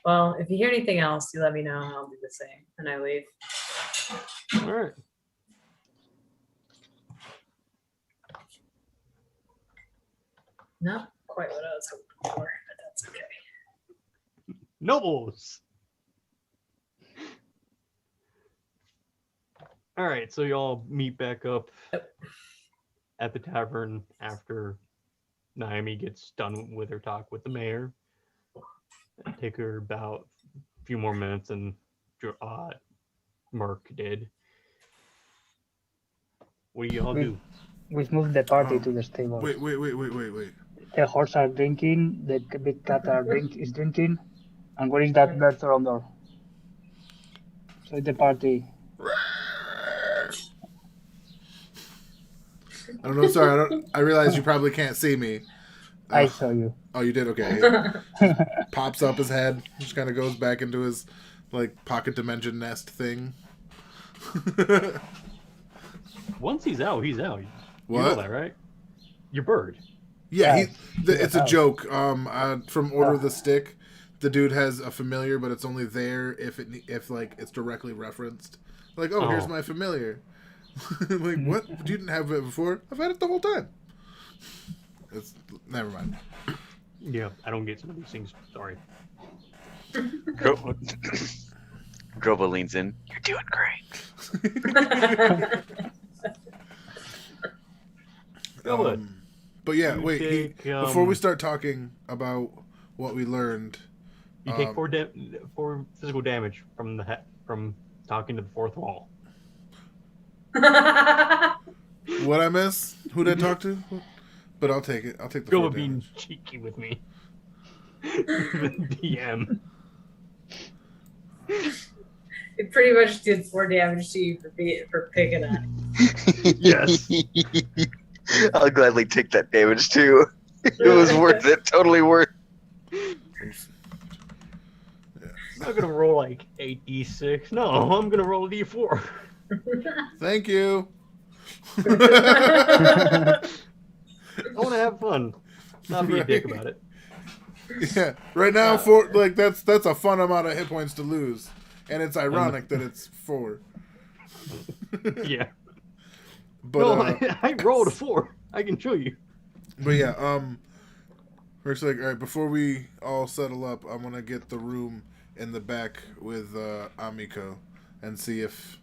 Well, if you hear anything else, you let me know, and I'll do the same. And I leave. All right. Not quite what I was hoping for, but that's okay. Nobles. All right, so y'all meet back up at the tavern after Naomi gets done with her talk with the mayor. It'll take her about a few more minutes than Merc did. What do y'all do? We've moved the party to the stables. Wait. The horses are drinking, the big cat is drinking, and where is that bird around there? So the party. I don't know. Sorry, I realize you probably can't see me. I saw you. Oh, you did? Okay. Pops up his head. Just kind of goes back into his pocket dimension nest thing. Once he's out, he's out. What? You know that, right? Your bird. Yeah, it's a joke. From Order of the Stick, the dude has a familiar, but it's only there if it's directly referenced. Here's my familiar. What? You didn't have it before? I've had it the whole time. Never mind. Yeah, I don't get some of these things. Sorry. Drobo leans in. You're doing great. But yeah, wait. Before we start talking about what we learned, you take 4 physical damage from talking to the fourth wall. What I miss? Who did I talk to? But I'll take it. I'll take the 4 damage. Being cheeky with me. The DM. It pretty much did 4 damage to you for picking on it. Yes. I'll gladly take that damage too. It was worth it. Totally worth it. I'm not gonna roll 8d6. No, I'm gonna roll a d4. Thank you. I want to have fun. Not be a dick about it. Yeah. Right now, that's a fun amount of hit points to lose, and it's ironic that it's 4. Yeah. But no, I rolled a 4. I can show you. But yeah, Rick's all right, before we all settle up, I'm gonna get the room in the back with Amiko and see if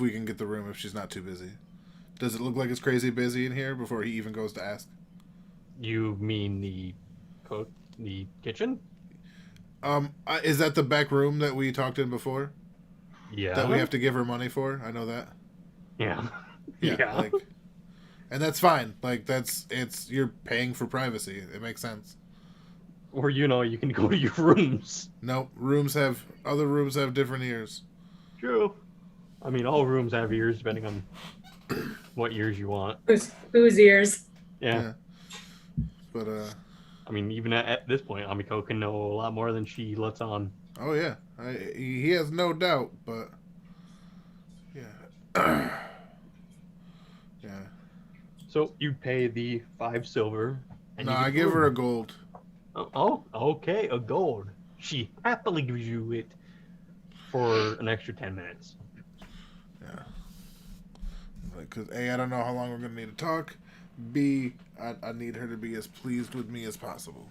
we can get the room if she's not too busy. Does it look like it's crazy busy in here before he even goes to ask? You mean the kitchen? Is that the back room that we talked in before? Yeah. That we have to give her money for? I know that. Yeah. Yeah. And that's fine. You're paying for privacy. It makes sense. Or you can go to your rooms. No, other rooms have different ears. True. I mean, all rooms have ears depending on what ears you want. Whose ears? Yeah. But I mean, even at this point, Amiko can know a lot more than she lets on. Oh yeah, he has no doubt. But yeah, yeah. So you pay the 5 silver. No, I give her a gold. Oh, okay, a gold. She happily gives you it for an extra 10 minutes. Yeah. Because A, I don't know how long we're gonna need to talk. B, I need her to be as pleased with me as possible.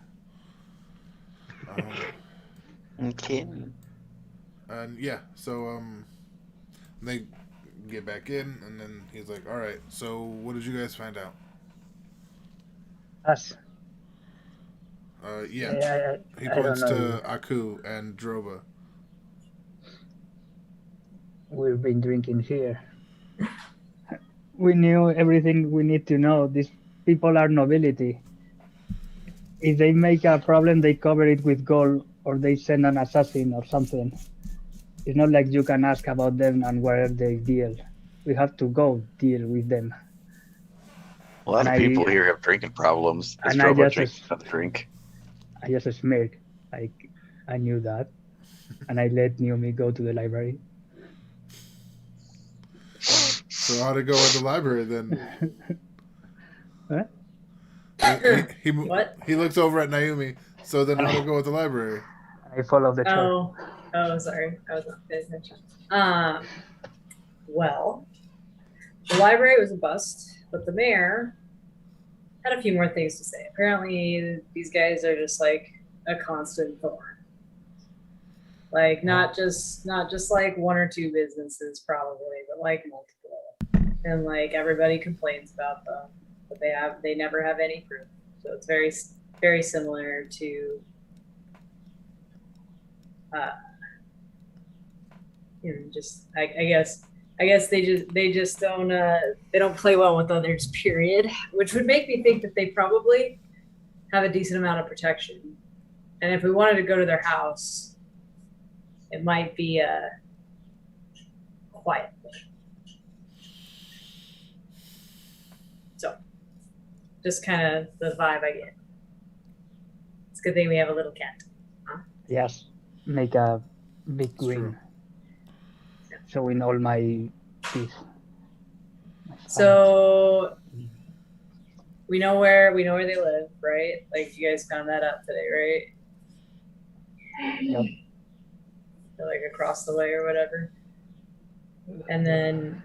Okay. And yeah, so they get back in, and then he's like, "All right, so what did you guys find out?" Us. Yeah. He points to Aku and Droba. We've been drinking here. We knew everything we need to know. These people are nobility. If they make a problem, they cover it with gold, or they send an assassin or something. It's not like you can ask about them and where they deal. We have to go deal with them. A lot of people here have drinking problems. Is Droba drinking another drink? I just smirk, like I knew that, and I let Naomi go to the library. So how to go at the library then? What? What? He looks over at Naomi. So then how to go at the library? I follow the chair. Oh, sorry. I was not paying attention. Well, the library was a bust, but the mayor had a few more things to say. Apparently, these guys are just like a constant thorn. Like not just like one or two businesses probably, but like multiple. And like everybody complains about them, but they never have any proof. So it's very, very similar to just I guess they just don't they don't play well with others, period, which would make me think that they probably have a decent amount of protection. And if we wanted to go to their house, it might be quiet. So just kind of the vibe I get. It's a good thing we have a little cat. Huh? Yes, make a big ring. Showing all my teeth. So we know where they live, right? Like you guys found that out today, right? Yep. They're like across the way or whatever. And then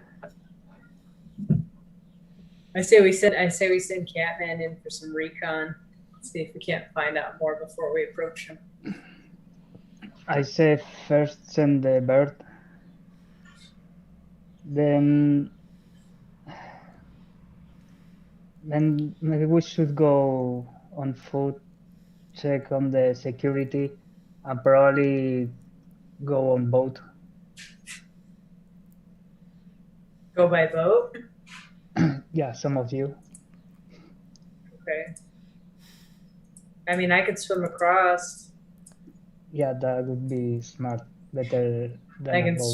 I say we send Catman in for some recon. See if we can't find out more before we approach him. I say first send the bird. Then maybe we should go on foot, check on the security, and probably go on boat. Go by boat? Yeah, some of you. Okay. I mean, I could swim across. Yeah, that would be smart. Better than I can boat.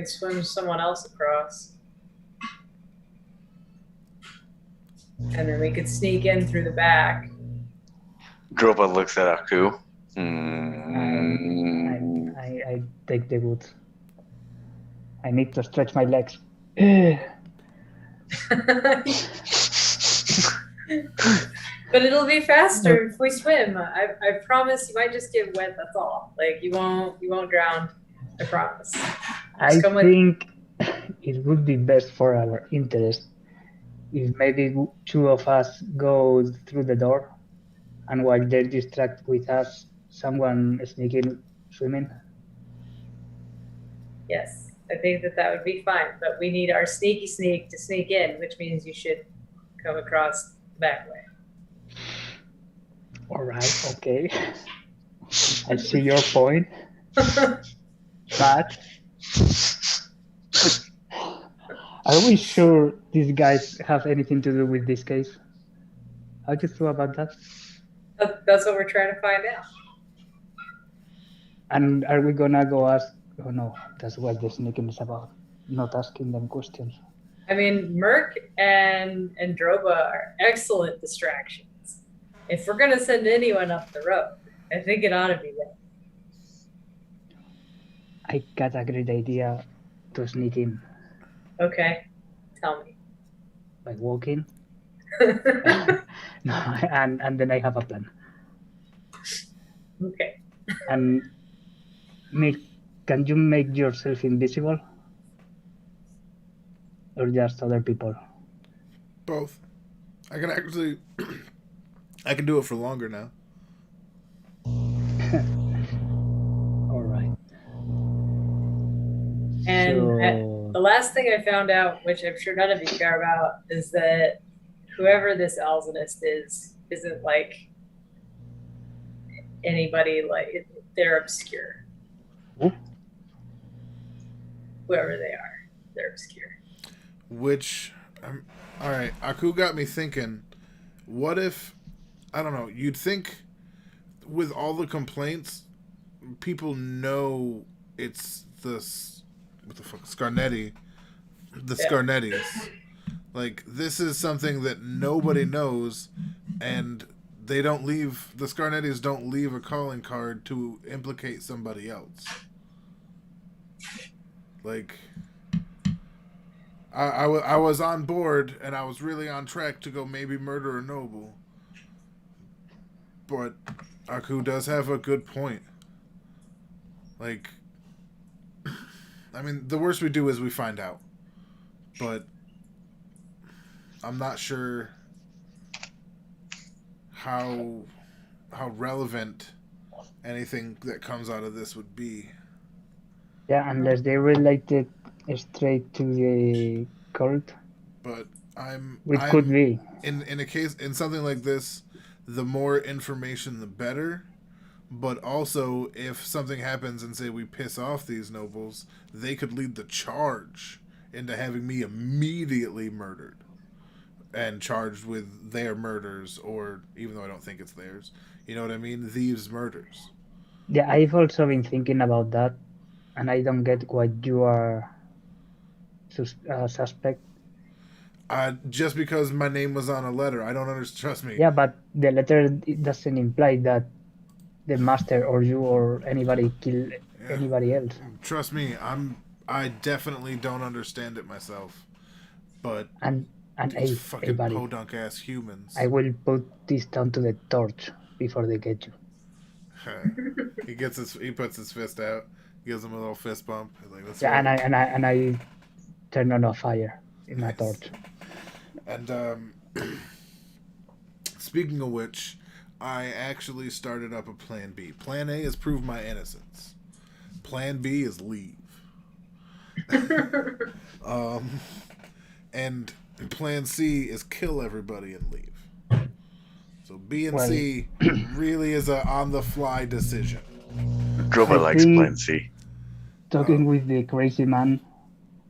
swim someone else across. And then we could sneak in through the back. Droba looks at Aku. I take the boot. I need to stretch my legs. But it'll be faster if we swim. I promise you might just get wet, that's all. Like you won't drown. I promise. I think it would be best for our interest if maybe two of us go through the door, and while they're distracted with us, someone sneaking swimming. Yes, I think that would be fine. But we need our sneaky sneak to sneak in, which means you should come across the back way. All right, okay. I see your point. But are we sure these guys have anything to do with this case? How do you feel about that? That's what we're trying to find out. And are we gonna go ask? Oh no, that's what the sneaking is about. Not asking them questions. I mean, Merc and Droba are excellent distractions. If we're gonna send anyone up the road, I think it ought to be them. I got a great idea to sneak in. Okay, tell me. By walking. No, and then I have a plan. Okay. And can you make yourself invisible? Or just other people? Both. I can actually... I can do it for longer now. All right. And the last thing I found out, which I'm sure none of you care about, is that whoever this Alzenist isn't like anybody like they're obscure. Ooh. Whoever they are, they're obscure. Which, all right, Aku got me thinking. What if, I don't know, you'd think with all the complaints, people know it's what the fuck, Scarnetti, the Scarnettis. Like, this is something that nobody knows, and the Scarnettis don't leave a calling card to implicate somebody else. Like, I was on board, and I was really on track to go maybe murder a noble. But Aku does have a good point. Like, I mean, the worst we do is we find out. But I'm not sure how relevant anything that comes out of this would be. Yeah, unless they relate it straight to the cult. But Which could be. In something like this, the more information the better. But also, if something happens and say we piss off these nobles, they could lead the charge into having me immediately murdered and charged with their murders, or even though I don't think it's theirs, you know what I mean? Thieves' murders. Yeah, I've also been thinking about that, and I don't get why you are suspect. Just because my name was on a letter, I don't understand. Trust me. Yeah, but the letter, it doesn't imply that the master or you or anybody kill anybody else. Trust me, I definitely don't understand it myself. But and these fucking buddy, podunk ass humans. I will put this down to the torch before they get you. He puts his fist out, gives him a little fist bump. He's like, that's yeah, right. and I turn on a fire in my torch. And speaking of which, I actually started up a plan B. Plan A is prove my innocence. Plan B is leave. And plan C is kill everybody and leave. So B and C really is a on-the-fly decision. Droba likes plan C. Talking with the crazy man.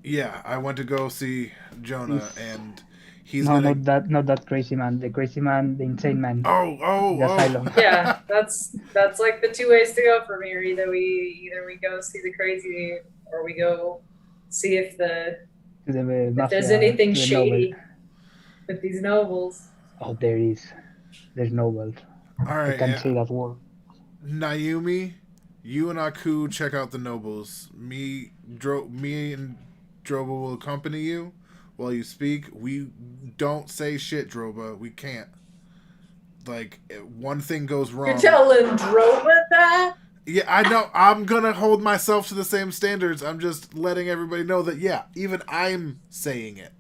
Yeah, I went to go see Jonah, and he's not that crazy man. The crazy man, the insane man. Oh. Asylum. Yeah, that's like the two ways to go from here. Either we go see the crazy, or we go see if there's anything shady with these nobles. Oh, there is. There's nobles. All right, I can't say that word. Naomi, you and Aku check out the nobles. Me and Droba will accompany you while you speak. We don't say shit, Droba. We can't. Like, one thing goes wrong. You're telling Droba that? Yeah, I know. I'm gonna hold myself to the same standards. I'm just letting everybody know that, yeah, even I'm saying it.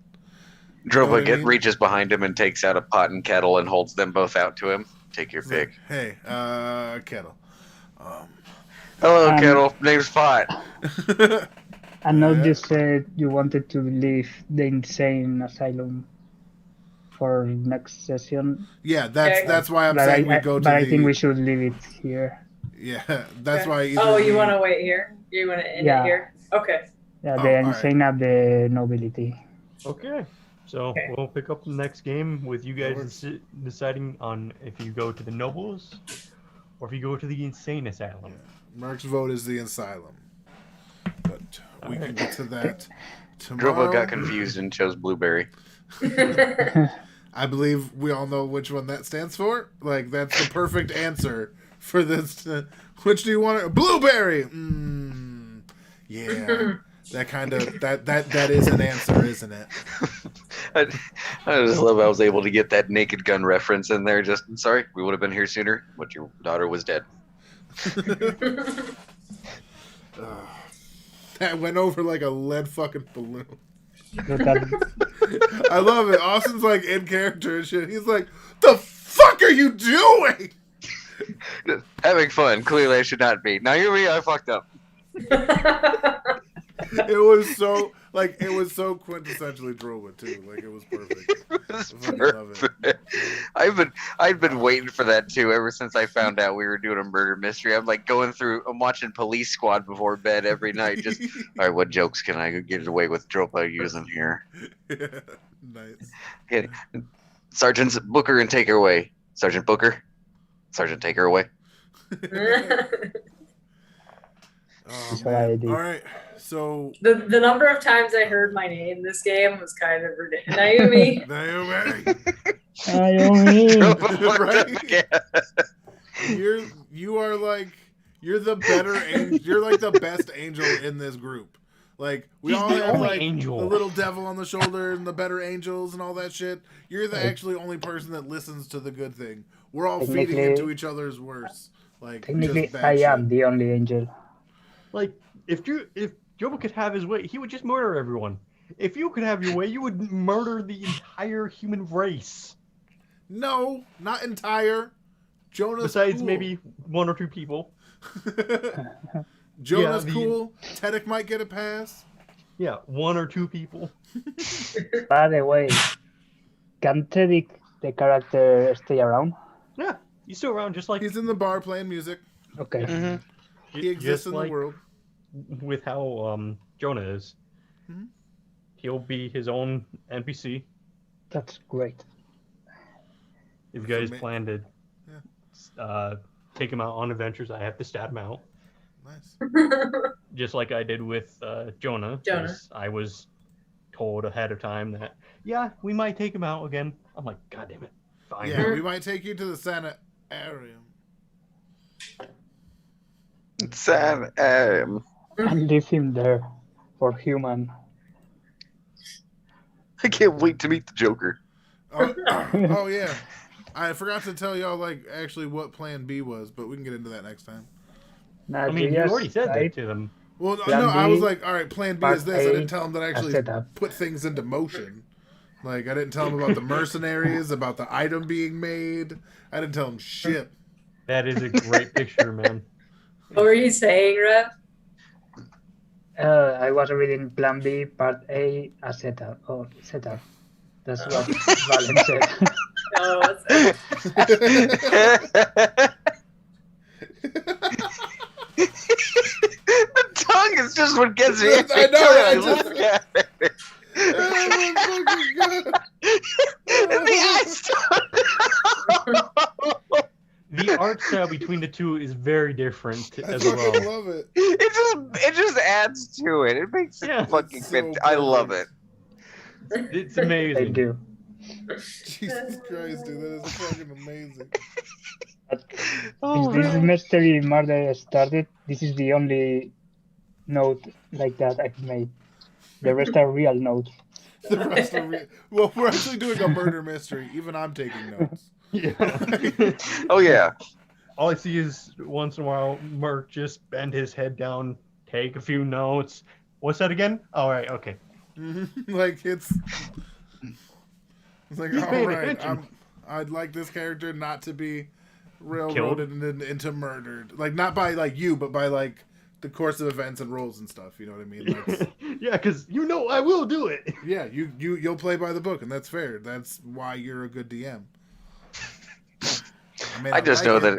Droba reaches behind him and takes out a pot and kettle and holds them both out to him. Take your pick. Hey, kettle. Hello, kettle. Name's Pot. I know you said you wanted to leave the insane asylum for next session. Yeah, that's why I'm saying we go to. But I think we should leave it here. Yeah, that's why. You want to wait here? You want to end it here? Okay. Yeah, the insane of the nobility. Okay. So we'll pick up the next game with you guys deciding on if you go to the nobles or if you go to the insane asylum. Yeah. Mark's vote is the asylum, but we can get to that tomorrow. Droba got confused and chose blueberry. I believe we all know which one that stands for. Like, that's the perfect answer for this. Which do you want? Blueberry. Yeah. That kind of that is an answer, isn't it? I just love I was able to get that Naked Gun reference in there. Just sorry, we would have been here sooner, but your daughter was dead. That went over like a lead fucking balloon. I love it. Austin's like in character and shit. He's like, "The fuck are you doing?" Having fun. Clearly, I should not be. Now you're me. I fucked up. It was so Like, it was so quintessentially Droba, too. Like, it was perfect. It was I fucking love it. I've been waiting for that too ever since I found out we were doing a murder mystery. I'm like I'm watching Police Squad before bed every night. Just all right, what jokes can I get away with Dropa using here? Yeah, nice. Okay. Sergeant Booker and take her away. Sergeant Booker, Sergeant, take her away. Oh, what I man. did. All right, so the number of times I heard my name this game was kind of ridiculous. Naomi. Naomi, Naomi. right? You're the better angel. You're like the best angel in this group. Like, we He's all the have only like angel. the little devil on the shoulder and the better angels and all that shit. You're the actually only person that listens to the good thing. We're all feeding into each other's worse. Like, Technically, just bad I shit. am the only angel. Like, if Joba could have his way, he would just murder everyone. If you could have your way, you would murder the entire human race. No, not entire. Jonah's Besides cool. maybe one or two people. Jonah's Yeah, cool. Tedek might get a pass. Yeah, one or two people. By the way, can Teddy, the character, stay around? Yeah, he's still around just like He's in the bar playing music. Okay. Mm-hmm. He exists just in like the world. with how Jonah is. Mhm. He'll be his own NPC. That's great. If you guys me- plan to take him out on adventures, I have to stat him out. Nice. Just like I did with Jonah. 'Cause I was told ahead of time that, yeah, we might take him out again. I'm like, God damn it. Fine. Yeah, we might take you to the sanitarium. And leave him there for human. I can't wait to meet the Joker. Oh yeah. I forgot to tell y'all like actually what Plan B was, but we can get into that next time. Now, I mean, you already said that to them. Well, Plan no, I was B, like, all right, Plan B Part is this. I A, didn't tell them that I actually set up. put things into motion. Like I didn't tell them about the mercenaries, about the item being made. I didn't tell them shit. That is a great picture, man. What were you saying, Rev? I was reading Plan B, Part A, a setup. Oh, setup. That's what Valen said. Oh, The tongue is just what gets me. I know, I Every time just- look at it. And the eyes. The art style between the two is very different I as fucking well. love it. It just adds to it. It makes it Yeah. fucking It's so good. I love it. It's I amazing. do. Jesus Christ, dude, that is fucking amazing. Oh, Since this mystery murder started, this is the only note like that I've made. The rest are real notes. The rest are well, we're actually doing a murder mystery. Even I'm taking notes. Yeah. Oh yeah. All I see is once in a while Merc just bend his head down, take a few notes. What's that again? All right, okay. Like it's like He's all paying right. attention. I'd like this character not to be railroaded into murdered. Like not by like you, but by like the course of events and roles and stuff. You know what I mean? That's, Yeah, because you know I will do it. yeah, you'll play by the book, and that's fair. That's why you're a good DM. I just know that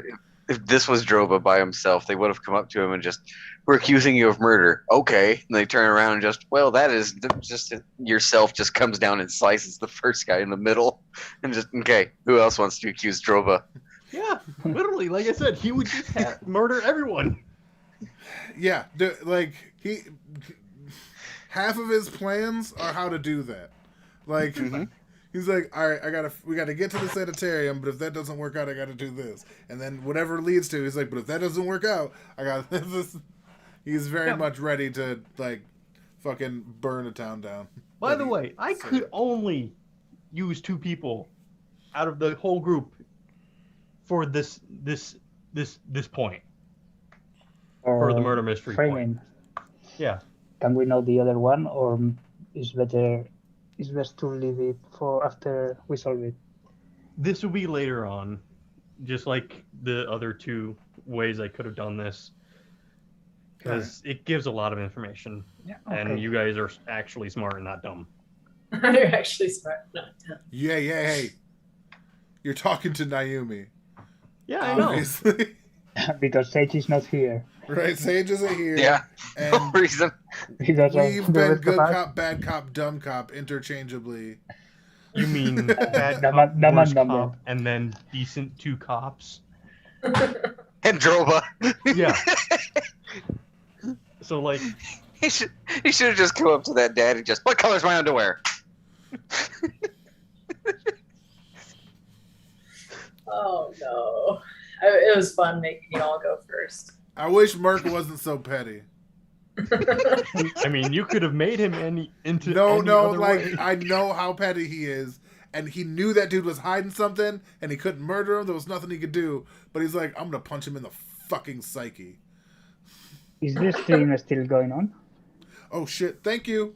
if this was Droba by himself, they would have come up to him and just, we're accusing you of murder. Okay. And they turn around and just, well, that is just yourself just comes down and slices the first guy in the middle. And just, okay, who else wants to accuse Droba? Yeah, literally, like I said, he would just murder everyone. Yeah, half of his plans are how to do that. Like he's like, all right, we gotta get to the sanitarium, but if that doesn't work out, I gotta do this, and then whatever it leads to, he's like, but if that doesn't work out, I got this. He's very much ready to like fucking burn a town down. By the way, I could only use 2 people out of the whole group for this point. For the murder mystery framing. point. Yeah. Can we know the other one, or is best to leave it for after we solve it? This will be later on, just like the other 2 ways I could have done this. because it gives a lot of information, Yeah. and Okay. you guys are actually smart and not dumb. You're actually smart. No, Yeah, hey. You're talking to Naomi. Yeah, I know. Obviously. Because Sage is not here. Right, Sage isn't here. Yeah, no And reason. Because we've of the been rest good of us. cop, bad cop, dumb cop interchangeably. You mean bad dumb cop, and worst dumb, cop, and then decent 2 cops? And Drova. Yeah. So, like, He should have just come up to that dad and just, what color's my underwear? Oh no. It was fun making you all go first. I wish Merc wasn't so petty. I mean, you could have made him into No, any other like, way. I know how petty he is, and he knew that dude was hiding something, and he couldn't murder him. There was nothing he could do, but he's like, I'm gonna punch him in the fucking psyche. Is this stream still going on? Oh shit, thank you.